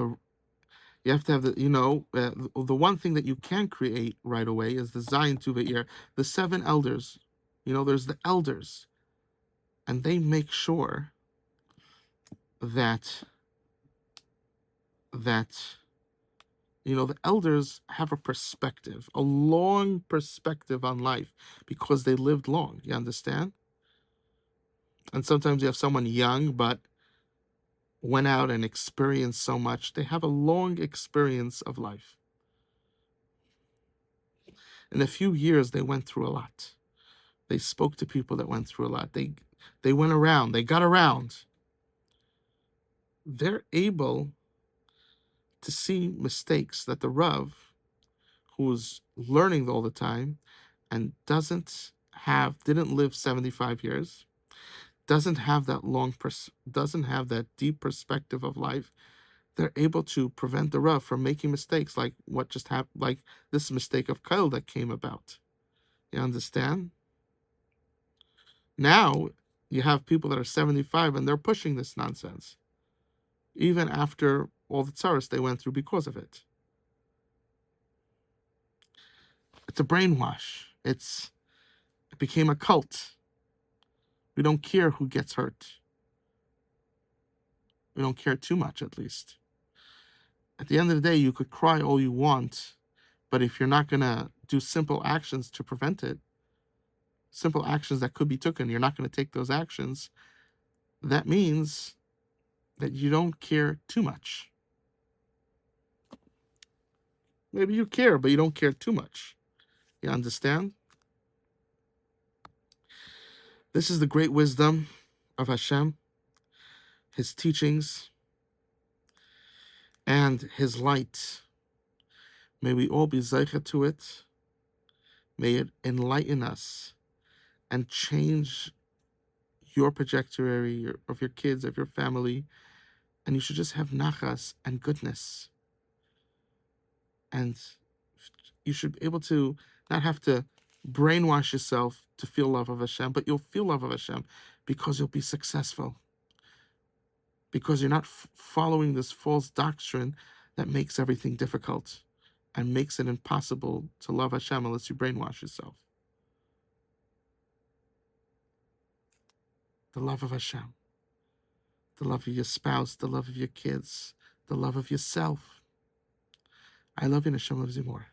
the one thing that you can create right away is the Zion Tuve'ir, the 7 elders. There's the elders. and they make sure that that the elders have a perspective, a long perspective on life because they lived long. You understand? And sometimes you have someone young but went out and experienced so much. They have a long experience of life. In a few years, they went through a lot. They spoke to people that went through a lot. They went around. They got around. They're able to see mistakes that the Rav, who's learning all the time and didn't live 75 years, doesn't have that deep perspective of life. They're able to prevent the Rav from making mistakes like what just happened, like this mistake of Kyle that came about. You understand? Now you have people that are 75 and they're pushing this nonsense, even after all the tsaras they went through because of it. It's a brainwash. It became a cult. We don't care who gets hurt. We don't care too much, at least. At the end of the day, you could cry all you want, but if you're not going to do simple actions to prevent it, simple actions that could be taken, you're not going to take those actions, that means that you don't care too much. Maybe you care, but you don't care too much. You understand? This is the great wisdom of Hashem, His teachings, and His light. May we all be zeicha to it. May it enlighten us and change your trajectory of your kids, of your family, and you should just have nachas and goodness. And you should be able to not have to brainwash yourself to feel love of Hashem, but you'll feel love of Hashem because you'll be successful. Because you're not following this false doctrine that makes everything difficult and makes it impossible to love Hashem unless you brainwash yourself. The love of Hashem, the love of your spouse, the love of your kids, the love of yourself. I love you and Hashem loves you more.